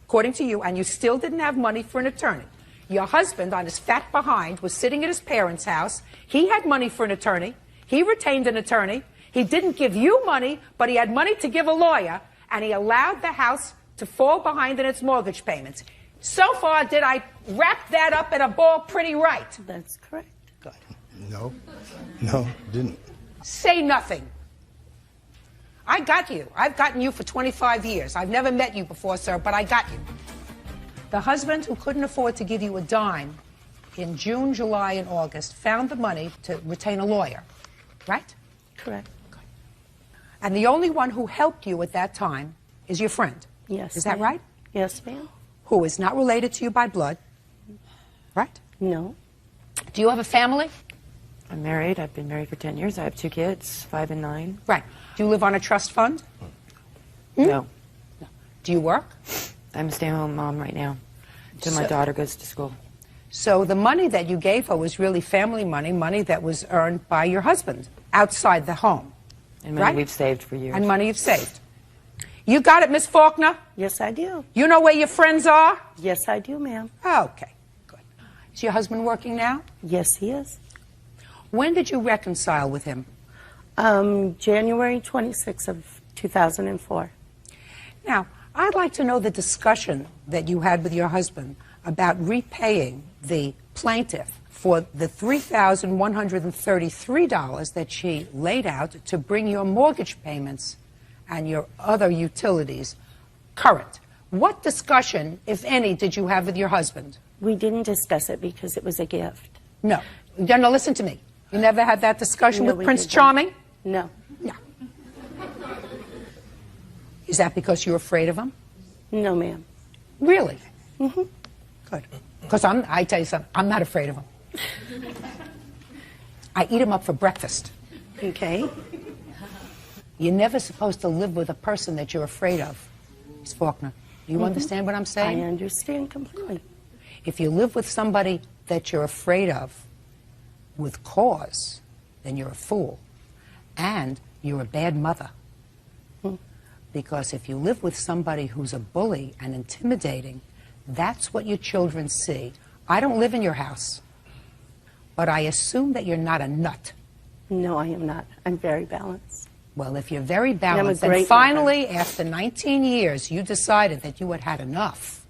According to you, and you still didn't have money for an attorney. Your husband, on his fat behind, was sitting at his parents' house. He had money for an attorney. He retained an attorney. He didn't give you money, but he had money to give a lawyer, and he allowed the house to fall behind in its mortgage payments. So far, did I wrap that up in a ball pretty right? That's correct. No, didn't. Say nothing. I got you. I've gotten you for 25 years. I've never met you before, sir, but I got you. The husband who couldn't afford to give you a dime in June, July, and August found the money to retain a lawyer, right? Correct. And the only one who helped you at that time is your friend. Yes. Is that ma'am. right? Yes, ma'am. Who is not related to you by blood, right? No. Do you have a family? I'm married. I've been married for 10 years. I have 2 kids, 5 and 9. Right. Do you live on a trust fund? No. Do you work? I'm a stay-at-home mom right now until my daughter goes to school. So the money that you gave her was really family money, money that was earned by your husband outside the home. And money right? we've saved for years. And money you've saved. You got it, Miss Faulkner? Yes, I do. You know where your friends are? Yes, I do, ma'am. Okay, good. Is your husband working now? Yes, he is. When did you reconcile with him? January 26th of 2004. Now, I'd like to know the discussion that you had with your husband about repaying the plaintiff for the $3,133 that she laid out to bring your mortgage payments and your other utilities current. What discussion, if any, did you have with your husband? We didn't discuss it because it was a gift. No. No, listen to me. You never had that discussion No, with we Prince didn't. Charming? No. No. Is that because you're afraid of him? No, ma'am. Really? Mm-hmm. Good. Because I tell you something, I'm not afraid of him. I eat him up for breakfast. Okay. You're never supposed to live with a person that you're afraid of, Ms. Faulkner. Do you understand what I'm saying? I understand completely. If you live with somebody that you're afraid of with cause, then you're a fool. And you're a bad mother. Because if you live with somebody who's a bully and intimidating, that's what your children see. I don't live in your house, but I assume that you're not a nut. No, I am not. I'm very balanced. Well, if you're very balanced, great and finally, after 19 years, you decided that you had had enough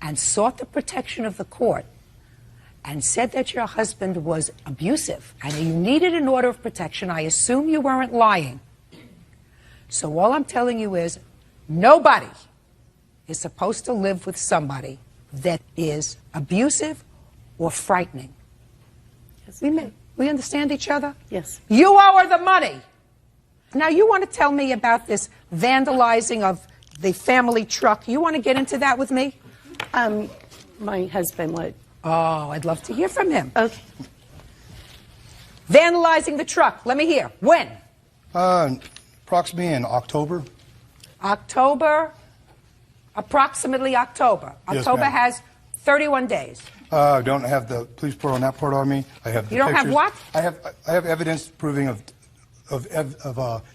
and sought the protection of the court and said that your husband was abusive and you needed an order of protection, I assume you weren't lying. So all I'm telling you is nobody is supposed to live with somebody that is abusive or frightening. Yes. We understand each other? Yes. You owe her the money. Now, you want to tell me about this vandalizing of the family truck. You want to get into that with me? My husband would. Oh, I'd love to hear from him. Okay. Vandalizing the truck. Let me hear. When? Approximately in October. October, approximately October. Yes, October ma'am. has 31 days. I don't have the police report on that part on me. I have the You don't have pictures. what? I have evidence proving of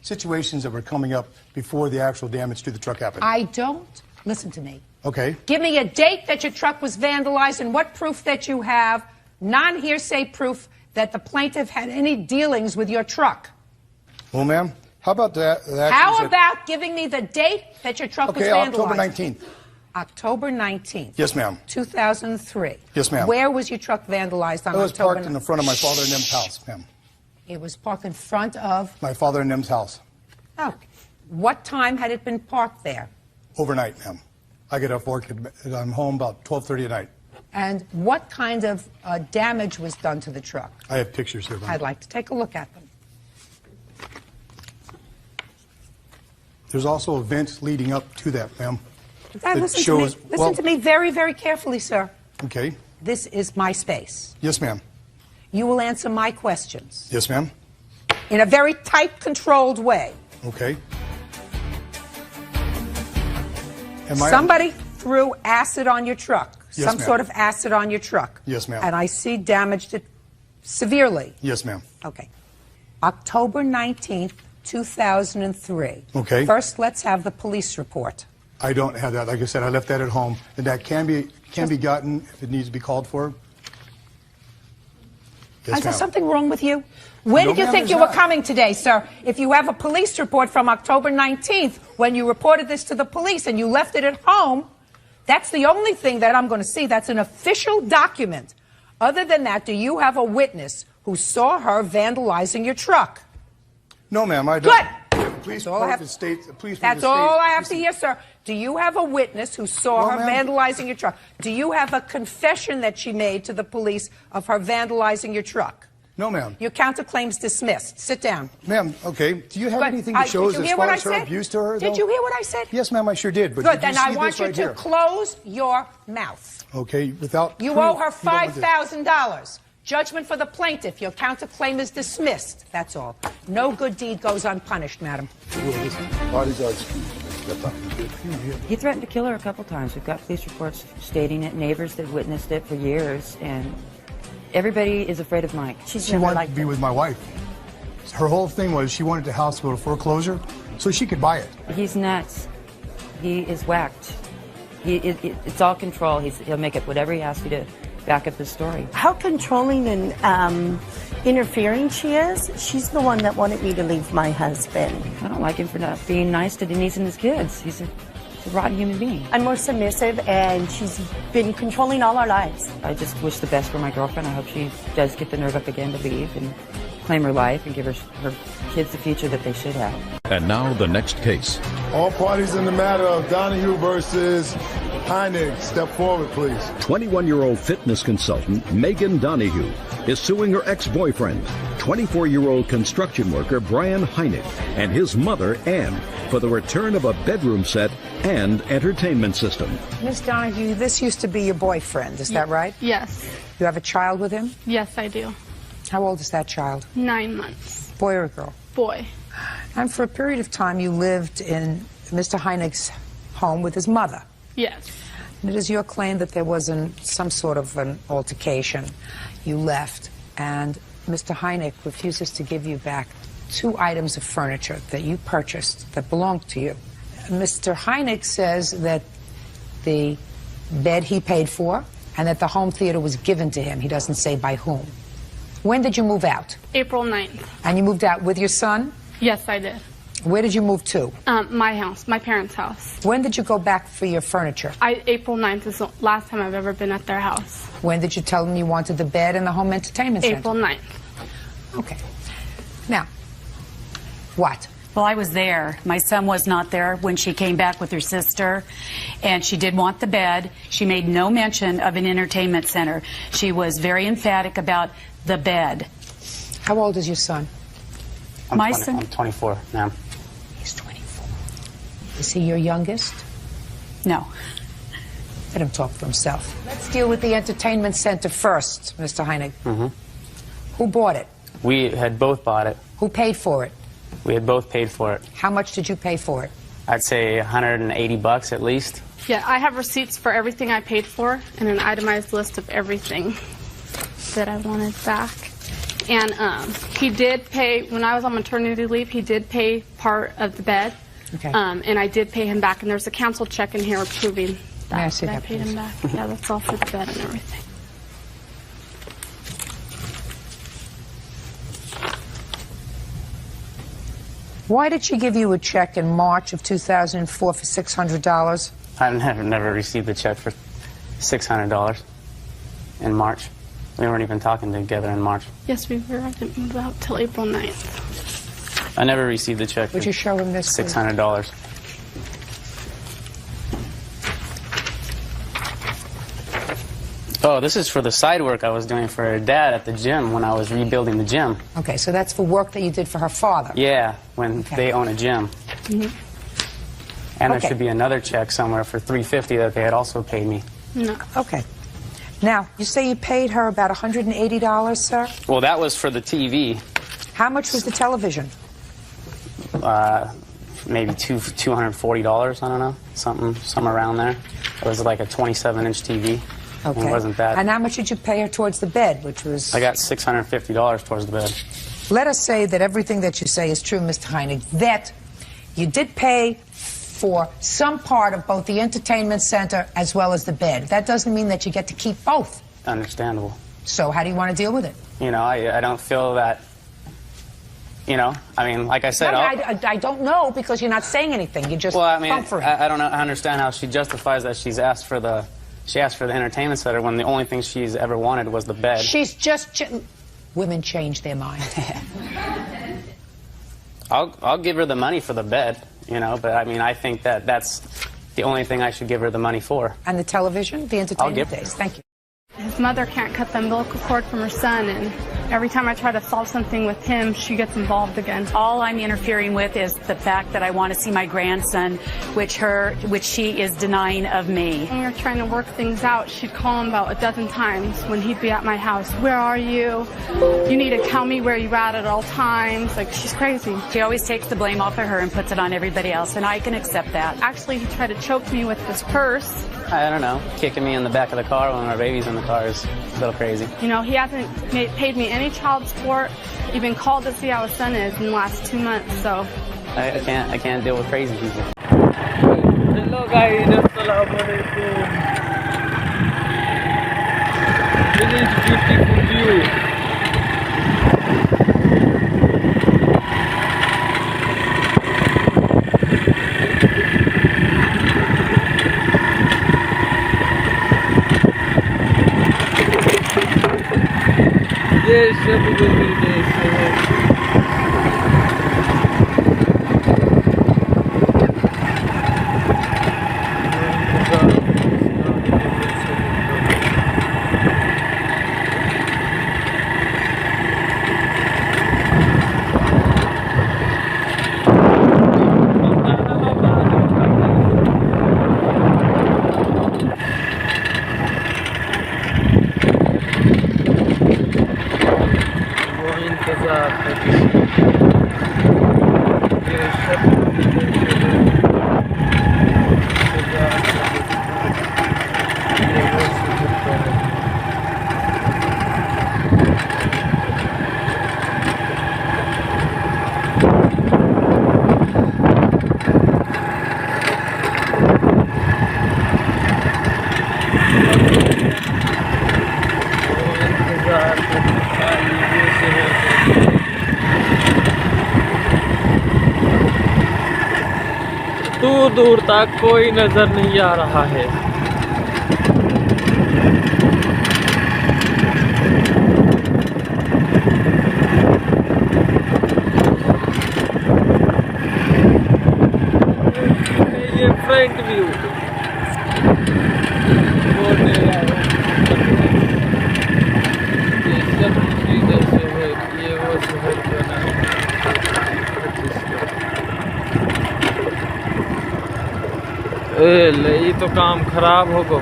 situations that were coming up before the actual damage to the truck happened. I don't. Listen to me. Okay. Give me a date that your truck was vandalized and what proof that you have, non-hearsay proof that the plaintiff had any dealings with your truck. Well, ma'am, how about that? How about giving me the date that your truck was vandalized? October 19th. October 19th. Yes, ma'am. 2003. Yes, ma'am. Where was your truck vandalized on It was October parked in the front of my father and them's house, ma'am. It was parked in front of? My father and them's house. Oh. What time had it been parked there? Overnight, ma'am. I get off work and I'm home about 12:30 at night. And what kind of damage was done to the truck? I have pictures here, ma'am. I'd like to take a look at them. There's also events leading up to that, ma'am. Listen to me very, very carefully, sir. Okay. This is my space. Yes, ma'am. You will answer my questions Yes, ma'am. in a very tight, controlled way. Okay. Somebody threw acid on your truck. Yes, some ma'am. sort of acid on your truck. Yes, ma'am. And I see damaged it severely. Yes, ma'am. Okay. October 19th, 2003. Okay. First, let's have the police report. I don't have that. Like I said, I left that at home, and that can be gotten if it needs to be called for. Yes, Is there ma'am. something wrong with you? When No, did you ma'am, think there's you were not. coming today, sir? If you have a police report from October 19th, when you reported this to the police and you left it at home, that's the only thing that I'm going to see. That's an official document. Other than that, do you have a witness who saw her vandalizing your truck? No, ma'am, I don't. Good. please That's all I have- That's all I have to hear, sir. Do you have a witness who saw her vandalizing your truck? Do you have a confession that she made to the police of her vandalizing your truck? No, ma'am. Your counterclaim's dismissed. Sit down. Ma'am, okay. Do you have But, anything that shows did you as hear far what as I her said? abuse to her? Did though? you hear what I said? Yes, ma'am, I sure did. But Good, did you then I see want this you right to here? close your mouth. Okay, without You proof, owe her you don't want this. $5,000. Judgment for the plaintiff. Your counterclaim is dismissed. That's all. No good deed goes unpunished, madam. Parties are excused. He threatened to kill her a couple times. We've got police reports stating it, neighbors that witnessed it for years, and everybody is afraid of Mike. She wanted to be with my wife. Her whole thing was she wanted the house to go to foreclosure so she could buy it. He's nuts. He is whacked. It's all control. He'll make up whatever he has to back up his story. How controlling and interfering she is. She's the one that wanted me to leave my husband. I don't like him for not being nice to Denise and his kids. He's a rotten human being. I'm more submissive, and she's been controlling all our lives. I just wish the best for my girlfriend. I hope she does get the nerve up again to leave and claim her life and give her kids the future that they should have. And now the next case. All parties in the matter of Donahue versus Heinig, step forward, please. 21-year-old fitness consultant Megan Donahue is suing her ex-boyfriend, 24-year-old construction worker Brian Heinig, and his mother, Ann, for the return of a bedroom set and entertainment system. Miss Donahue, this used to be your boyfriend, is that right? Yes. You have a child with him? Yes, I do. How old is that child? 9 months. Boy or girl? Boy. And for a period of time, you lived in Mr. Heinig's home with his mother. Yes. And it is your claim that there was some sort of an altercation. You left, and Mr. Heinig refuses to give you back 2 items of furniture that you purchased that belonged to you. Mr. Heinig says that the bed he paid for and that the home theater was given to him. He doesn't say by whom. When did you move out? April 9th. And you moved out with your son? Yes, I did. Where did you move to? My house, my parents' house. When did you go back for your furniture? April 9th is the last time I've ever been at their house. When did you tell them you wanted the bed and the home entertainment center? April 9th. Okay. Now, what? Well, I was there. My son was not there when she came back with her sister, and she did want the bed. She made no mention of an entertainment center. She was very emphatic about the bed. How old is your son? My son? I'm 24, ma'am. He's 24. Is he your youngest? No. Let him talk for himself. Let's deal with the entertainment center first, Mr. Heinig. Mm-hmm. Who bought it? We had both bought it. Who paid for it? We had both paid for it. How much did you pay for it? I'd say $180 at least. Yeah, I have receipts for everything I paid for and an itemized list of everything that I wanted back. And he did pay, when I was on maternity leave, he did pay part of the bed. Okay. And I did pay him back, and there's a council check in here proving that I paid him back. Yeah, that's all for the bed and everything. Why did she give you a check in March of 2004 for $600? I've never received a check for $600 in March. We weren't even talking together in March. Yes, we were. I didn't move out till April 9th. I never received a check Would you show him this? $600. Oh, this is for the side work I was doing for her dad at the gym when I was rebuilding the gym. Okay, so that's for work that you did for her father. Yeah, when they own a gym. Mm-hmm. And there should be another check somewhere for $350 that they had also paid me. No. Okay. Now, you say you paid her about $180, sir? Well, that was for the TV. How much was the television? Maybe $240, I don't know, something around there. It was like a 27-inch TV. Okay. It wasn't that. And how much did you pay her towards the bed, which was... I got $650 towards the bed. Let us say that everything that you say is true, Mr. Heinig, that you did pay for some part of both the entertainment center as well as the bed. That doesn't mean that you get to keep both. Understandable. So how do you want to deal with it? You know, I don't feel that, you know, I mean, like I said... No, I don't know because you're not saying anything. You're just comforting. I don't know, I understand how she justifies that she asked for the entertainment center when the only thing she's ever wanted was the bed. She's just... Women change their mind. I'll give her the money for the bed, you know, but I mean, I think that that's the only thing I should give her the money for. And the television, the entertainment days. Thank you. His mother can't cut the umbilical cord from her son, and every time I try to solve something with him, she gets involved again. All I'm interfering with is the fact that I want to see my grandson, which she is denying of me. When we were trying to work things out, she'd call him about a dozen times when he'd be at my house. Where are you? You need to tell me where you're at all times. Like, she's crazy. She always takes the blame off of her and puts it on everybody else, and I can accept that. Actually, he tried to choke me with his purse. I don't know, kicking me in the back of the car when our baby's in the car is a little crazy. You know, he hasn't paid me any child support, even called to see how his son is in the last 2 months, so. I can't deal with crazy people. Hello guys, Assalamualaikum. This is beautiful view. Yes, दूर दूर तक कोई नजर नहीं आ रहा है। ये front view ये सब इधर से है, ये वो शहर बना है। ये तो काम खराब होगा।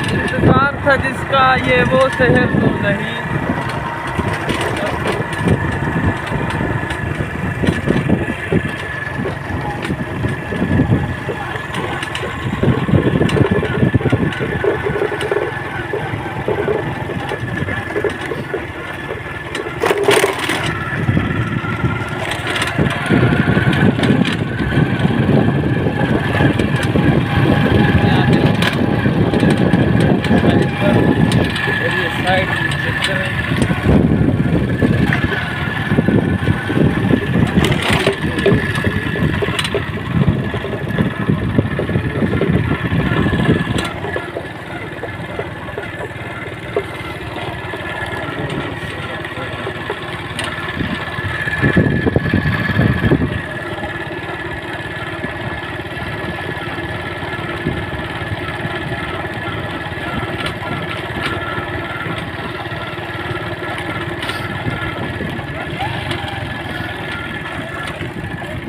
इंतजार था जिसका ये वो शहर तो नहीं।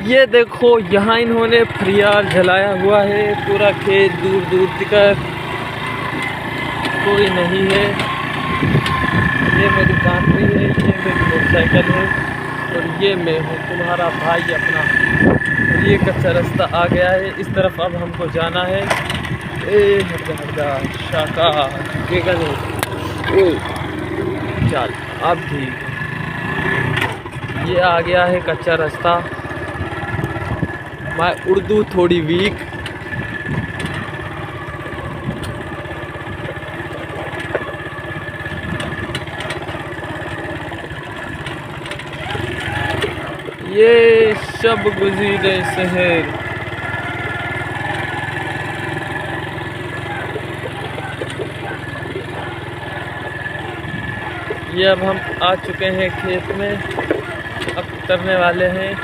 ये देखो यहाँ इन्होंने फरियाल जलाया हुआ है, पूरा खेत दूर दूर तक कोई नहीं है। ये मेरी गाड़ी है, ये मेरी मोटरसाइकिल है और ये मैं हूँ तुम्हारा भाई अपना। और ये कच्चा रास्ता आ गया है, इस तरफ अब हमको जाना है। ए हटा शाका बेगन चल अब ठीक। ये आ गया है कच्चा रास्ता। मैं उर्दू थोड़ी वीक, ये शब गुज़ीरे शहर। ये अब हम आ चुके हैं खेत में, अब उतरने वाले हैं।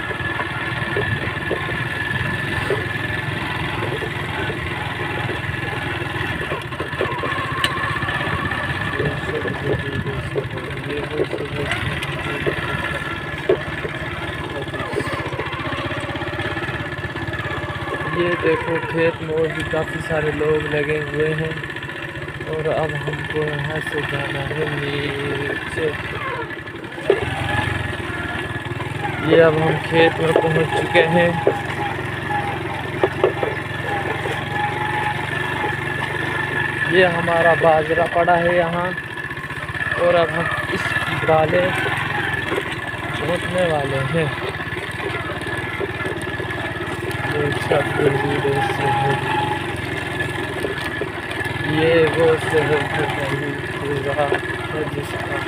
ये देखो खेत में और भी काफ़ी सारे लोग लगे हुए हैं और अब हमको यहाँ से जाना है नीचे। ये अब हम खेत में पहुँच चुके हैं। ये हमारा बाजरा पड़ा है यहाँ और अब हम इस वाले पहुँचने वाले हैं। ये सब शहर, ये वो शहर नहीं पूरा है जिसका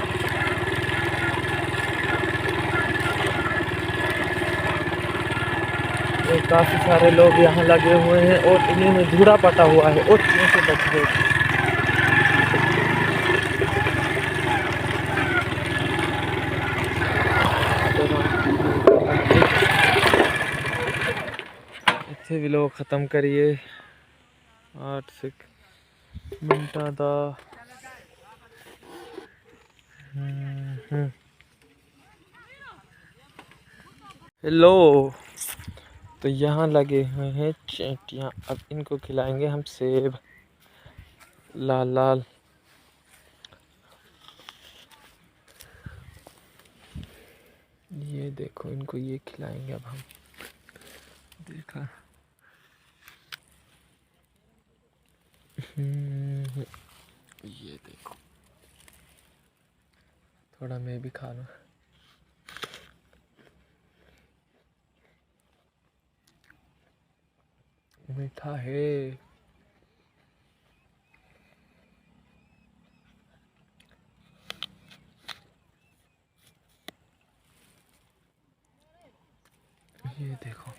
काफ़ी सारे लोग यहाँ लगे हुए हैं और इन्हीं में धूड़ा पटा हुआ है और चूहों से बच गए। इतने भी लोग ख़त्म करिए 8 मिनटा दा। हेलो, तो यहाँ लगे हुए हैं चींटियाँ। अब इनको खिलाएंगे हम सेब लाल लाल। ये देखो इनको ये खिलाएंगे अब हम। देखा ये देखो, थोड़ा मैं भी खा लूं। मीठा है। ये देखो,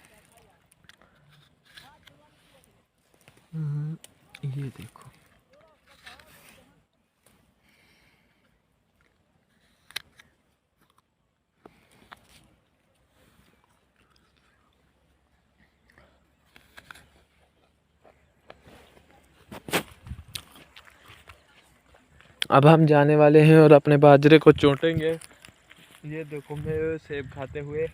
ये देखो। अब हम जाने वाले हैं और अपने बाजरे को चोटेंगे। ये देखो मैं सेब खाते हुए।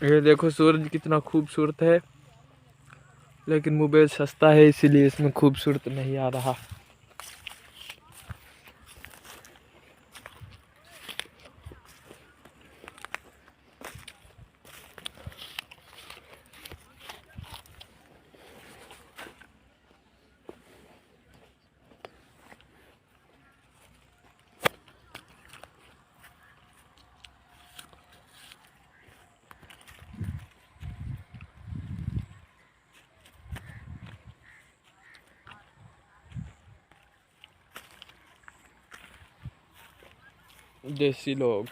ये देखो सूरज कितना खूबसूरत है, लेकिन मोबाइल सस्ता है इसीलिए इसमें खूबसूरत नहीं आ रहा। देसी लोग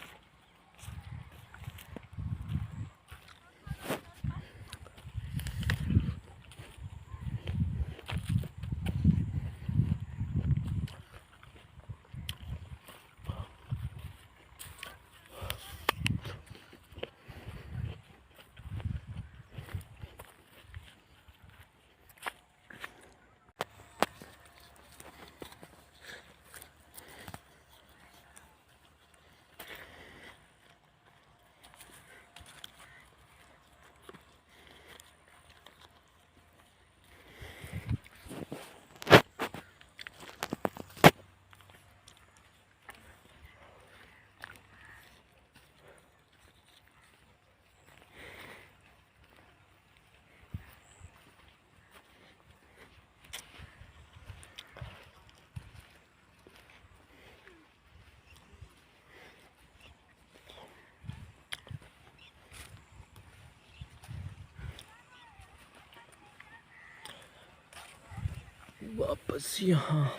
वापस यहाँ।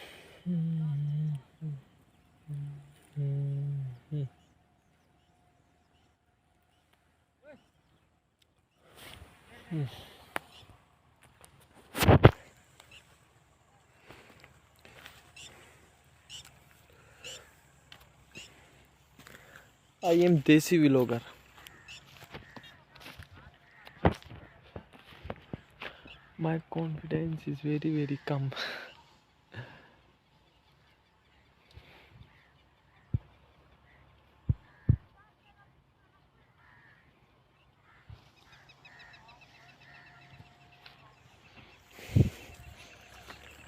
I am Desi vlogger. My confidence is very कम।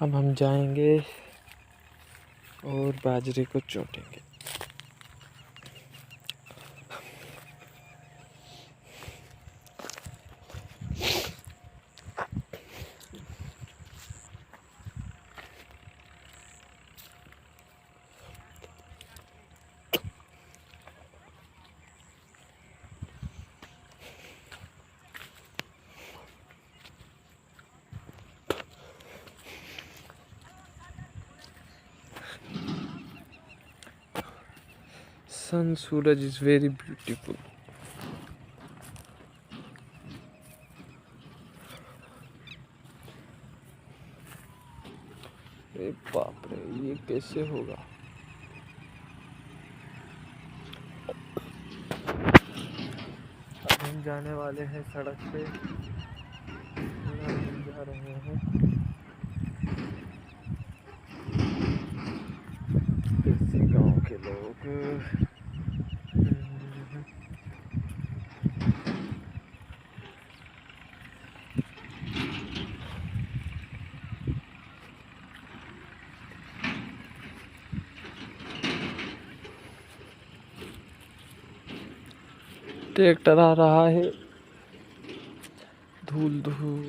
अब हम जाएंगे और बाजरे को चोटेंगे। Sun Suraj is very beautiful. अरे बाप रे, ये कैसे होगा? अब हम जाने वाले हैं सड़क पे, हम जा रहे हैं देसी गांव के लोग। ट्रैक्टर आ रहा है, धूल धूल।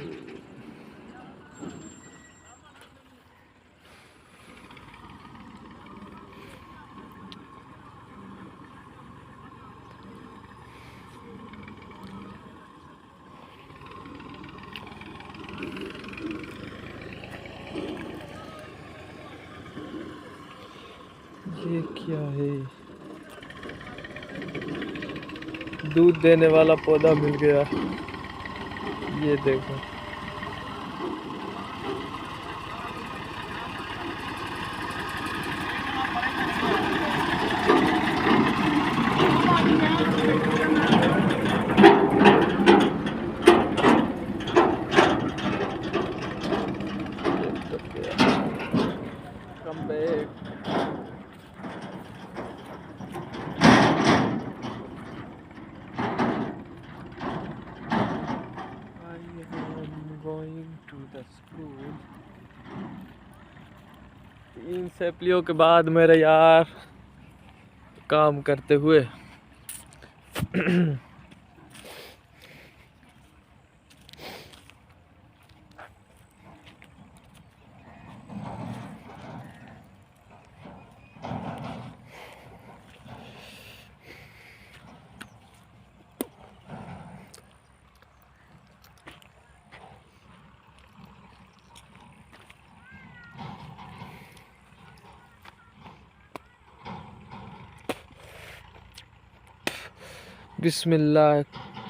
ये क्या है? दूध देने वाला पौधा मिल गया। ये देखो, कम बैक। The school. 3 सैपलियों के बाद मेरे यार काम करते हुए बिस्मिल्लाह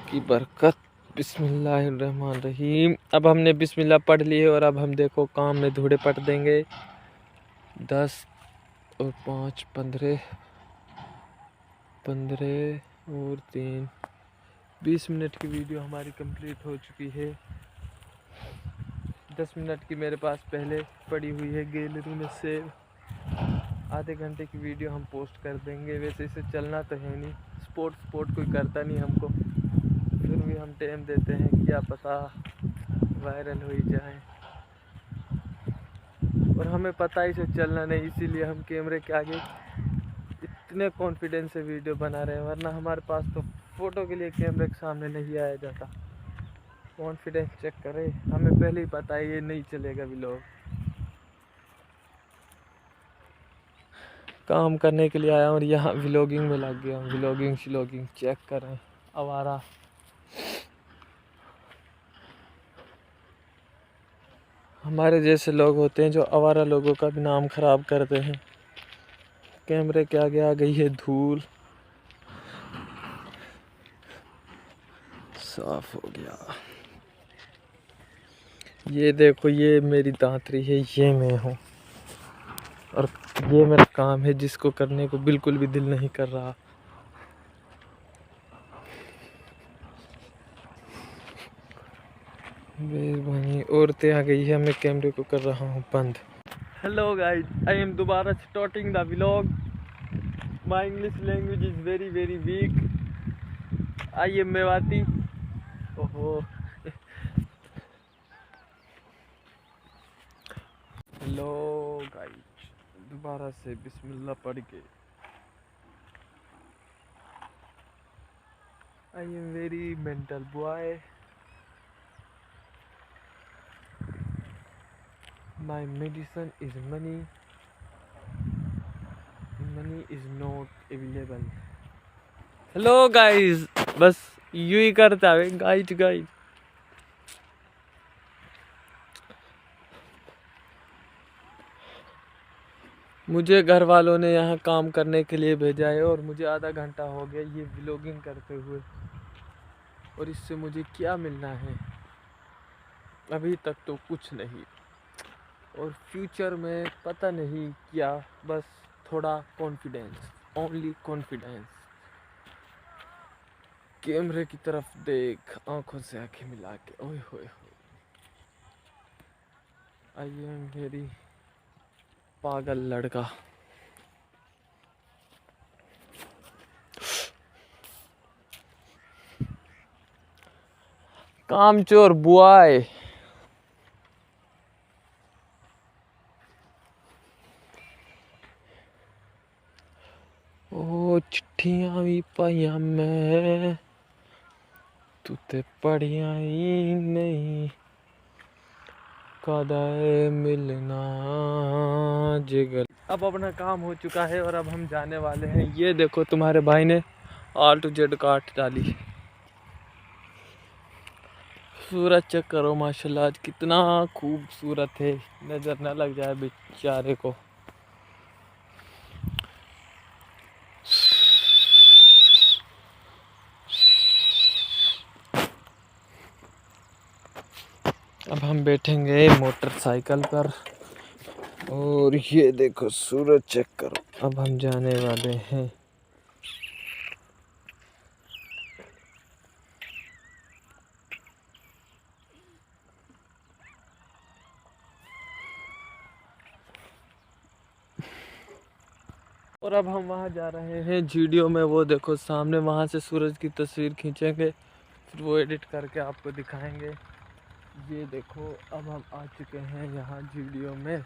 की बरकत, बिस्मिल्लाहिर्रहमानिर्रहीम। अब हमने बिस्मिल्लाह पढ़ ली है और अब हम देखो काम में धूड़े पट देंगे। 10 और 5 15 और 3 20 मिनट की वीडियो हमारी कंप्लीट हो चुकी है। 10 मिनट की मेरे पास पहले पड़ी हुई है गैलरी में से। आधे घंटे की वीडियो हम पोस्ट कर देंगे। वैसे इसे चलना तो है नहीं, स्पोर्ट कोई करता नहीं हमको, फिर भी हम टाइम देते हैं, क्या पता वायरल हो ही जाए। और हमें पता ही से चलना नहीं, इसीलिए हम कैमरे के आगे इतने कॉन्फिडेंस से वीडियो बना रहे हैं, वरना हमारे पास तो फ़ोटो के लिए कैमरे के सामने नहीं आया जाता। कॉन्फिडेंस चेक करें, हमें पहले ही पता है ये नहीं चलेगा व्लॉग। काम करने के लिए आया और यहाँ व्लॉगिंग में लग गया हूँ। व्लॉगिंग चेक करें, आवारा। हमारे जैसे लोग होते हैं जो आवारा लोगों का भी नाम खराब करते हैं। कैमरे के आगे आ गई है धूल, साफ हो गया। ये देखो, ये मेरी दांतरी है, ये मैं हूँ और ये मेरा काम है जिसको करने को बिल्कुल भी दिल नहीं कर रहा। बेईमानी औरतें आ गई है, मैं कैमरे को कर रहा हूँ बंद। हेलो गाइस, आई एम दोबारा starting the vlog. My English language is very very weak. I am Mewati. ओहो हेलो गाइस, दोबारा से बिस्मिल्लाह पढ़ के। I am very mental boy. My medicine is money, money is not available. Hello guys, बस यूं ही करता है गाइस। मुझे घर वालों ने यहाँ काम करने के लिए भेजा है और मुझे आधा घंटा हो गया ये व्लॉगिंग करते हुए, और इससे मुझे क्या मिलना है? अभी तक तो कुछ नहीं, और फ्यूचर में पता नहीं क्या, बस थोड़ा कॉन्फिडेंस, ओनली कॉन्फिडेंस। कैमरे की तरफ देख, आंखों से आंखें मिला के, ओए होए होए। आई एम वेरी पागल लड़का। कामचोर बुआई। ओ चिट्ठियां भी पाइया मैं, तू ते पढ़िया ही नहीं, कदाए मिलना जिगर। अब अपना काम हो चुका है और अब हम जाने वाले हैं। ये देखो, तुम्हारे भाई ने A to Z काट डाली। सूरज चेक करो, माशाल्लाह आज कितना खूबसूरत है, नजर न लग जाए बेचारे को। अब हम बैठेंगे मोटरसाइकिल पर और ये देखो सूरज चेक करो। अब हम जाने वाले हैं। और अब हम वहाँ जा रहे हैं वीडियो में, वो देखो सामने, वहाँ से सूरज की तस्वीर खींचेंगे, फिर वो एडिट करके आपको दिखाएंगे। ये देखो अब हम आ चुके हैं यहाँ वीडियो में।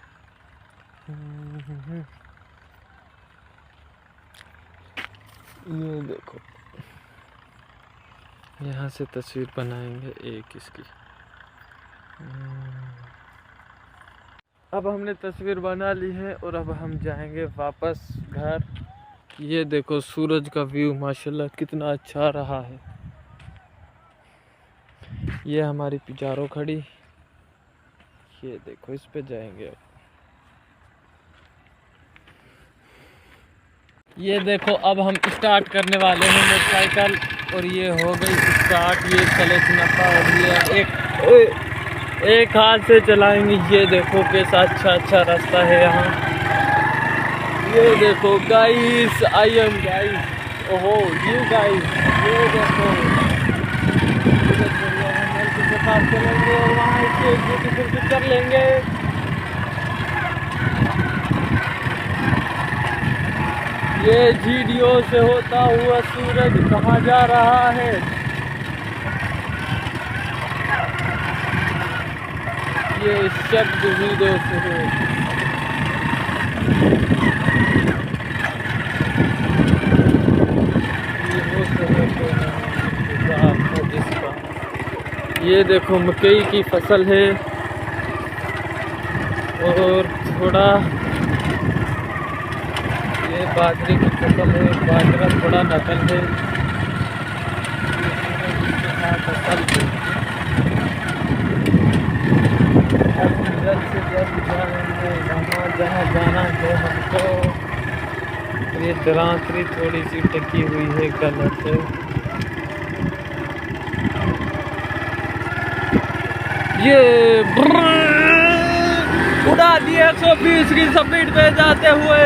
ये देखो यहाँ से तस्वीर बनाएंगे एक इसकी। अब हमने तस्वीर बना ली है और अब हम जाएंगे वापस घर। ये देखो सूरज का व्यू माशाल्लाह कितना अच्छा रहा है। ये हमारी पिजारो खड़ी, ये देखो इस पे जाएंगे अब। ये देखो अब हम स्टार्ट करने वाले हैं मोटरसाइकिल और ये हो गई स्टार्ट। ये क्लच नपा और ये एक हाथ से चलाएंगे। ये देखो कैसा अच्छा रास्ता है यहाँ। ये देखो गाइस, आई एम गाइस, ओहो यू गाइस, ये देखो के साथ चलेंगे और वहाँ एक ब्यूटीफुल पिक्चर लेंगे। ये वीडियो से होता हुआ सूरज कहाँ जा रहा है? ये शब्द वीडियो से है। ये देखो मकई की फसल है और थोड़ा ये बाजरे की फसल है। बाजरा थोड़ा नकल है। जल्द से जल्द जाएंगे वहाँ जहाँ जाना है हमको। ये दरांतरी थोड़ी सी टकी हुई है गलत है। ये उड़ा दिए 120 की स्पीड पे जाते हुए।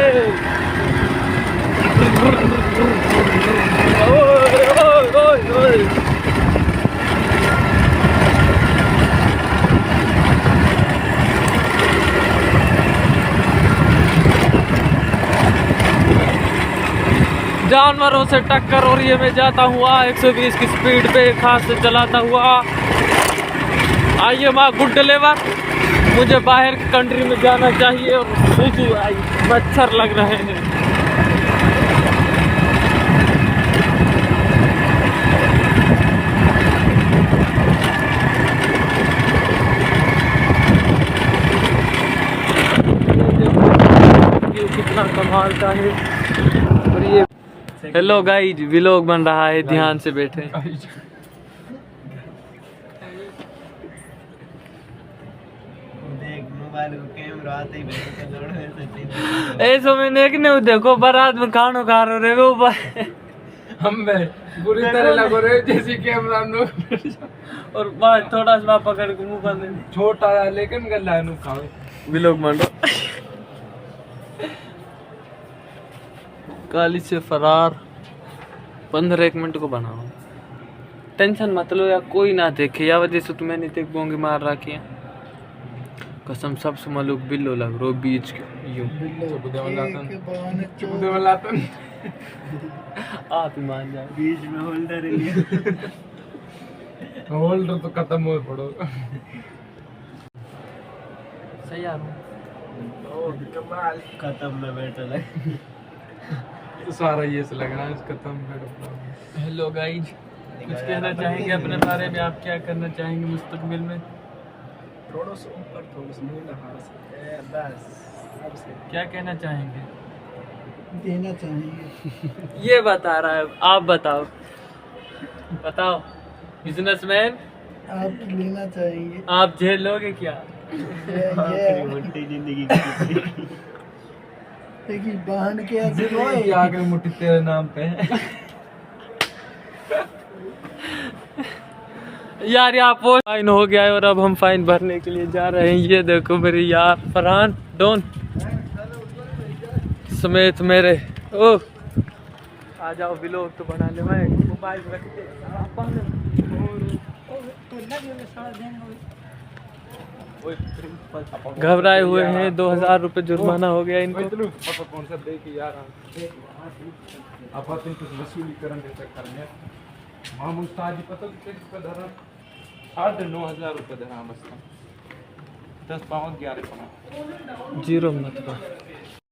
जानवरों से टक्कर और ये मैं जाता हुआ 120 की स्पीड पे खास से चलाता हुआ। I am a good deliver. मुझे बाहर कंट्री में जाना चाहिए और मच्छर लग रहे हैं। कितना कमाल का है। और ये हेलो गाइस, व्लॉग बन रहा है, ध्यान से बैठे। ऐसो में देखो बारात में खानो खा रहे हो हम बुरी तरह लग रहे जैसे कैमरा और बात थोड़ा सा पकड़ के मुंह कर छोटा है लेकिन गला खाओ व्लॉग बन रहा। काली से फरार 15 मिनट को बनाओ। टेंशन मत लो या कोई ना देखे या वजह से तुम्हें नहीं देख बोंगे मार रखी है कसम। सबसे मालूम बिल्लो लग रो बीच के यूं आप ही मान जाओ। बीच में होल्डर है होल्डर तो खत्म हो पड़ो। सही यार खत्म में बैठा लग सारा ये से लग रहा है खत्म में। हेलो गाइज, कुछ कहना चाहेंगे अपने बारे में? आप क्या करना चाहेंगे मुस्तकबिल में? थोड़ा सा ऊपर थोड़ा सा मुंह लगा बस। क्या कहना चाहेंगे? देना चाहेंगे ये बता रहा है, आप बताओ। बताओ बिजनेसमैन, आप लेना चाहेंगे? आप झेल लोगे क्या? मुट्ठी जिंदगी की बहन के आगे मुट्ठी तेरे नाम पे है। यार यहाँ पोस्ट फाइन हो गया है और अब हम फाइन भरने के लिए जा रहे हैं। ये देखो मेरे यार फरहान डॉन समेत मेरे ओ आ जाओ व्लॉग तो बना ले। मैं मोबाइल रख दे घबराए हुए हैं। 2000 रुपये जुर्माना हो गया इनको। कौन सा दे कि यार आप वसूली करने चक्कर में मामूल साजी पता आठ 9,000 रुपये दराम बसता 10 पाउंड 11 पाउंड 0 मत